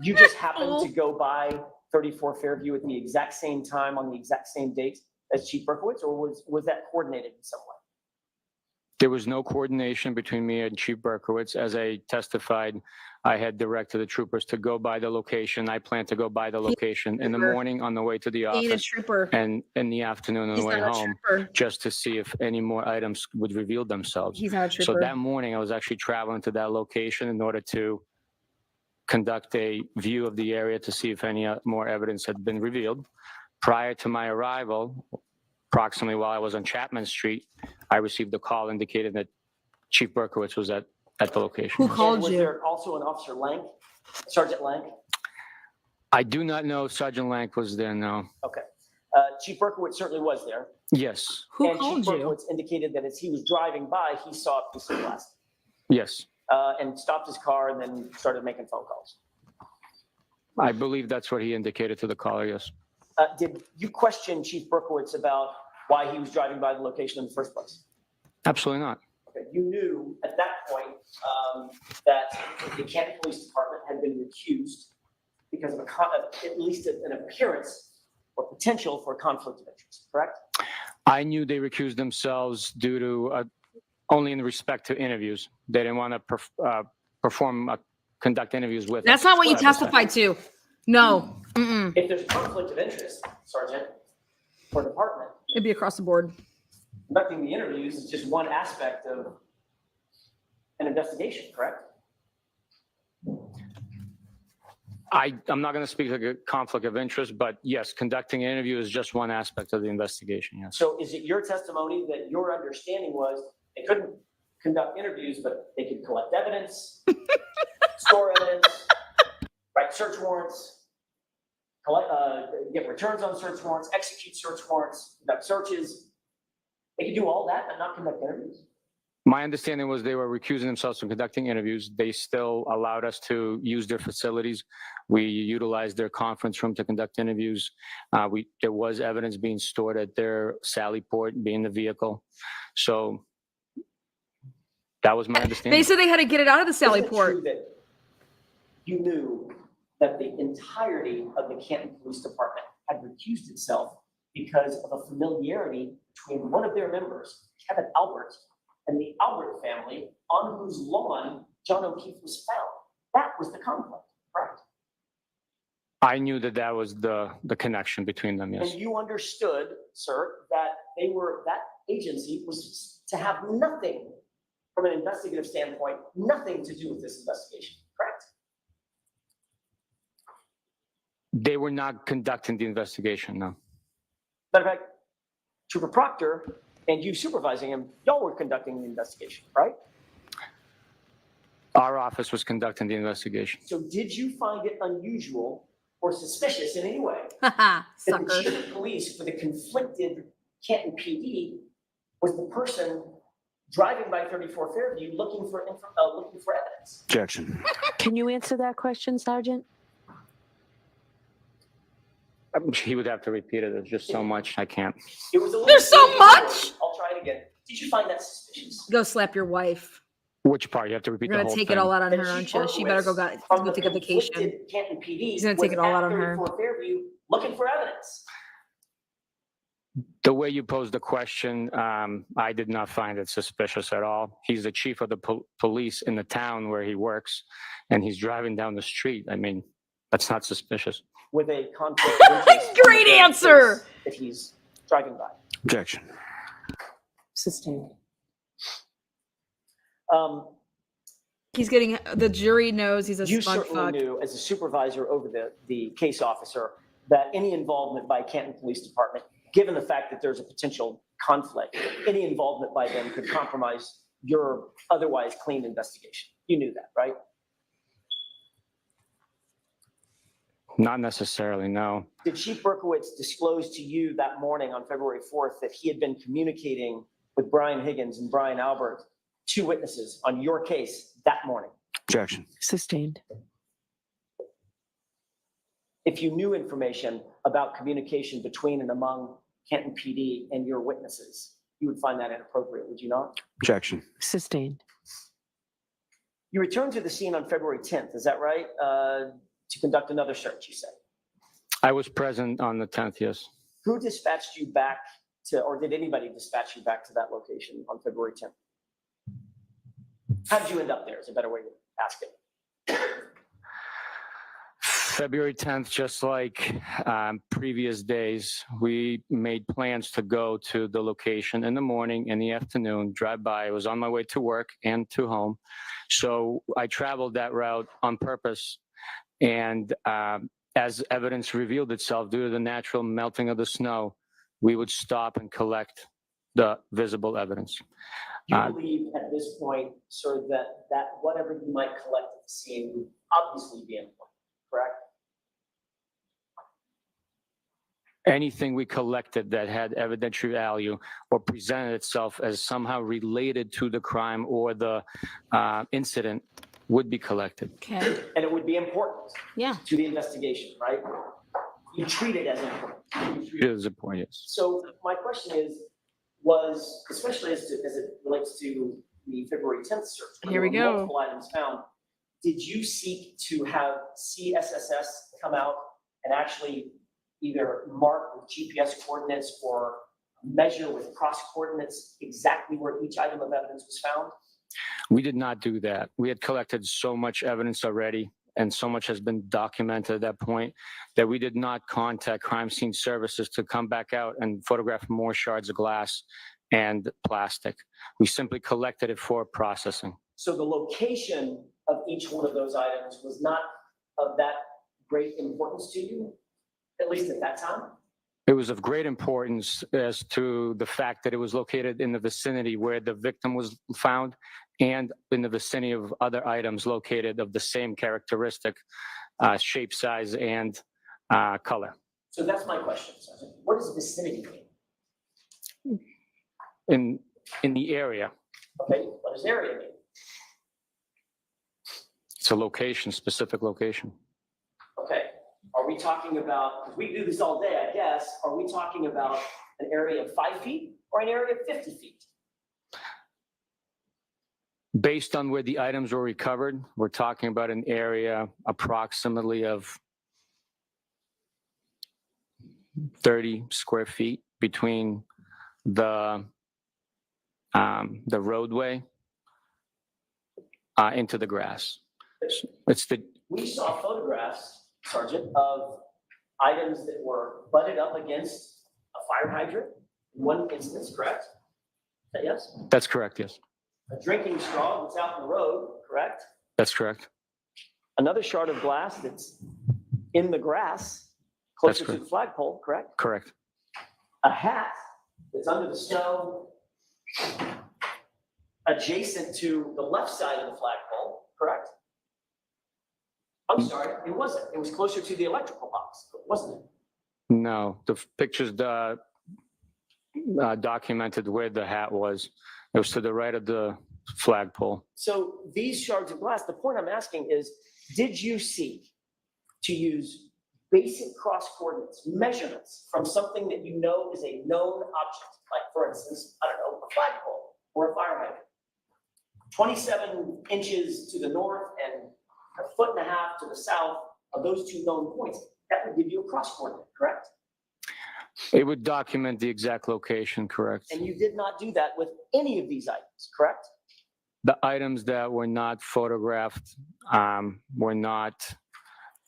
S: You just happened to go by 34 Fairview at the exact same time on the exact same date as Chief Berkowitz, or was that coordinated in some way?
H: There was no coordination between me and Chief Berkowitz. As I testified, I had directed the troopers to go by the location. I planned to go by the location in the morning on the way to the
A: He ain't a
H: office
A: trooper.
H: and in the afternoon on
A: He's
H: the way
A: not a
H: home,
A: trooper.
H: just to see if any more items would reveal themselves.
A: He's not a
H: So
A: trooper.
H: that morning, I was actually traveling to that location in order to conduct a view of the area to see if any more evidence had been revealed. Prior to my arrival, approximately while I was on Chapman Street, I received a call indicating that Chief Berkowitz was at the location.
A: Who called
S: was
A: you?
S: there also an Officer Lank, Sergeant Lank?
H: I do not know if Sergeant Lank was there, no.
S: Okay. Chief Berkowitz certainly was there.
H: Yes,
A: Who
S: and
A: called
S: Chief
A: you?
S: Berkowitz indicated that as he was driving by, he saw a piece of glass
H: yes.
S: and stopped his car and then started making phone calls.
H: I believe that's what he indicated to the caller, yes.
S: Did you question Chief Berkowitz about why he was driving by the location in the first place?
H: Absolutely not.
S: Okay. You knew at that point that the Canton Police Department had been recused because of at least an appearance or potential for a conflict of interest, correct?
H: I knew they recused themselves due to only in respect to interviews. They didn't want to conduct interviews with
A: That's
H: us.
A: not what you testified to. No. Mm-mm.
S: If there's conflict of interest, Sergeant, or department,
A: It'd be across the board.
S: conducting the interviews is just one aspect of an investigation, correct?
H: I'm not going to speak like a conflict of interest, but yes, conducting an interview is just one aspect of the investigation, yes.
S: So is it your testimony that your understanding was they couldn't conduct interviews, but they could collect evidence, store evidence, write search warrants, get returns on search warrants, execute search warrants, conduct searches? They could do all that and not conduct interviews?
H: My understanding was they were recusing themselves from conducting interviews. They still allowed us to use their facilities. We utilized their conference room to conduct interviews. There was evidence being stored at their Sally port, being the vehicle. So that was my understanding.
A: They said they had to get it out of the Sally
S: Isn't it
A: port.
S: true that you knew that the entirety of the Canton Police Department had recused itself because of a familiarity between one of their members, Kevin Albert, and the Albert family on whose lawn John O'Keefe was found? That was the conflict, correct?
H: I knew that was the connection between them, yes.
S: And you understood, sir, that that agency was to have nothing from an investigative standpoint, nothing to do with this investigation, correct?
H: They were not conducting the investigation, no.
S: Matter of fact, Trooper Proctor and you supervising him, y'all were conducting the investigation, right?
H: Our office was conducting the investigation.
S: So did you find it unusual or suspicious in any way that the chief of police for the conflicted Canton PD was the person driving by 34 Fairview looking for evidence?
C: Objection.
Q: Can you answer that question, Sergeant?
H: He would have to repeat it. There's just so much I can't.
S: It was a little
A: There's so much.
S: I'll try it again. Did you find that suspicious?
A: Go slap your wife.
H: Which part? You have to repeat
A: You're
H: the
A: gonna
H: whole
A: take
H: thing.
A: it all out on
S: That
A: her, aren't
S: Chief
A: you? She better go take a vacation.
S: conflicted Canton PD
A: He's gonna take
S: was
A: it all
S: at
A: out on her.
S: 34 Fairview looking for evidence.
H: The way you posed the question, I did not find it suspicious at all. He's the chief of the police in the town where he works, and he's driving down the street. I mean, that's not suspicious.
S: With a conflict of interest.
A: Great answer.
S: That he's driving by.
C: Objection.
Q: Sustained.
A: He's getting, the jury knows he's a
S: You
A: smug
S: certainly
A: fuck.
S: knew, as a supervisor over the case officer, that any involvement by Canton Police Department, given the fact that there's a potential conflict, any involvement by them could compromise your otherwise clean investigation. You knew that, right?
H: Not necessarily, no.
S: Did Chief Berkowitz disclose to you that morning on February 4th that he had been communicating with Brian Higgins and Brian Albert, two witnesses on your case that morning?
C: Objection.
Q: Sustained.
S: If you knew information about communication between and among Canton PD and your witnesses, you would find that inappropriate, would you not?
C: Objection.
Q: Sustained.
S: You returned to the scene on February 10th, is that right? To conduct another search, you said.
H: I was present on the 10th, yes.
S: Who dispatched you back to, or did anybody dispatch you back to that location on February 10th? How did you end up there is a better way to ask it.
H: February 10th, just like previous days, we made plans to go to the location in the morning, in the afternoon, drive by. I was on my way to work and to home. So I traveled that route on purpose. And as evidence revealed itself due to the natural melting of the snow, we would stop and collect the visible evidence.
S: You believe at this point, sir, that whatever you might collect at the scene would obviously be important, correct?
H: Anything we collected that had evidentiary value or presented itself as somehow related to the crime or the incident would be collected.
A: Okay.
S: And it would be important
A: Yeah.
S: to the investigation, right? You treat it as important.
H: It is important, yes.
S: So my question is, was, especially as it relates to the February 10th search, when
A: Here we
S: there were
A: go.
S: multiple items found, did you seek to have CSSS come out and actually either mark with GPS coordinates or measure with cross coordinates exactly where each item of evidence was found?
H: We did not do that. We had collected so much evidence already, and so much has been documented at that point, that we did not contact crime scene services to come back out and photograph more shards of glass and plastic. We simply collected it for processing.
S: So the location of each one of those items was not of that great importance to you, at least at that time?
H: It was of great importance as to the fact that it was located in the vicinity where the victim was found and in the vicinity of other items located of the same characteristic, shape, size, and color.
S: So that's my question, Sergeant. What does vicinity mean?
H: In the area.
S: Okay, what does area mean?
H: It's a location, specific location.
S: Okay, are we talking about, because we do this all day, I guess, are we talking about an area of 5 feet or an area of 50 feet?
H: Based on where the items were recovered, we're talking about an area approximately of 30 square feet between the roadway into the grass.
S: We saw photographs, Sergeant, of items that were butted up against a fire hydrant in one instance, correct? Is that yes?
H: That's correct, yes.
S: A drinking straw that's out in the road, correct?
H: That's correct.
S: Another shard of glass that's in the grass, closer to the flagpole, correct?
H: Correct.
S: A hat that's under the snow, adjacent to the left side of the flagpole, correct? I'm sorry, it wasn't. It was closer to the electrical box, wasn't it?
H: No, the pictures documented where the hat was. It was to the right of the flagpole.
S: So these shards of glass, the point I'm asking is, did you seek to use basic cross coordinates, measurements from something that you know is a known object, like for instance, I don't know, a flagpole or a fire hydrant? 27 inches to the north and a foot and a half to the south of those two known points. That would give you a cross coordinate, correct?
H: It would document the exact location, correct?
S: And you did not do that with any of these items, correct?
H: The items that were not photographed were not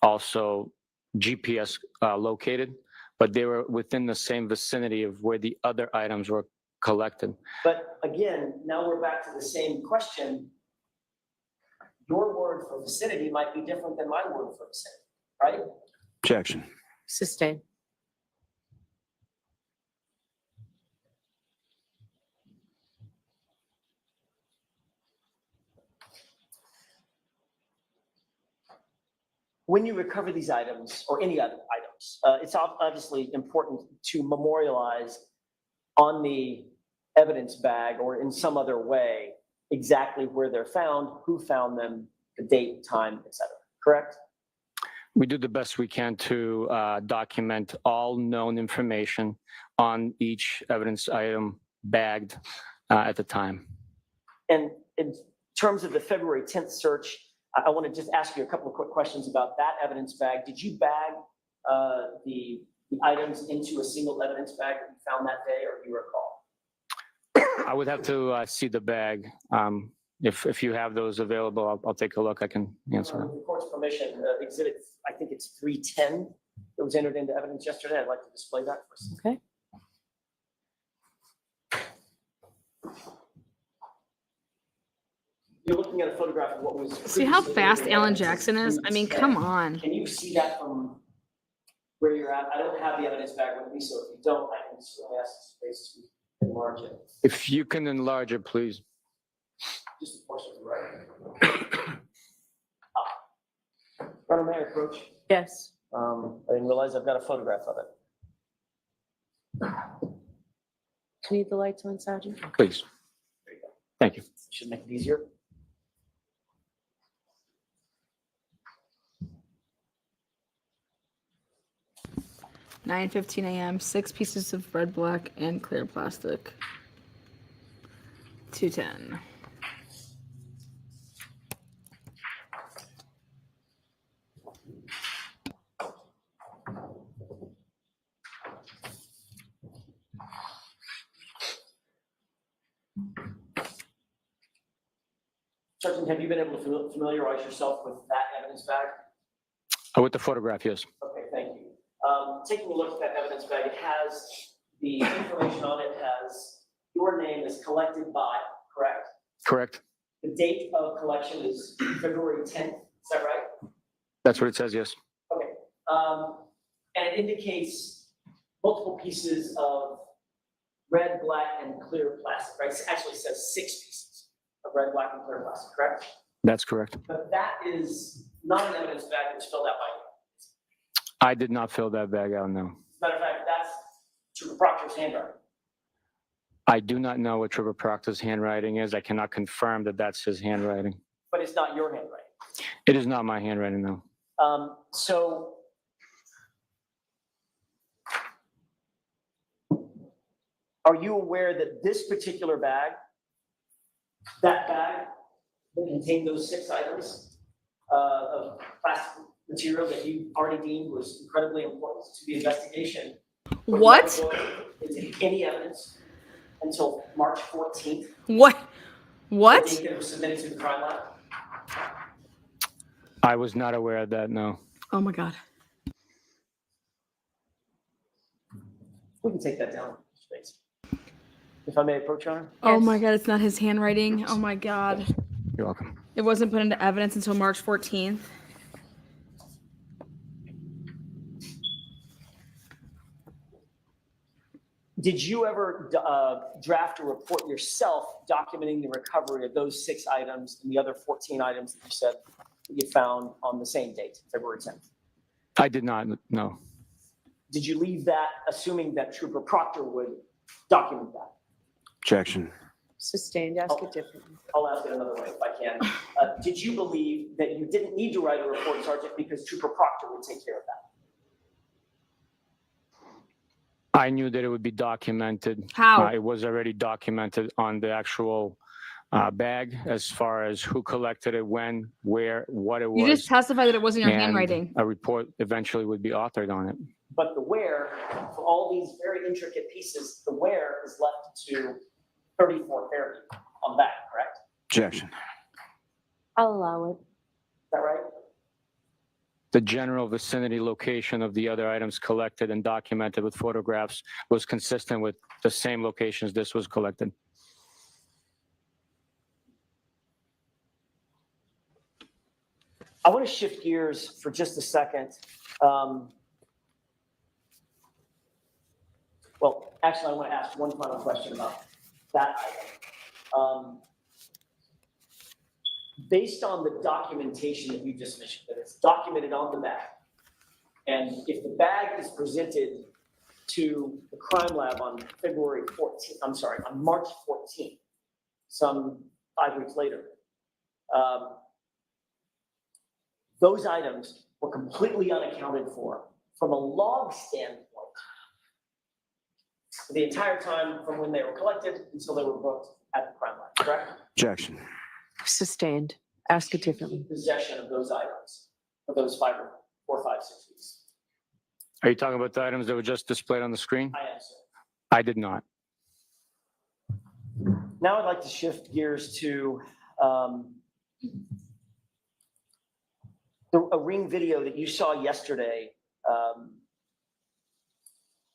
H: also GPS located, but they were within the same vicinity of where the other items were collected.
S: But again, now we're back to the same question. Your word for vicinity might be different than my word for vicinity, right?
C: Objection.
Q: Sustain.
S: When you recover these items, or any other items, it's obviously important to memorialize on the evidence bag or in some other way exactly where they're found, who found them, the date, time, etc. Correct?
H: We do the best we can to document all known information on each evidence item bagged at the time.
S: And in terms of the February 10th search, I want to just ask you a couple of quick questions about that evidence bag. Did you bag the items into a single evidence bag that you found that day, or do you recall?
H: I would have to see the bag. If you have those available, I'll take a look. I can answer
S: With the court's permission, exhibit, I think it's 310 that was entered into evidence yesterday. I'd like to display that for us.
Q: Okay.
S: You're looking at a photograph of what was.
A: See how
S: previously
A: fast
S: entered
A: Alan
S: into evidence
A: Jackson is? I mean, come
S: 310.
A: on.
S: Can you see that from where you're at? I don't have the evidence bag with me, so if you don't, I can certainly ask the space to enlarge it.
H: If you can enlarge it, please.
S: Just a portion of the right. Runner, may I approach?
Q: Yes.
S: I didn't realize I've got a photograph of it.
Q: Do you need the lights on, Sergeant?
H: Please. Thank you.
S: Should make it easier.
A: (9:15 a.m.) 6 pieces of red, black, and clear plastic. 210.
S: Sergeant, have you been able to familiarize yourself with that evidence bag?
H: With the photograph, yes.
S: Okay, thank you. Taking a look at that evidence bag, it has the information on it, has your name is collected by, correct?
H: Correct.
S: The date of collection is February 10th, is that right?
H: That's what it says, yes.
S: Okay. And it indicates multiple pieces of red, black, and clear plastic, right? It actually says 6 pieces of red, black, and clear plastic, correct?
H: That's correct.
S: But that is not an evidence bag that was filled out by you.
H: I did not fill that bag out, no.
S: As a matter of fact, that's Trooper Proctor's handwriting.
H: I do not know what Trooper Proctor's handwriting is. I cannot confirm that that's his handwriting.
S: But it's not your handwriting.
H: It is not my handwriting, no.
S: So are you aware that this particular bag, that bag that contained those 6 items of plastic material that you already deemed was incredibly important to the investigation?
A: What?
S: Into any evidence until March 14th?
A: What?
S: The date that was submitted to the crime lab?
H: I was not aware of that, no.
A: Oh my God.
S: We can take that down, please. If I may approach, Your Honor?
A: Oh my God, it's not his handwriting. Oh my God.
H: You're welcome.
A: It wasn't put into evidence until March 14th.
S: Did you ever draft a report yourself documenting the recovery of those 6 items and the other 14 items that you said that you found on the same date, February 10th?
H: I did not, no.
S: Did you leave that assuming that Trooper Proctor would document that?
C: Objection.
Q: Sustained, ask it differently.
S: I'll ask it another way if I can. Did you believe that you didn't need to write a report, Sergeant, because Trooper Proctor would take care of that?
H: I knew that it would be documented.
A: How?
H: It was already documented on the actual bag as far as who collected it, when, where, what it was.
A: You just testified that it wasn't your
H: and
A: handwriting.
H: A report eventually would be authored on it.
S: But the where, for all these very intricate pieces, the where is left to 3430 on that, correct?
C: Objection.
Q: I'll allow it.
S: Is that right?
H: The general vicinity location of the other items collected and documented with photographs was consistent with the same locations this was collected.
S: I want to shift gears for just a second. Well, actually, I want to ask one final question about that item. Based on the documentation that you just mentioned, that it's documented on the bag, and if the bag is presented to the crime lab on on March 14th, some 5 weeks later, those items were completely unaccounted for from a log standpoint the entire time from when they were collected until they were booked at the crime lab, correct?
C: Objection.
Q: Sustained, ask it differently.
S: Possession of those items, of those 4, 5, 6 weeks.
H: Are you talking about the items that were just displayed on the screen?
S: I am, sir.
H: I did not.
S: Now I'd like to shift gears to a ring video that you saw yesterday.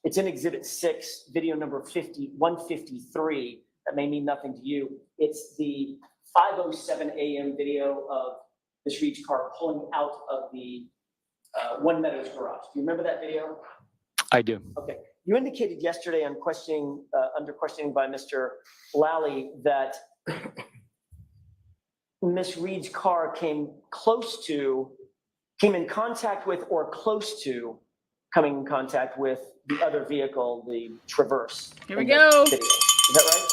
S: It's in Exhibit 6, video number 153. That may mean nothing to you. It's the 5:07 a.m. video of Ms. Reed's car pulling out of the One Meadows garage. Do you remember that video?
H: I do.
S: Okay. You indicated yesterday on questioning, under questioning by Mr. Lally, that Ms. Reed's car came in contact with or close to coming in contact with the other vehicle, the Traverse.
A: Here we go.
S: Video. Is that right?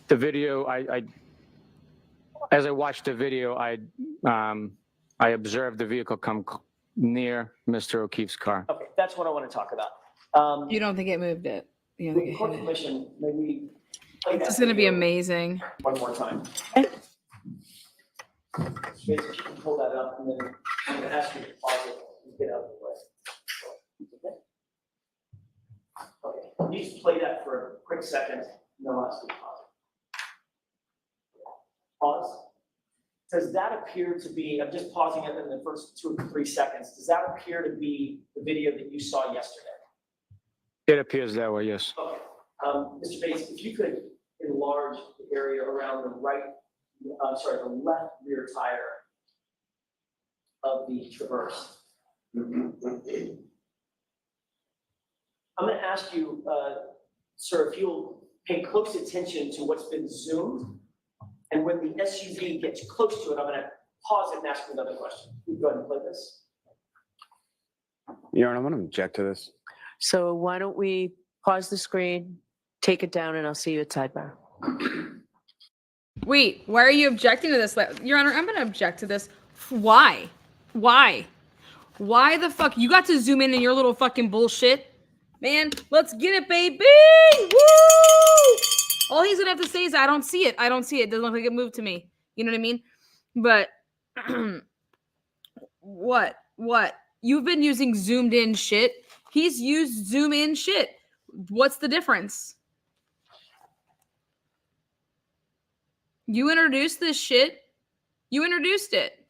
H: The video, as I watched the video, I observed the vehicle come near Mr. O'Keefe's car.
S: Okay, that's what I want to talk about.
A: You don't think it moved it? You don't
S: With
A: think it
S: court
A: hit it?
S: permission, maybe play
A: This
S: that
A: is going to be
S: video
A: amazing.
S: one more time. If you can pull that up, and then I'm going to ask you to pause it and get out of the way. Okay, you just play that for a quick second, and then I'll ask you to pause it. Pause. Does that appear to be, I'm just pausing it in the first 2 or 3 seconds, does that appear to be the video that you saw yesterday?
H: It appears that way, yes.
S: Okay. Mr. Bates, if you could enlarge the area around the the left rear tire of the Traverse. I'm going to ask you, sir, if you'll pay close attention to what's been zoomed, and when the SUV gets close to it, I'm going to pause it and ask you another question. You go ahead and play this.
P: Your Honor, I'm going to object to this.
Q: So why don't we pause the screen, take it down, and I'll see you at sidebar.
A: Wait, why are you objecting to this? Your Honor, I'm going to object to this. Why? Why? Why the fuck? You got to zoom in your little fucking bullshit. Man, let's get it, baby! Woo! All he's going to have to say is, I don't see it. I don't see it. It doesn't look like it moved to me. You know what I mean? But, what? You've been using zoomed in shit. He's used zoom in shit. What's the difference? You introduced this shit. You introduced it.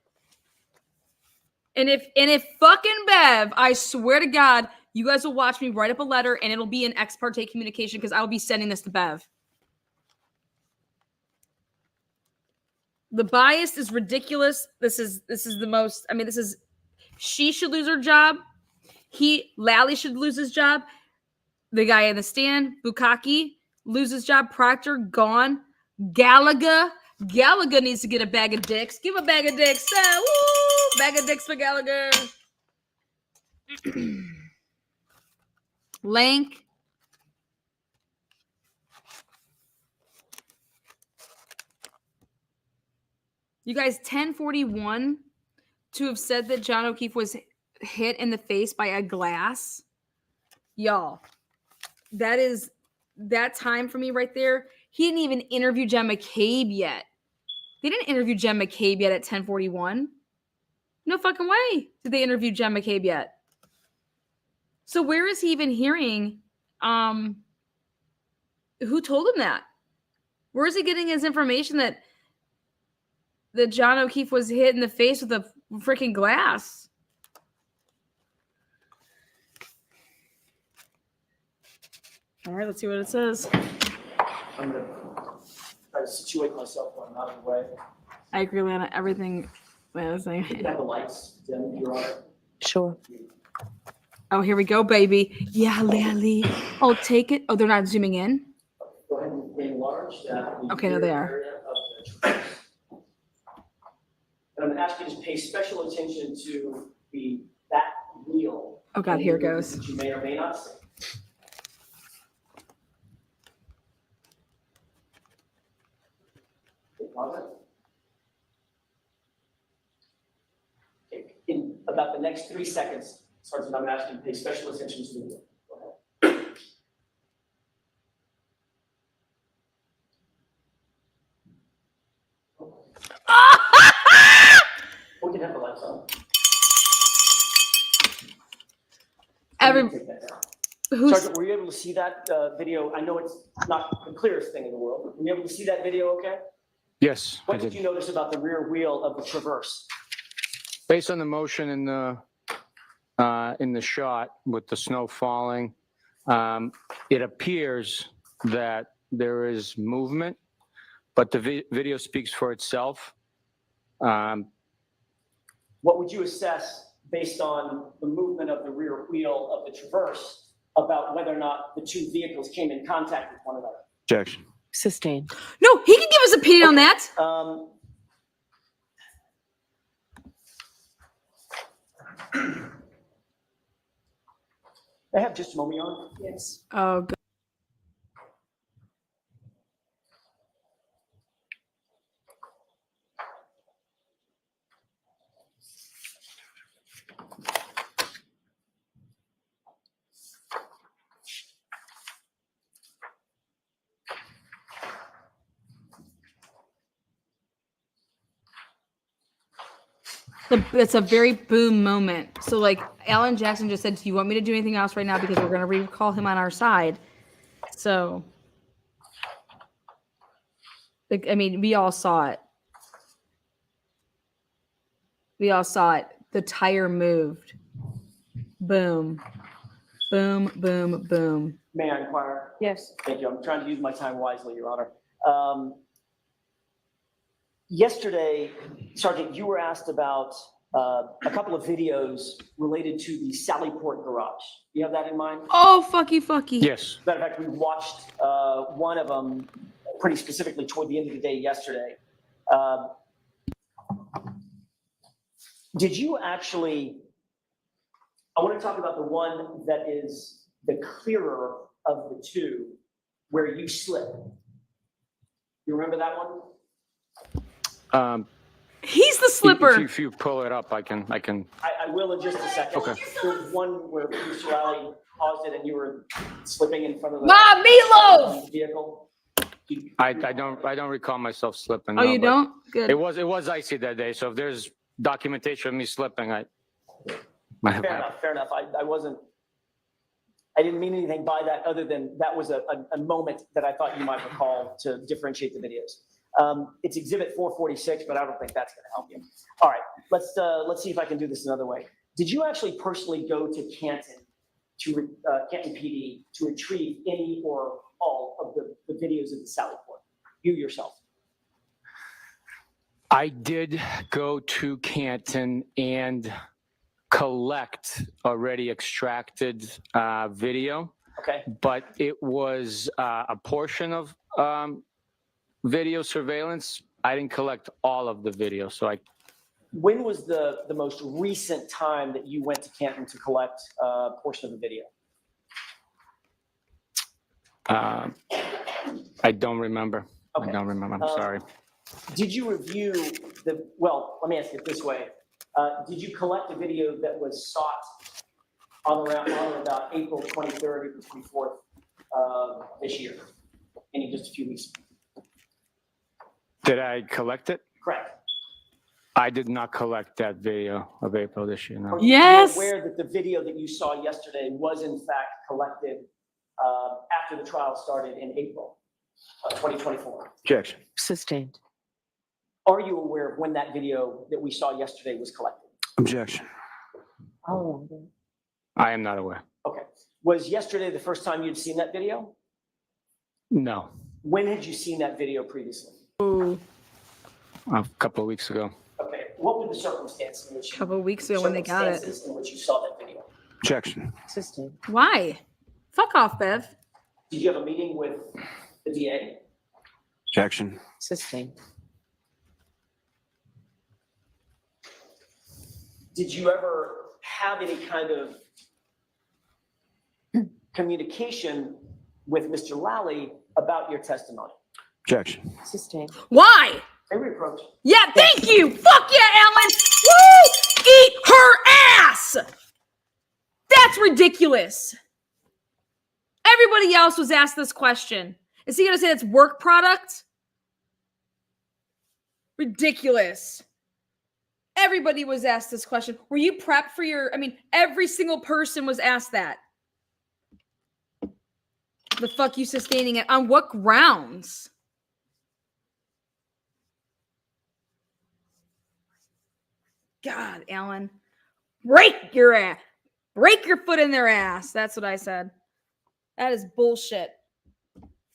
A: And if fucking Bev, I swear to God, you guys will watch me write up a letter and it'll be an ex parte communication because I'll be sending this to Bev. The bias is ridiculous. This is the most, I mean, she should lose her job. Lally should lose his job. The guy in the stand, Bukhenik, lose his job. Proctor, gone. Gallagher needs to get a bag of dicks. Give a bag of dicks. Woo! Bag of dicks for Gallagher. Lank. You guys, 1041 to have said that John O'Keefe was hit in the face by a glass. Y'all, that time for me right there. He didn't even interview Jen McCabe yet. They didn't interview Jen McCabe yet at 1041. No fucking way did they interview Jen McCabe yet. So where is he even hearing who told him that? Where is he getting his information that John O'Keefe was hit in the face with a freaking glass? All right, let's see what it says.
S: I'm going to try to situate myself while I'm out of the way.
A: I agree, Lana. Everything. Wait, I was saying.
S: You can have the lights, Jen, Your Honor.
Q: Sure.
A: Oh, here we go, baby. Yeah, Lally. I'll take it. Oh, they're not zooming in?
S: Go ahead and enlarge that.
A: Okay, no, they are.
S: Area of the Traverse. And I'm going to ask you to pay special attention to that wheel.
A: Oh, God, here it goes.
S: That you may or may not see. Okay, in about the next 3 seconds, Sergeant, I'm asking you to pay special attention to the wheel. Go ahead. We can have the lights on. Sergeant, were you able to see that video? I know it's not the clearest thing in the world. Were you able to see that video okay?
H: Yes,
S: What did you notice about the rear wheel of the Traverse?
H: Based on the motion in the shot with the snow falling, it appears that there is movement, but the video speaks for itself.
S: What would you assess based on the movement of the rear wheel of the Traverse about whether or not the two vehicles came in contact with one another?
H: Objection.
Q: Sustained.
A: No, he can give us an opinion on that.
S: I have just a moment, Your Honor. Yes.
A: Oh, God. It's a very boom moment. So like Alan Jackson just said, do you want me to do anything else right now? Because we're going to recall him on our side. So, like, I mean, we all saw it. We all saw it. The tire moved. Boom. Boom, boom, boom.
S: May I inquire?
Q: Yes.
S: Thank you. I'm trying to use my time wisely, Your Honor. Yesterday, Sergeant, you were asked about a couple of videos related to the Sallyport garage. You have that in mind?
A: Oh, fucky.
H: Yes.
S: As a matter of fact, we watched one of them pretty specifically toward the end of the day yesterday. Did you actually, I want to talk about the one that is the clearer of the two where you slip. You remember that one?
A: He's the slipper.
H: If you pull it up, I can.
S: I will in just a second.
H: Okay.
S: There was one where Mr. Lally paused it and you were slipping in front of the
A: Meatloaf!
S: vehicle.
H: I don't recall myself slipping.
A: Oh,
H: no,
A: you
H: but
A: don't? Good.
H: It was icy that day, so if there's documentation of me slipping, I might have happened.
S: Fair enough. I didn't mean anything by that other than that was a moment that I thought you might recall to differentiate the videos. It's exhibit 446, but I don't think that's going to help you. All right, let's see if I can do this another way. Did you actually personally go to Canton PD to retrieve any or all of the videos of the Sallyport? You yourself?
H: I did go to Canton and collect already extracted video.
S: Okay.
H: But it was a portion of video surveillance. I didn't collect all of the video, so
S: When was the most recent time that you went to Canton to collect a portion of the video?
H: I don't remember.
S: Okay.
H: I don't remember. I'm sorry.
S: Did you review well, let me ask it this way. Did you collect a video that was sought on or about April 23rd or 24th this year? Meaning just a few weeks ago.
H: Did I collect it?
S: Correct.
H: I did not collect that video of April this year. No.
S: Are you aware that the video that you saw yesterday was in fact collected after the trial started in April of 2024?
H: Objection.
Q: Sustained.
S: Are you aware of when that video that we saw yesterday was collected?
H: Objection.
Q: Oh.
H: I am not aware.
S: Okay. Was yesterday the first time you'd seen that video?
H: No.
S: When had you seen that video previously?
H: A couple of weeks ago.
S: Okay. What were the circumstances in which
A: A couple of weeks ago when they got it.
S: circumstances in which you saw that video?
H: Objection.
Q: Sustained.
A: Why? Fuck off, Bev.
S: Did you have a meeting with the DA?
H: Objection.
Q: Sustained.
S: Did you ever have any kind of communication with Mr. Lally about your testimony?
H: Objection.
Q: Sustained.
A: Why?
S: They reapproach.
A: Yeah, thank you. Fuck yeah, Ellen. Woo! Eat her ass. That's ridiculous. Everybody else was asked this question. Is he going to say it's work product? Ridiculous. Everybody was asked this question. Were you prepped for every single person was asked that. The fuck you sustaining it? On what grounds? God, Alan. Break your ass. Break your foot in their ass. That's what I said. That is bullshit.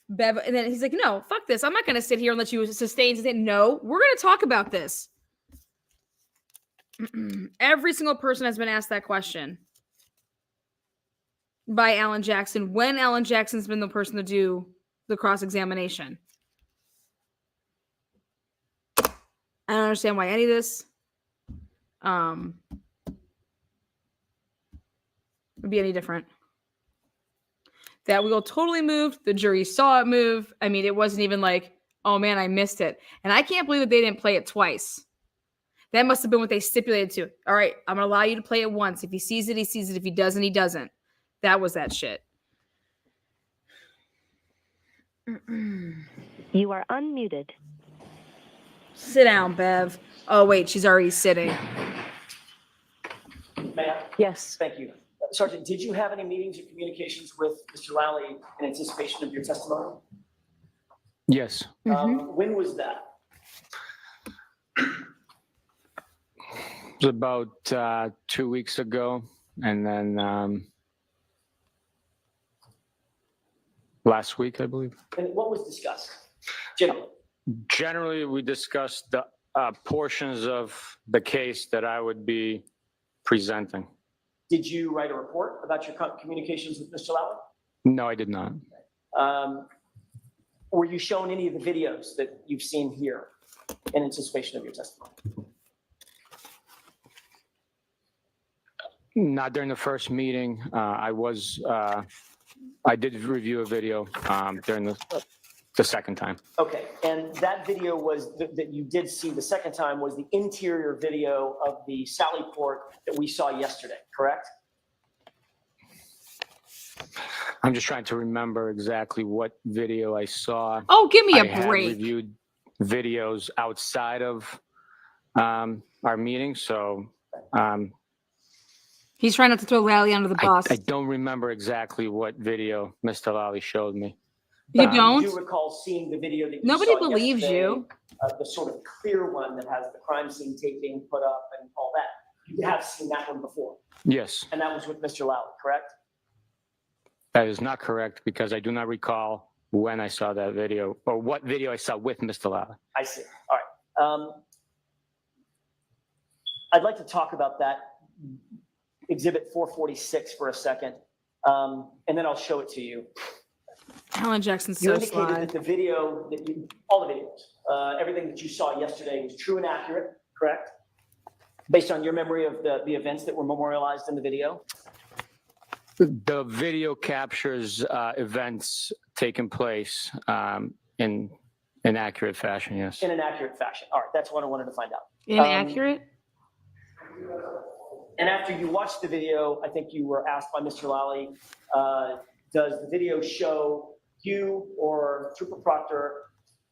A: Bev, and then he's like, no, fuck this. I'm not going to sit here and let you sustain. No, we're going to talk about this. Every single person has been asked that question by Alan Jackson when Alan Jackson's been the person to do the cross-examination. I don't understand why any of this would be any different. That wheel totally moved. The jury saw it move. I mean, it wasn't even like, oh man, I missed it. And I can't believe that they didn't play it twice. That must have been what they stipulated to. All right, I'm going to allow you to play it once. If he sees it, he sees it. If he doesn't, he doesn't. That was that shit.
R: You are unmuted.
A: Sit down, Bev. Oh, wait, she's already sitting.
S: Ma'am?
Q: Yes.
S: Thank you. Sergeant, did you have any meetings or communications with Mr. Lally in anticipation of your testimony?
H: Yes.
S: When was that?
H: It was about 2 weeks ago, and then last week, I believe.
S: And what was discussed?
H: Generally, we discussed the portions of the case that I would be presenting.
S: Did you write a report about your communications with Mr. Lally?
H: No, I did not.
S: Were you shown any of the videos that you've seen here in anticipation of your testimony?
H: Not during the first meeting. I did review a video during the second time.
S: Okay, and that video was that you did see the second time was the interior video of the Sally Port that we saw yesterday, correct?
H: I'm just trying to remember exactly what video I saw.
A: Oh, give me a
H: I had
A: break.
H: reviewed videos outside of our meeting, so
A: He's trying not to throw Lally under the bus.
H: I don't remember exactly what video Mr. Lally showed me.
A: You
S: I
A: don't?
S: do recall seeing the video that you
A: Nobody
S: saw
A: believes
S: yesterday,
A: you.
S: the sort of clear one that has the crime scene tape being put up and all that. You have seen that one before,
H: Yes,
S: and that was with Mr. Lally, correct?
H: that is not correct because I do not recall when I saw that video or what video I saw with Mr. Lally.
S: I see. All right. I'd like to talk about that exhibit 446 for a second, and then I'll show it to you.
A: Helen Jackson's
S: You
A: so
S: indicated
A: sly.
S: that the video, all the videos, everything that you saw yesterday was true and accurate, correct? Based on your memory of the events that were memorialized in the video?
H: The video captures events taking place in an accurate fashion, yes.
S: In an accurate fashion. All right, that's what I wanted to find out.
A: Inaccurate?
S: And after you watched the video, I think you were asked by Mr. Lally, does the video show you or Trooper Proctor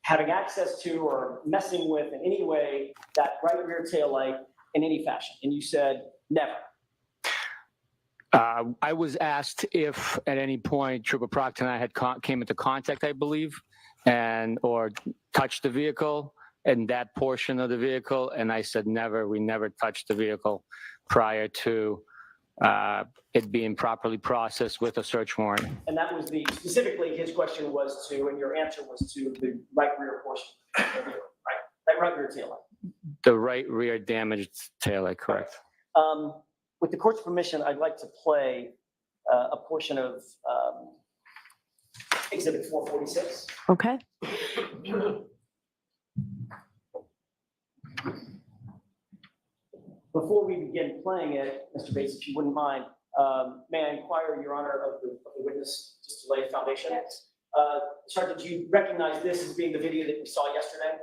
S: having access to or messing with in any way that right rear tail light in any fashion? And you said, never.
H: I was asked if at any point Trooper Proctor and I had came into contact, I believe, or touched the vehicle and that portion of the vehicle, and I said never. We never touched the vehicle prior to it being properly processed with a search warrant.
S: And that was specifically his question was to, and your answer was to the right rear portion of the vehicle, right? That right rear tail light.
H: The right rear damaged taillight, correct.
S: With the court's permission, I'd like to play a portion of Exhibit 446.
Q: Okay.
S: Before we begin playing it, Mr. Bates, if you wouldn't mind, may I inquire, Your Honor, of the witness, just to lay a foundation? Sergeant, do you recognize this as being the video that we saw yesterday?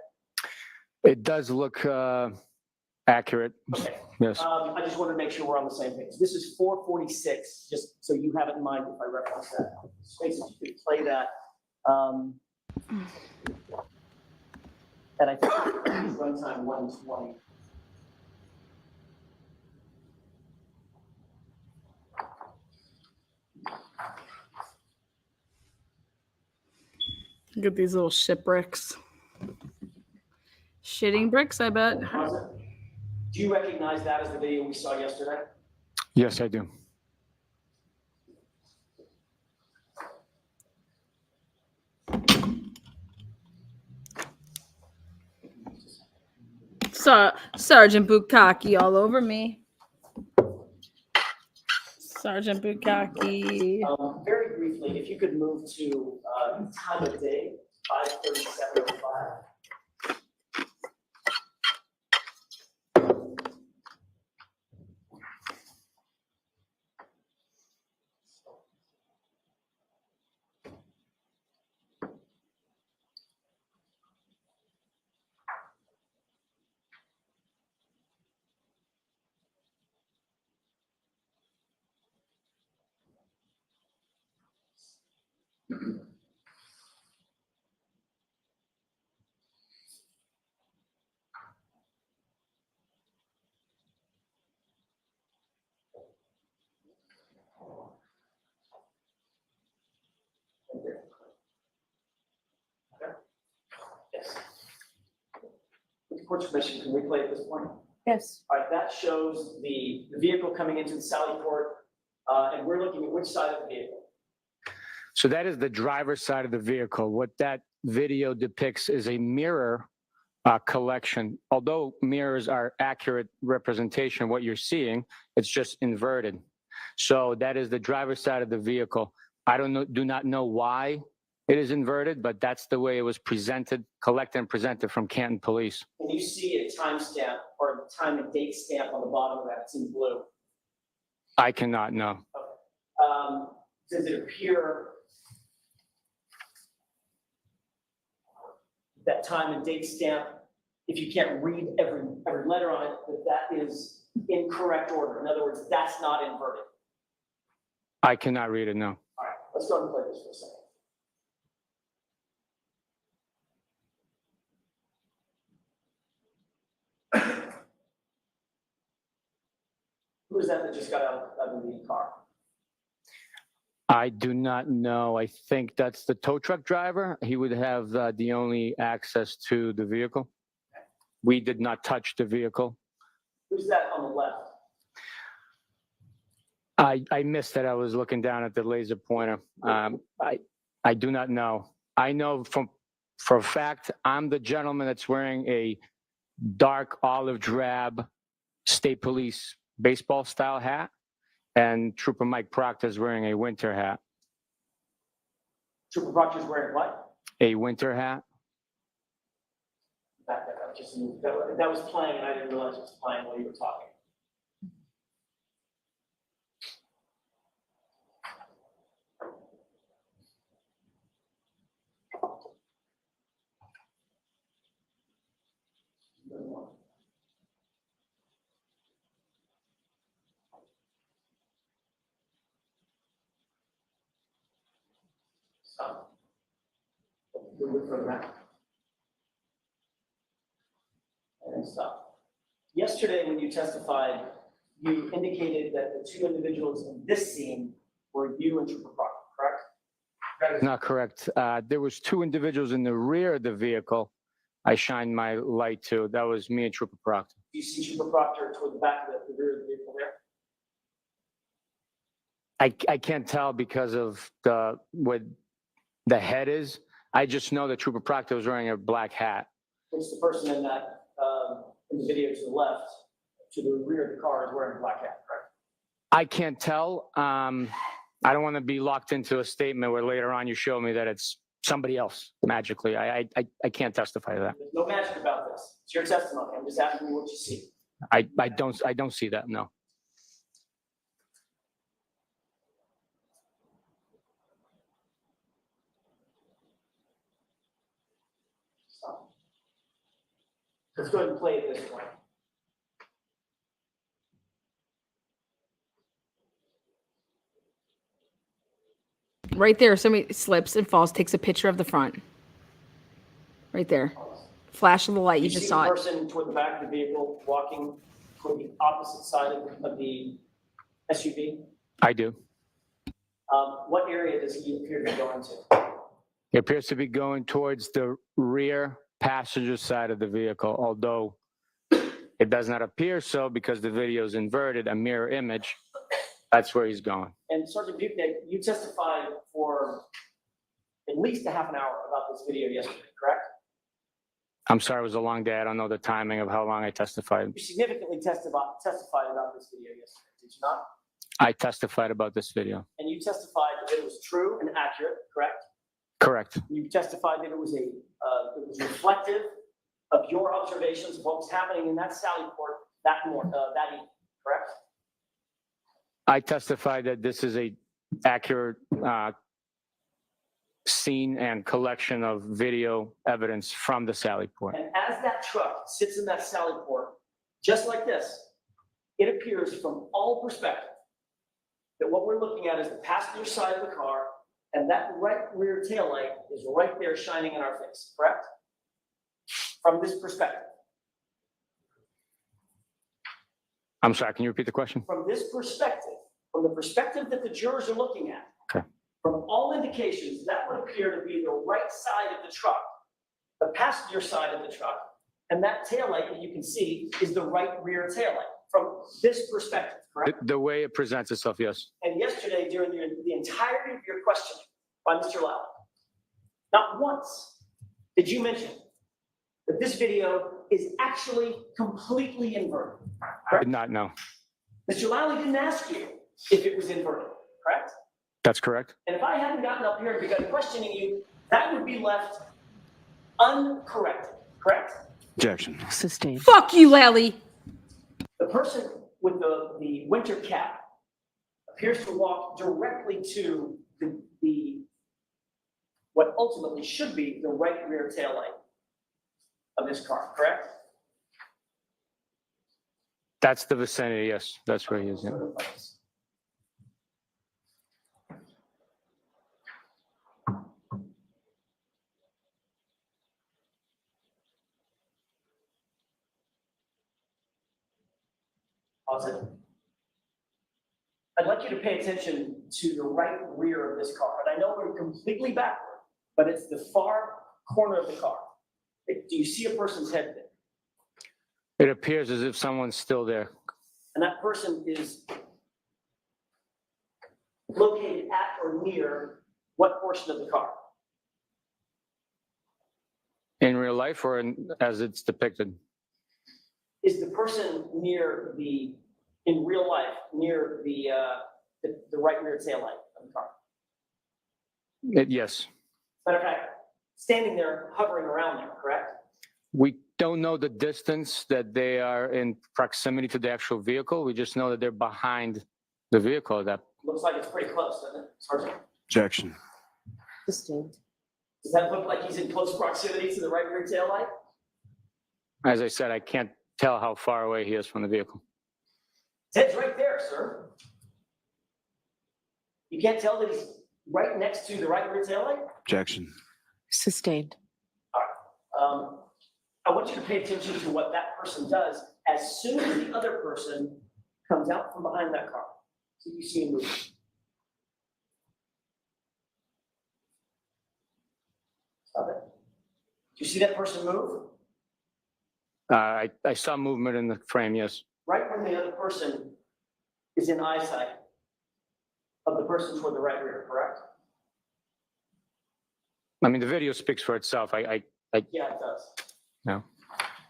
H: It does look accurate.
S: Okay.
H: Yes.
S: I just wanted to make sure we're on the same page. This is 446, just so you have it in mind if I reference that. Space, if you could play that. And I think it's runtime 120.
A: Look at these little shipwrecks. Shitting bricks, I bet.
S: Do you recognize that as the video we saw yesterday?
H: Yes, I do.
A: Sergeant Bukhenik all over me. Sergeant Bukhenik.
S: Very briefly, if you could move to time of day, 5:37:05. Yes. With the court's permission, can we play at this point?
M: Yes.
S: All right, that shows the vehicle coming into the Sally Port, and we're looking at which side of the vehicle?
H: So that is the driver's side of the vehicle. What that video depicts is a mirror collection. Although mirrors are accurate representation of what you're seeing, it's just inverted. So that is the driver's side of the vehicle. I do not know why it is inverted, but that's the way it was presented, collected and presented from Canton Police.
S: Can you see a timestamp or a time and date stamp on the bottom of that? It's in blue.
H: I cannot know.
S: Does it appear that time and date stamp, if you can't read every letter on it, that is in correct order? In other words, that's not inverted.
H: I cannot read it, no.
S: All right, let's go ahead and play this for a second. Who is that just got out of the car?
H: I do not know. I think that's the tow truck driver. He would have the only access to the vehicle. We did not touch the vehicle.
S: Who's that on the left?
H: I missed that. I was looking down at the laser pointer. I do not know. I know for a fact I'm the gentleman that's wearing a dark olive drab state police baseball style hat, and Trooper Mike Proctor is wearing a winter hat.
S: Trooper Proctor's wearing what?
H: A winter hat.
S: Back that up. That was playing, and I didn't realize it was playing while you were talking. Stop. And stop. Yesterday, when you testified, you indicated that the two individuals in this scene were you and Trooper Proctor, correct?
H: That is not correct. There was two individuals in the rear of the vehicle I shined my light to. That was me and Trooper Proctor.
S: Do you see Trooper Proctor toward the back of the rear of the vehicle there?
H: I can't tell because of what the head is. I just know that Trooper Proctor was wearing a black hat.
S: Which the person in that in the video to the left, to the rear of the car, is wearing a black hat, correct?
H: I can't tell. I don't want to be locked into a statement where later on you show me that it's somebody else magically. I can't testify to that.
S: There's no magic about this. It's your testimony. I'm just asking you what you see.
H: I don't see that. No.
S: Stop. Let's go ahead and play it this way.
A: Right there, somebody slips and falls, takes a picture of the front. Right there. Flash of the light, you just saw
S: the
A: it.
S: Person toward the back of the vehicle walking toward the opposite side of the SUV.
H: I do.
S: What area does he appear to be going to?
H: He appears to be going towards the rear passenger side of the vehicle, although it does not appear so because the video is inverted, a mirror image. That's where he's going.
S: And Sergeant Bukhenik, you testified for at least a half an hour about this video yesterday, correct?
H: I'm sorry, it was a long day. I don't know the timing of how long I testified.
S: You significantly testified about this video yesterday, did you not?
H: I testified about this video.
S: And you testified that it was true and accurate, correct?
H: Correct.
S: You testified that it was reflective of your observations of what was happening in that Sally Port that evening, correct?
H: I testified that this is a accurate scene and collection of video evidence from the Sally Port.
S: And as that truck sits in that Sally Port, just like this, it appears from all perspectives that what we're looking at is the passenger side of the car, and that right rear taillight is right there shining in our face, correct? From this perspective.
H: I'm sorry, can you repeat the question?
S: From this perspective, from the perspective that the jurors are looking at,
H: okay,
S: from all indications, that would appear to be the right side of the truck, the passenger side of the truck, And that taillight that you can see is the right rear taillight from this perspective, correct?
H: The way it presents itself, yes.
S: And yesterday, during the entirety of your questioning by Mr. Lally, not once did you mention that this video is actually completely inverted.
H: I did not know.
S: Mr. Lally didn't ask you if it was inverted, correct?
H: That's correct.
S: And if I hadn't gotten up here and begun questioning you, that would be left uncorrected, correct?
C: Objection.
Q: Sustained.
A: Fuck you, Lally.
S: The person with the winter cap appears to walk directly to the what ultimately should be the right rear tail light of this car, correct?
H: That's the vicinity, yes. That's where he is. Yeah.
S: Pause it. I'd like you to pay attention to the right rear of this car. And I know we're completely backward, but it's the far corner of the car. Do you see a person's head there?
H: It appears as if someone's still there.
S: And that person is located at or near what portion of the car?
H: In real life or as it's depicted?
S: Is the person near in real life, near the right rear tail light of the car?
H: Yes.
S: Matter of fact, standing there, hovering around there, correct?
H: We don't know the distance that they are in proximity to the actual vehicle. We just know that they're behind the vehicle. That
S: Looks like it's pretty close, doesn't it, Sergeant?
C: Objection.
Q: Sustained.
S: Does that look like he's in close proximity to the right rear tail light?
H: as I said, I can't tell how far away he is from the vehicle.
S: Ted's right there, sir. You can't tell that he's right next to the right rear tail light?
C: Objection.
Q: Sustained.
S: I want you to pay attention to what that person does as soon as the other person comes out from behind that car. So you see him move. Stop it. Do you see that person move?
H: I saw movement in the frame, yes.
S: Right when the other person is in eyesight of the person toward the right rear, correct?
H: I mean, the video speaks for itself.
S: Yeah, it does.
H: No.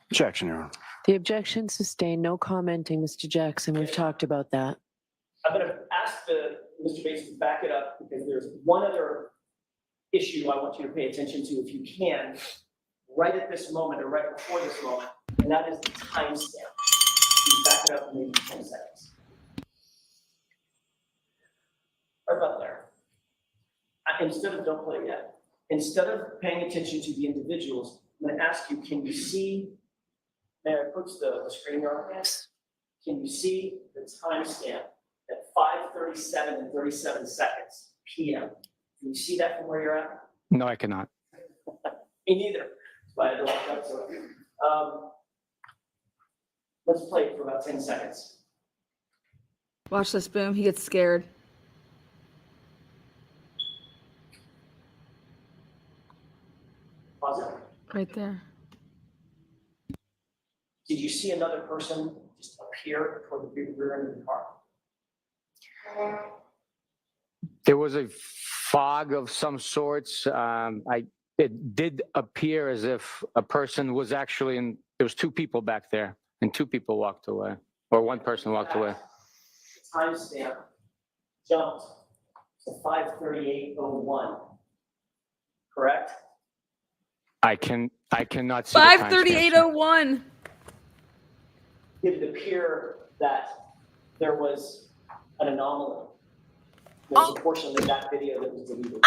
C: Objection, Your Honor.
Q: The objection sustained. No commenting, Mr. Jackson. We've talked about that.
S: I'm going to ask Mr. Bates to back it up because there's one other issue I want you to pay attention to, if you can, right at this moment or right before this moment, and that is the timestamp. You back it up in maybe 10 seconds. Right about there. Don't play it yet. Instead of paying attention to the individuals, I'm going to ask you, can you see, may I approach the screen here? Yes. Can you see the timestamp at 5:37 and 37 seconds p.m.? Can you see that from where you're at?
H: No, I cannot.
S: Me neither. But I don't like that. So, let's play it for about 10 seconds.
A: Watch this, Boom. He gets scared.
S: Pause it.
A: Right there.
S: Did you see another person just appear toward the rear end of the car?
H: There was a fog of some sorts. It did appear as if a person was actually in. There was two people back there, and two people walked away, or one person walked away.
S: The timestamp jumped to 5:38:01. Correct?
A: Oh
H: I cannot see.
A: 5:38:01.
S: Did it appear that there was an anomaly? There was a portion of that video that was deleted.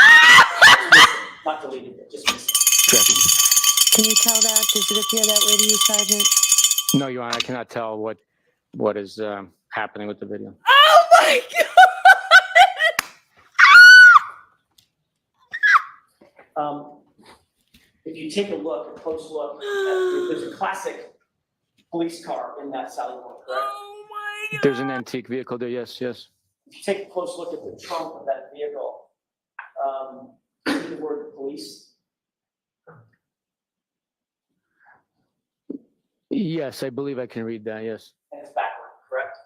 S: Not deleted, just missing.
Q: Can you tell that? Does it appear that way to you, Sergeant?
H: No, Your Honor, I cannot tell what is happening with the video.
A: Oh my
S: God! If you take a close look, there's a classic police car in that Sally Port, correct?
A: Oh my God!
H: There's an antique vehicle there. Yes, yes.
S: If you take a close look at the trunk of that vehicle, see the word police?
H: Yes, I believe I can read that. Yes.
S: And it's backward, correct?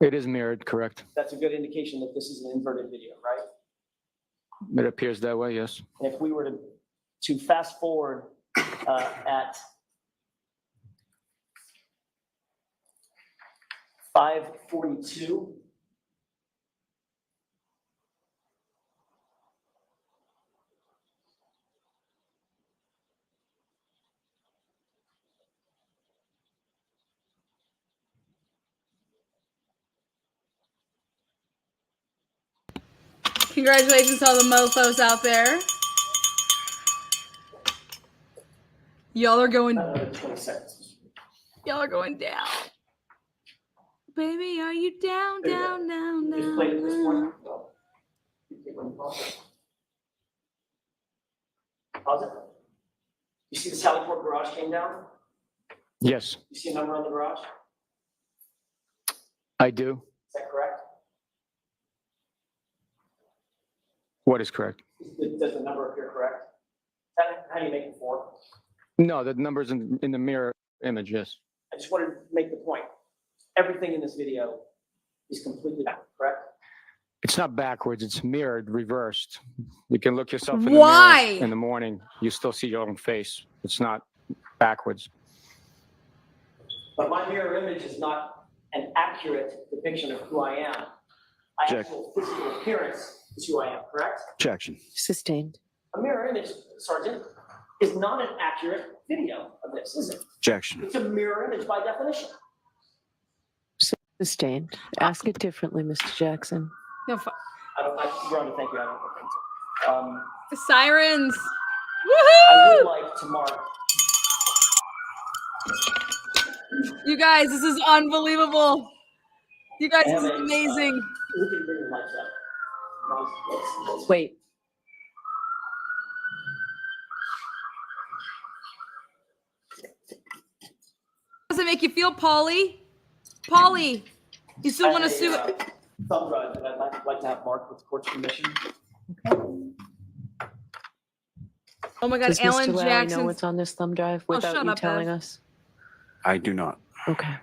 H: It is mirrored, correct.
S: That's a good indication that this is an inverted video, right?
H: It appears that way, yes.
S: And if we were to fast forward at 5:42,
A: Congratulations to all the mofos out there. Y'all are going.
S: 20 seconds.
A: Y'all are going down. Baby, are you down, down, down,
S: Just
A: down?
S: played it this morning. Pause it. You see the Sallyport garage came down?
H: Yes,
S: You see a number on the garage?
H: I do.
S: Is that correct?
H: What is correct?
S: Does the number appear correct? How do you make it 4?
H: No, the number's in the mirror image, yes.
S: I just wanted to make the point. Everything in this video is completely backward, correct?
H: It's not backwards, it's mirrored, reversed. You can look yourself in the
A: Why?
H: mirror in the morning, you still see your own face. It's not backwards.
S: But my mirror image is not an accurate depiction of who I am. My
C: Check.
S: actual physical appearance is who I am, correct?
C: Objection.
Q: Sustained.
S: A mirror image, Sergeant, is not an accurate video of this, is it?
C: Objection.
S: It's a mirror image by definition.
Q: Sustained. Ask it differently, Mr. Jackson.
A: No,
S: Rhonda, thank you. I don't think so.
A: Sirens.
S: I
A: Woohoo!
S: would like to mark.
A: You guys, this is unbelievable. You guys,
S: I
A: this
S: have
A: is
S: a,
A: amazing.
S: We can bring the lights up. Let's-
Q: Wait.
A: How does it make you feel, Polly? Polly, you still want to sue it?
S: Thumb drive that I'd like to have marked with the court's permission.
A: Oh my God,
Q: Does
A: Alan
Q: Mr. Lally know
A: Jackson.
Q: what's on this thumb drive
A: Oh,
Q: without
A: shut
Q: you
A: up,
Q: telling
A: Bev.
Q: us?
C: I do not.
Q: Okay.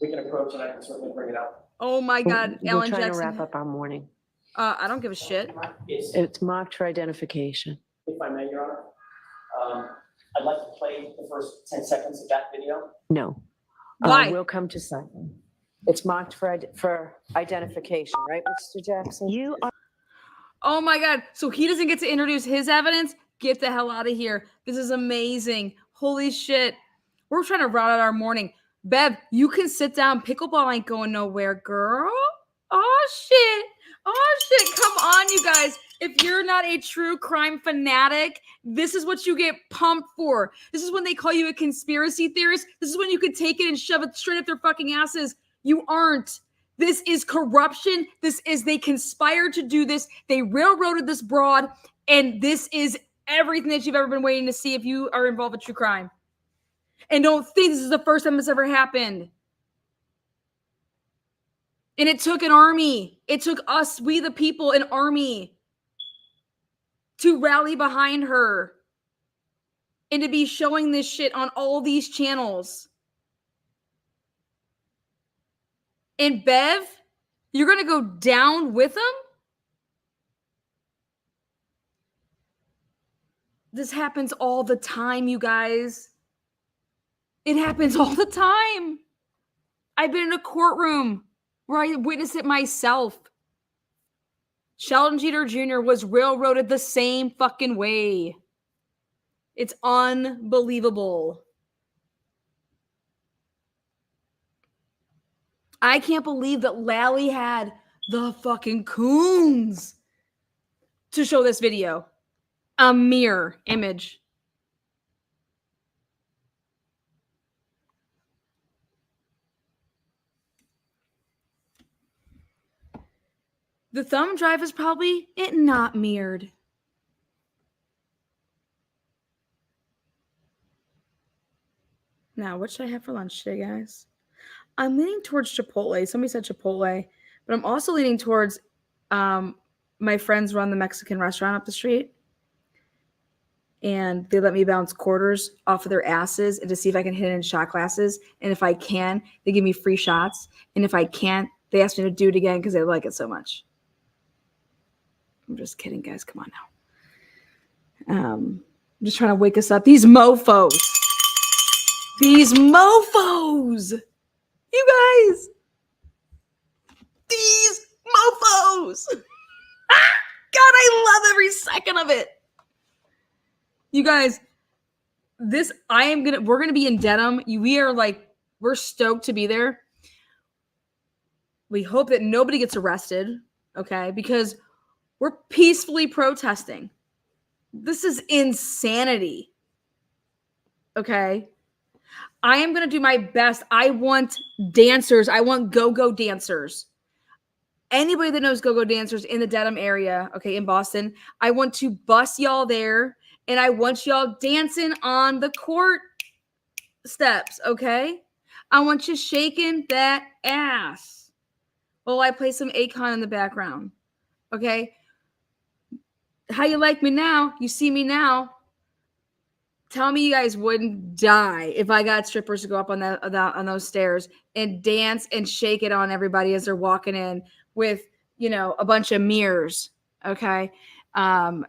S: We can approach and I can certainly bring it up.
A: Oh my God,
Q: We're
A: Alan
Q: trying
A: Jackson.
Q: to wrap up our morning.
A: I don't give a shit.
Q: It's marked for identification.
S: If I may, Your Honor, I'd like to play the first 10 seconds of that video.
Q: No.
A: Why?
Q: We'll come to something. It's marked for identification, right, Mr. Jackson?
R: You are.
A: Oh my God. So he doesn't get to introduce his evidence? Get the hell out of here. This is amazing. Holy shit. We're trying to route out our morning. Bev, you can sit down. Pickleball ain't going nowhere, girl. Oh shit. Oh shit. Come on, you guys. If you're not a true crime fanatic, this is what you get pumped for. This is when they call you a conspiracy theorist. This is when you could take it and shove it straight up their fucking asses. You aren't. This is corruption. They conspired to do this. They railroaded this broad. And this is everything that you've ever been waiting to see if you are involved with true crime. And don't think this is the first time this ever happened. And it took an army. It took us, we the people, an army to rally behind her and to be showing this shit on all these channels. And Bev, you're going to go down with them? This happens all the time, you guys. It happens all the time. I've been in a courtroom where I witnessed it myself. Sheldon Jeter Jr. was railroaded the same fucking way. It's unbelievable. I can't believe that Lally had the fucking coons to show this video. A mirror image. The thumb drive is probably not mirrored. Now, what should I have for lunch today, guys? I'm leaning towards Chipotle. Somebody said Chipotle, but I'm also leaning towards my friends run the Mexican restaurant up the street. and they let me bounce quarters off of their asses and to see if I can hit it in shot classes. And if I can, they give me free shots. And if I can't, they ask me to do it again because they like it so much. I'm just kidding, guys. Come on now. I'm just trying to wake us up. These mofos. These mofos. You guys. These mofos. God, I love every second of it. You guys, we're gonna be in Dedham. We're stoked to be there. We hope that nobody gets arrested, okay? Because we're peacefully protesting. This is insanity. Okay? I am gonna do my best. I want dancers. I want go-go dancers. Anybody that knows go-go dancers in the Dedham area, okay, in Boston, I want to bus y'all there. And I want y'all dancing on the court steps, okay? I want you shaking that ass while I play some Akon in the background, okay? How you like me now? You see me now? Tell me you guys wouldn't die if I got strippers to go up on those stairs and dance and shake it on everybody as they're walking in with, a bunch of mirrors, okay? And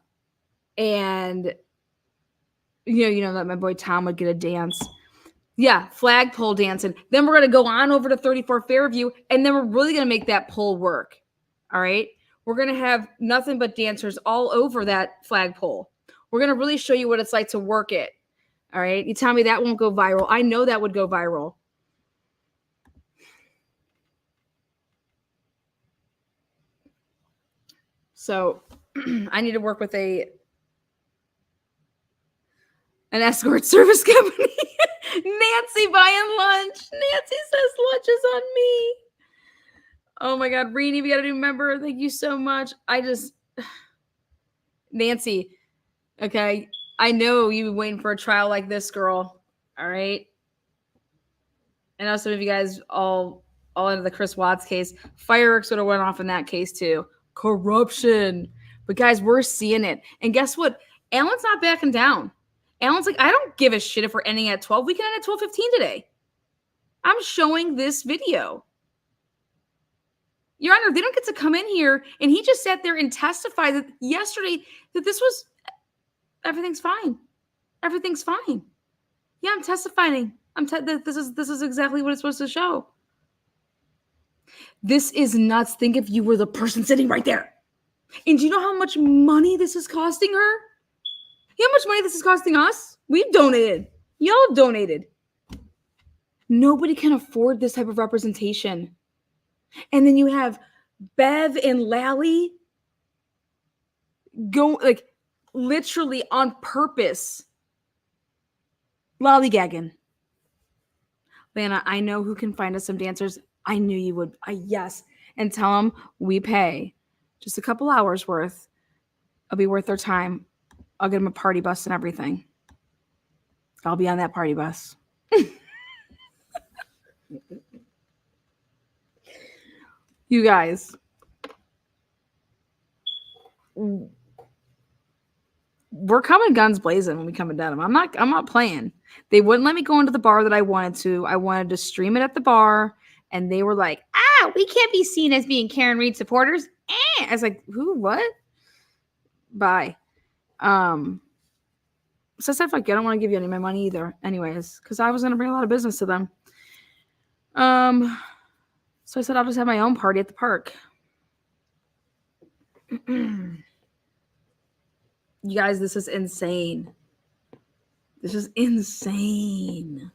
A: that my boy Tom would get a dance. Yeah, flagpole dancing. Then we're going to go on over to 34 Fairview, and then we're really going to make that pole work. All right? We're going to have nothing but dancers all over that flagpole. We're going to really show you what it's like to work it. All right? You tell me that won't go viral. I know that would go viral. So I need to work with an escort service company. Nancy buying lunch. Nancy says lunch is on me. Oh my God, Reenie, we got to do member. Thank you so much. Nancy, okay, I know you've been waiting for a trial like this, girl. All right. I know some of you guys all into the Chris Watts case. Fireworks would have went off in that case too. Corruption. But guys, we're seeing it. And guess what? Alan's not backing down. Alan's like, I don't give a shit if we're ending at 12. We can end at 12:15 today. I'm showing this video. Your Honor, they don't get to come in here. And he just sat there and testified that yesterday that everything's fine. Everything's fine. Yeah, I'm testifying. This is exactly what it's supposed to show. This is nuts. Think if you were the person sitting right there. And do you know how much money this is costing her? You know how much money this is costing us? We've donated. Y'all have donated. Nobody can afford this type of representation. And then you have Bev and Lally go literally on purpose lollygagging. Lana, I know who can find us some dancers. I knew you would. Yes. And tell them we pay just a couple hours worth. It'll be worth their time. I'll get them a party bus and everything. I'll be on that party bus. You guys. We're coming guns blazing when we come to Dedham. I'm not playing. They wouldn't let me go into the bar that I wanted to. I wanted to stream it at the bar. And they were like, we can't be seen as being Karen Reed supporters. I was like, who, what? Bye. So I said, fuck you, I don't want to give you any of my money either. Anyways, because I was going to bring a lot of business to them. So I said, I'll just have my own party at the park. You guys, this is insane. This is insane.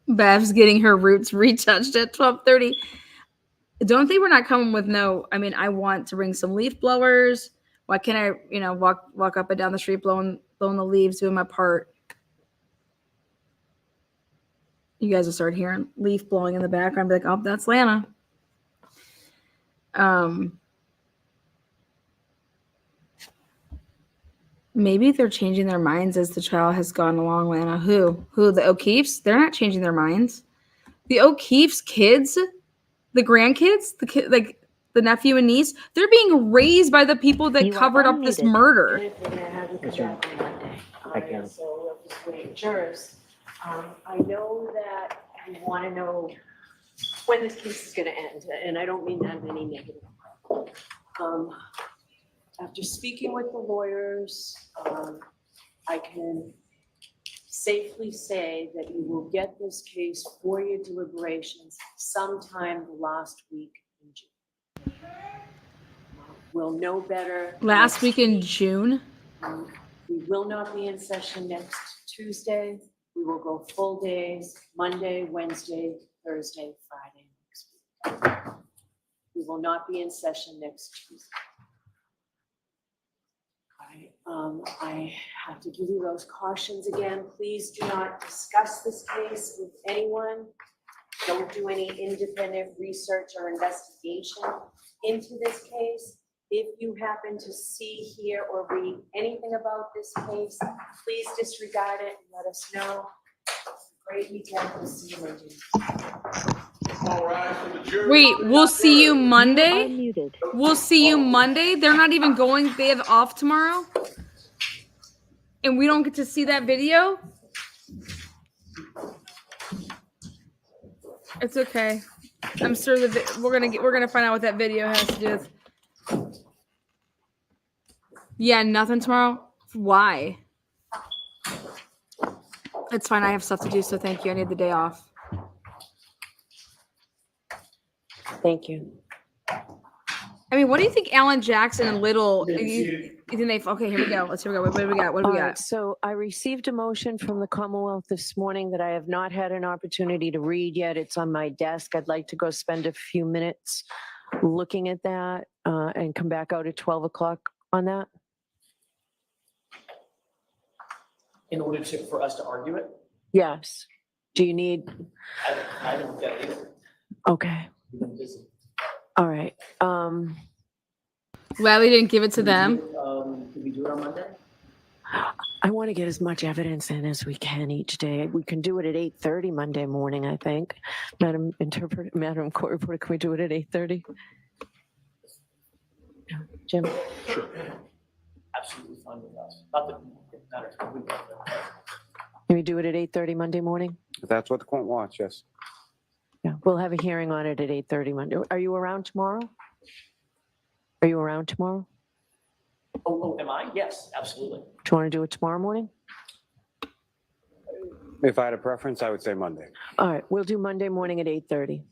A: Bev's getting her roots retouched at 12:30. Don't think we're not coming with no. I mean, I want to bring some leaf blowers. Why can't I, walk up and down the street blowing the leaves, doing my part? You guys will start hearing leaf blowing in the background. Be like, oh, that's Lana. Maybe they're changing their minds as the trial has gone along, Lana. Who? The O'Keefes? They're not changing their minds. The O'Keefe's kids, the grandkids, the nephew and niece, they're being raised by the people that
R: You are
A: covered up this
R: unmuted.
A: murder.
M: If we're gonna have you come
S: That's right.
M: back on Monday.
S: I can.
M: So we'll just wait. Jurors, I know that you want to know when this case is gonna end, and I don't mean that in any negative way. After speaking with the lawyers, I can safely say that you will get this case for your deliberations sometime the last week in June. We'll know better.
A: Last
M: next
A: week in June.
M: We will not be in session next Tuesday. We will go full days, Monday, Wednesday, Thursday, Friday next week. We will not be in session next Tuesday. I have to give you those cautions again. Please do not discuss this case with anyone. Don't do any independent research or investigation into this case. If you happen to see, hear, or read anything about this case, please disregard it and let us know. Great weekend. We'll see you later.
A: Wait, we'll see you
R: You are
A: Monday?
R: muted.
A: We'll see you Monday? They're not even going, they have off tomorrow? And we don't get to see that video? It's okay. I'm sure that we're gonna find out what that video has to do with. Yeah, nothing tomorrow. Why? It's fine. I have stuff to do, so thank you. I need the day off.
Q: Thank you.
A: I mean, what do you think Alan Jackson and Little? You think they? Okay, here we go. Let's here we go. What do we got? What do we
Q: All
A: got?
Q: right, so I received a motion from the Commonwealth this morning that I have not had an opportunity to read yet. It's on my desk. I'd like to go spend a few minutes looking at that and come back out at 12 o'clock on that.
S: In order for us to argue it?
Q: Yes. Do you need?
S: I don't get it.
Q: Okay.
S: We've been busy.
Q: All right.
A: Lally didn't give it to them.
S: Can we do it on Monday?
Q: I want to get as much evidence in as we can each day. We can do it at 8:30 Monday morning, I think. Madam Court Reporter, can we do it at 8:30? Jim?
S: Sure. Absolutely fine with us. Not that it matters.
Q: Can we do it at 8:30 Monday morning?
C: If that's what the court wants, yes.
Q: Yeah, we'll have a hearing on it at 8:30 Monday. Are you around tomorrow? Are you around tomorrow?
S: Oh, am I? Yes, absolutely.
Q: Do you want to do it tomorrow morning?
C: If I had a preference, I would say Monday.
Q: All right, we'll do Monday morning at 8:30.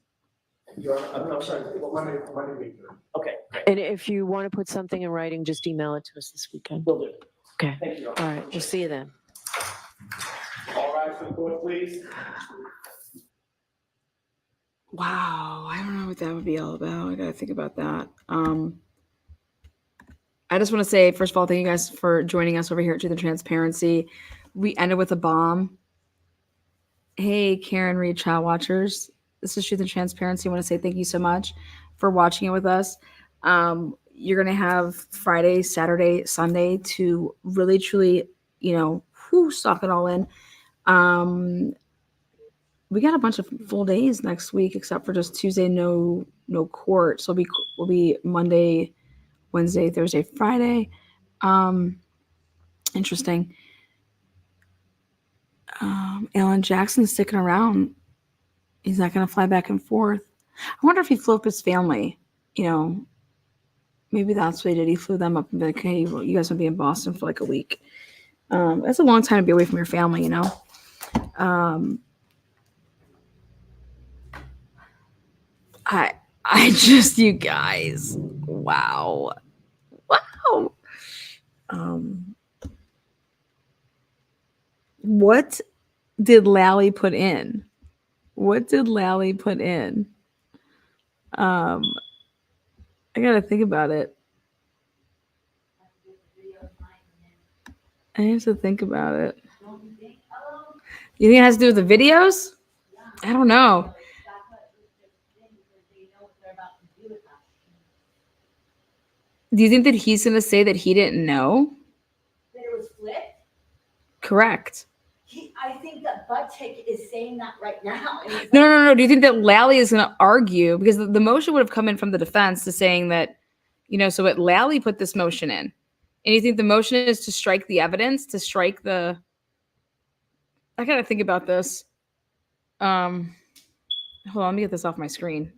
S: I'm sorry. Well, Monday. Okay, great.
Q: And if you want to put something in writing, just email it to us this weekend.
S: Will do.
Q: Okay.
S: Thank you.
Q: All right, we'll see you then.
N: All rise for the court, please.
A: Wow, I don't know what that would be all about. I gotta think about that. I just want to say, first of all, thank you guys for joining us over here at Truth and Transparency. We ended with a bomb. Hey, Karen Reed, Child Watchers. This is Truth and Transparency. I want to say thank you so much for watching it with us. You're going to have Friday, Saturday, Sunday to really, truly, suck it all in. We got a bunch of full days next week, except for just Tuesday, no court. So we'll be Monday, Wednesday, Thursday, Friday. Interesting. Alan Jackson's sticking around. He's not going to fly back and forth. I wonder if he flew up his family. Maybe that's what he did. He flew them up and be like, hey, you guys will be in Boston for like a week. That's a long time to be away from your family, I just, you guys, wow. What did Lally put in? I gotta think about it. I have to think about it. You think it has to do with the videos? I don't know. Do you think that he's going to say that he didn't know?
M: That it was flipped?
A: Correct.
T: I think that Buttigieg is saying that right now. And he's
A: No,
T: like,
A: no, no. Do you think that Lally is going to argue? Because the motion would have come in from the defense to saying that, so what Lally put this motion in. And you think the motion is to strike the evidence, to strike the. I got to think about this. Hold on, let me get this off my screen.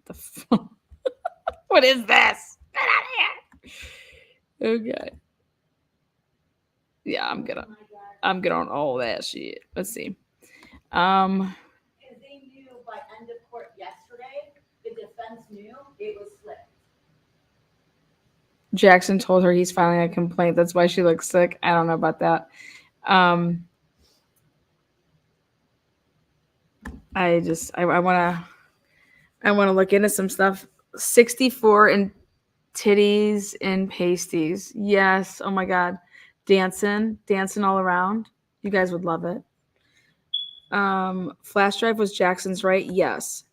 A: What is this? Get out of here. Okay. Yeah, I'm good on all that shit. Let's see.
T: because they knew by end of court yesterday, the defense knew it was flipped.
A: Jackson told her he's filing a complaint. That's why she looks sick. I don't know about that. I want to look into some stuff. 64 and titties and pasties. Yes. Oh my God. Dancing all around. You guys would love it. Flash drive was Jackson's, right? Yes.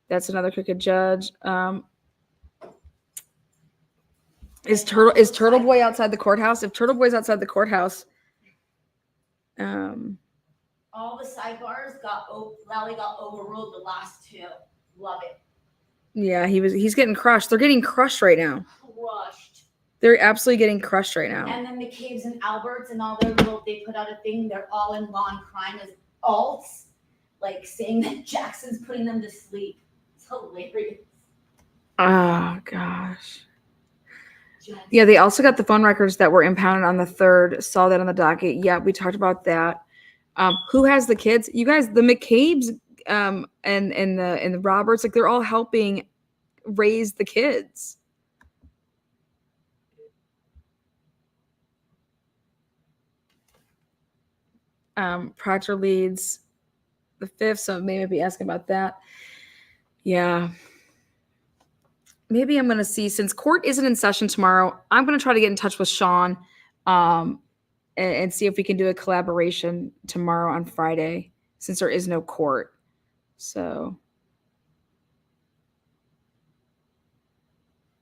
A: That's another crooked judge. Is Turtle Boy outside the courthouse? If Turtle Boy's outside the courthouse,
T: All the sidebars Lally got overruled the last two. Love it.
A: yeah, he's getting crushed. They're getting crushed right now.
T: Crushed.
A: They're absolutely getting crushed right now.
T: And then McCabe's and Alberts and all their they put out a thing. They're all in law and crime as alts, like saying that Jackson's putting them to sleep. It's hilarious.
A: Oh gosh. Yeah, they also got the phone records that were impounded on the 3rd. Saw that on the docket. Yeah, we talked about that. Who has the kids? You guys, the McCabe's and the Roberts, like they're all helping raise the kids. Proctor leads the 5th, so maybe be asking about that. Yeah. Maybe I'm going to see, since court isn't in session tomorrow, I'm going to try to get in touch with Sean and see if we can do a collaboration tomorrow on Friday, since there is no court. So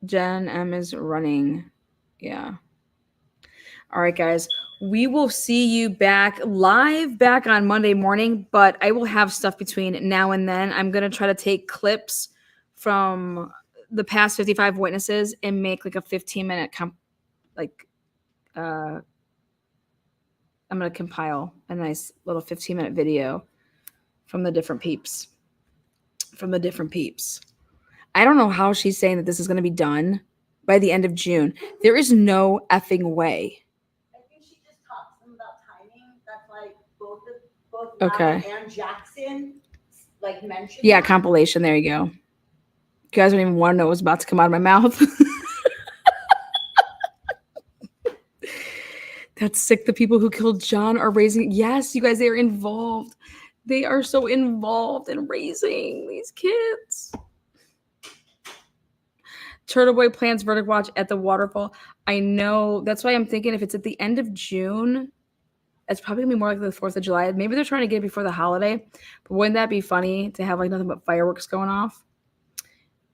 A: Jen M is running. Yeah. All right, guys. We will see you back on Monday morning, but I will have stuff between now and then. I'm going to try to take clips from the past 55 witnesses and make like a 15-minute I'm going to compile a nice little 15-minute video from the different peeps. I don't know how she's saying that this is going to be done by the end of June. There is no effing way.
T: I think she just talked to them about timing. That's like both
A: Okay.
T: Lally and Jackson mentioned.
A: Yeah,
T: that.
A: compilation. There you go. You guys don't even want to know what's about to come out of my mouth. That's sick. The people who killed John are raising. Yes, you guys, they are involved. They are so involved in raising these kids. Turtle Boy plans verdict watch at the waterfall. I know. That's why I'm thinking if it's at the end of June, it's probably going to be more like the 4th of July. Maybe they're trying to get it before the holiday. But wouldn't that be funny to have like nothing but fireworks going off?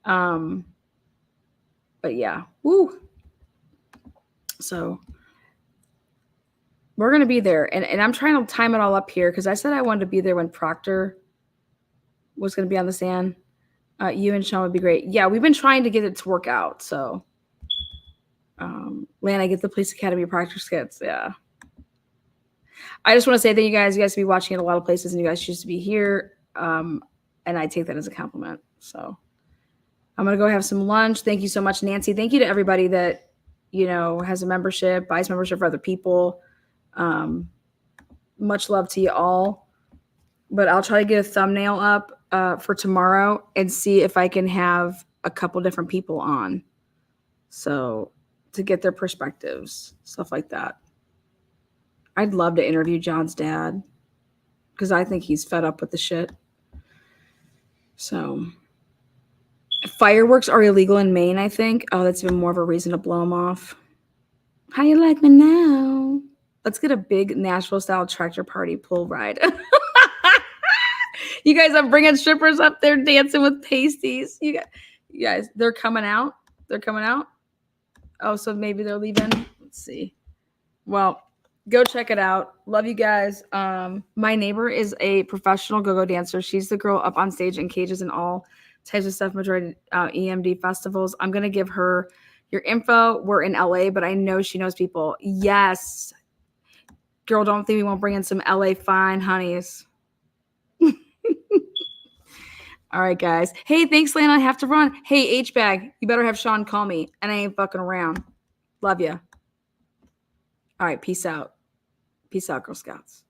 A: But yeah. Woo. So we're going to be there. And I'm trying to time it all up here because I said I wanted to be there when Proctor was going to be on the stand. You and Sean would be great. Yeah, we've been trying to get it to work out. So, Lana, get the Police Academy Proctor skits. Yeah. I just want to say thank you guys. You guys be watching in a lot of places and you guys choose to be here. And I take that as a compliment. So I'm going to go have some lunch. Thank you so much, Nancy. Thank you to everybody that, has a membership, buys membership for other people. Much love to you all. But I'll try to get a thumbnail up for tomorrow and see if I can have a couple different people on. So to get their perspectives, stuff like that. I'd love to interview John's dad because I think he's fed up with the shit. So fireworks are illegal in Maine, I think. Oh, that's even more of a reason to blow them off. How you like me now? Let's get a big Nashville-style tractor party pool ride. You guys, I'm bringing strippers up there dancing with pasties. You guys, they're coming out. They're coming out. Oh, so maybe they're leaving. Let's see. Well, Go check it out. Love you guys. My neighbor is a professional go-go dancer. She's the girl up on stage in cages and all types of stuff, majority EMD festivals. I'm gonna give her your info. We're in LA, but I know she knows people. Yes. Girl, don't think we won't bring in some LA fine honeys. All right, guys. Hey, thanks, Lana. I have to run. Hey, H-Bag, you better have Sean call me, and I ain't fucking around. Love ya. All right, peace out. Peace out, Girl Scouts.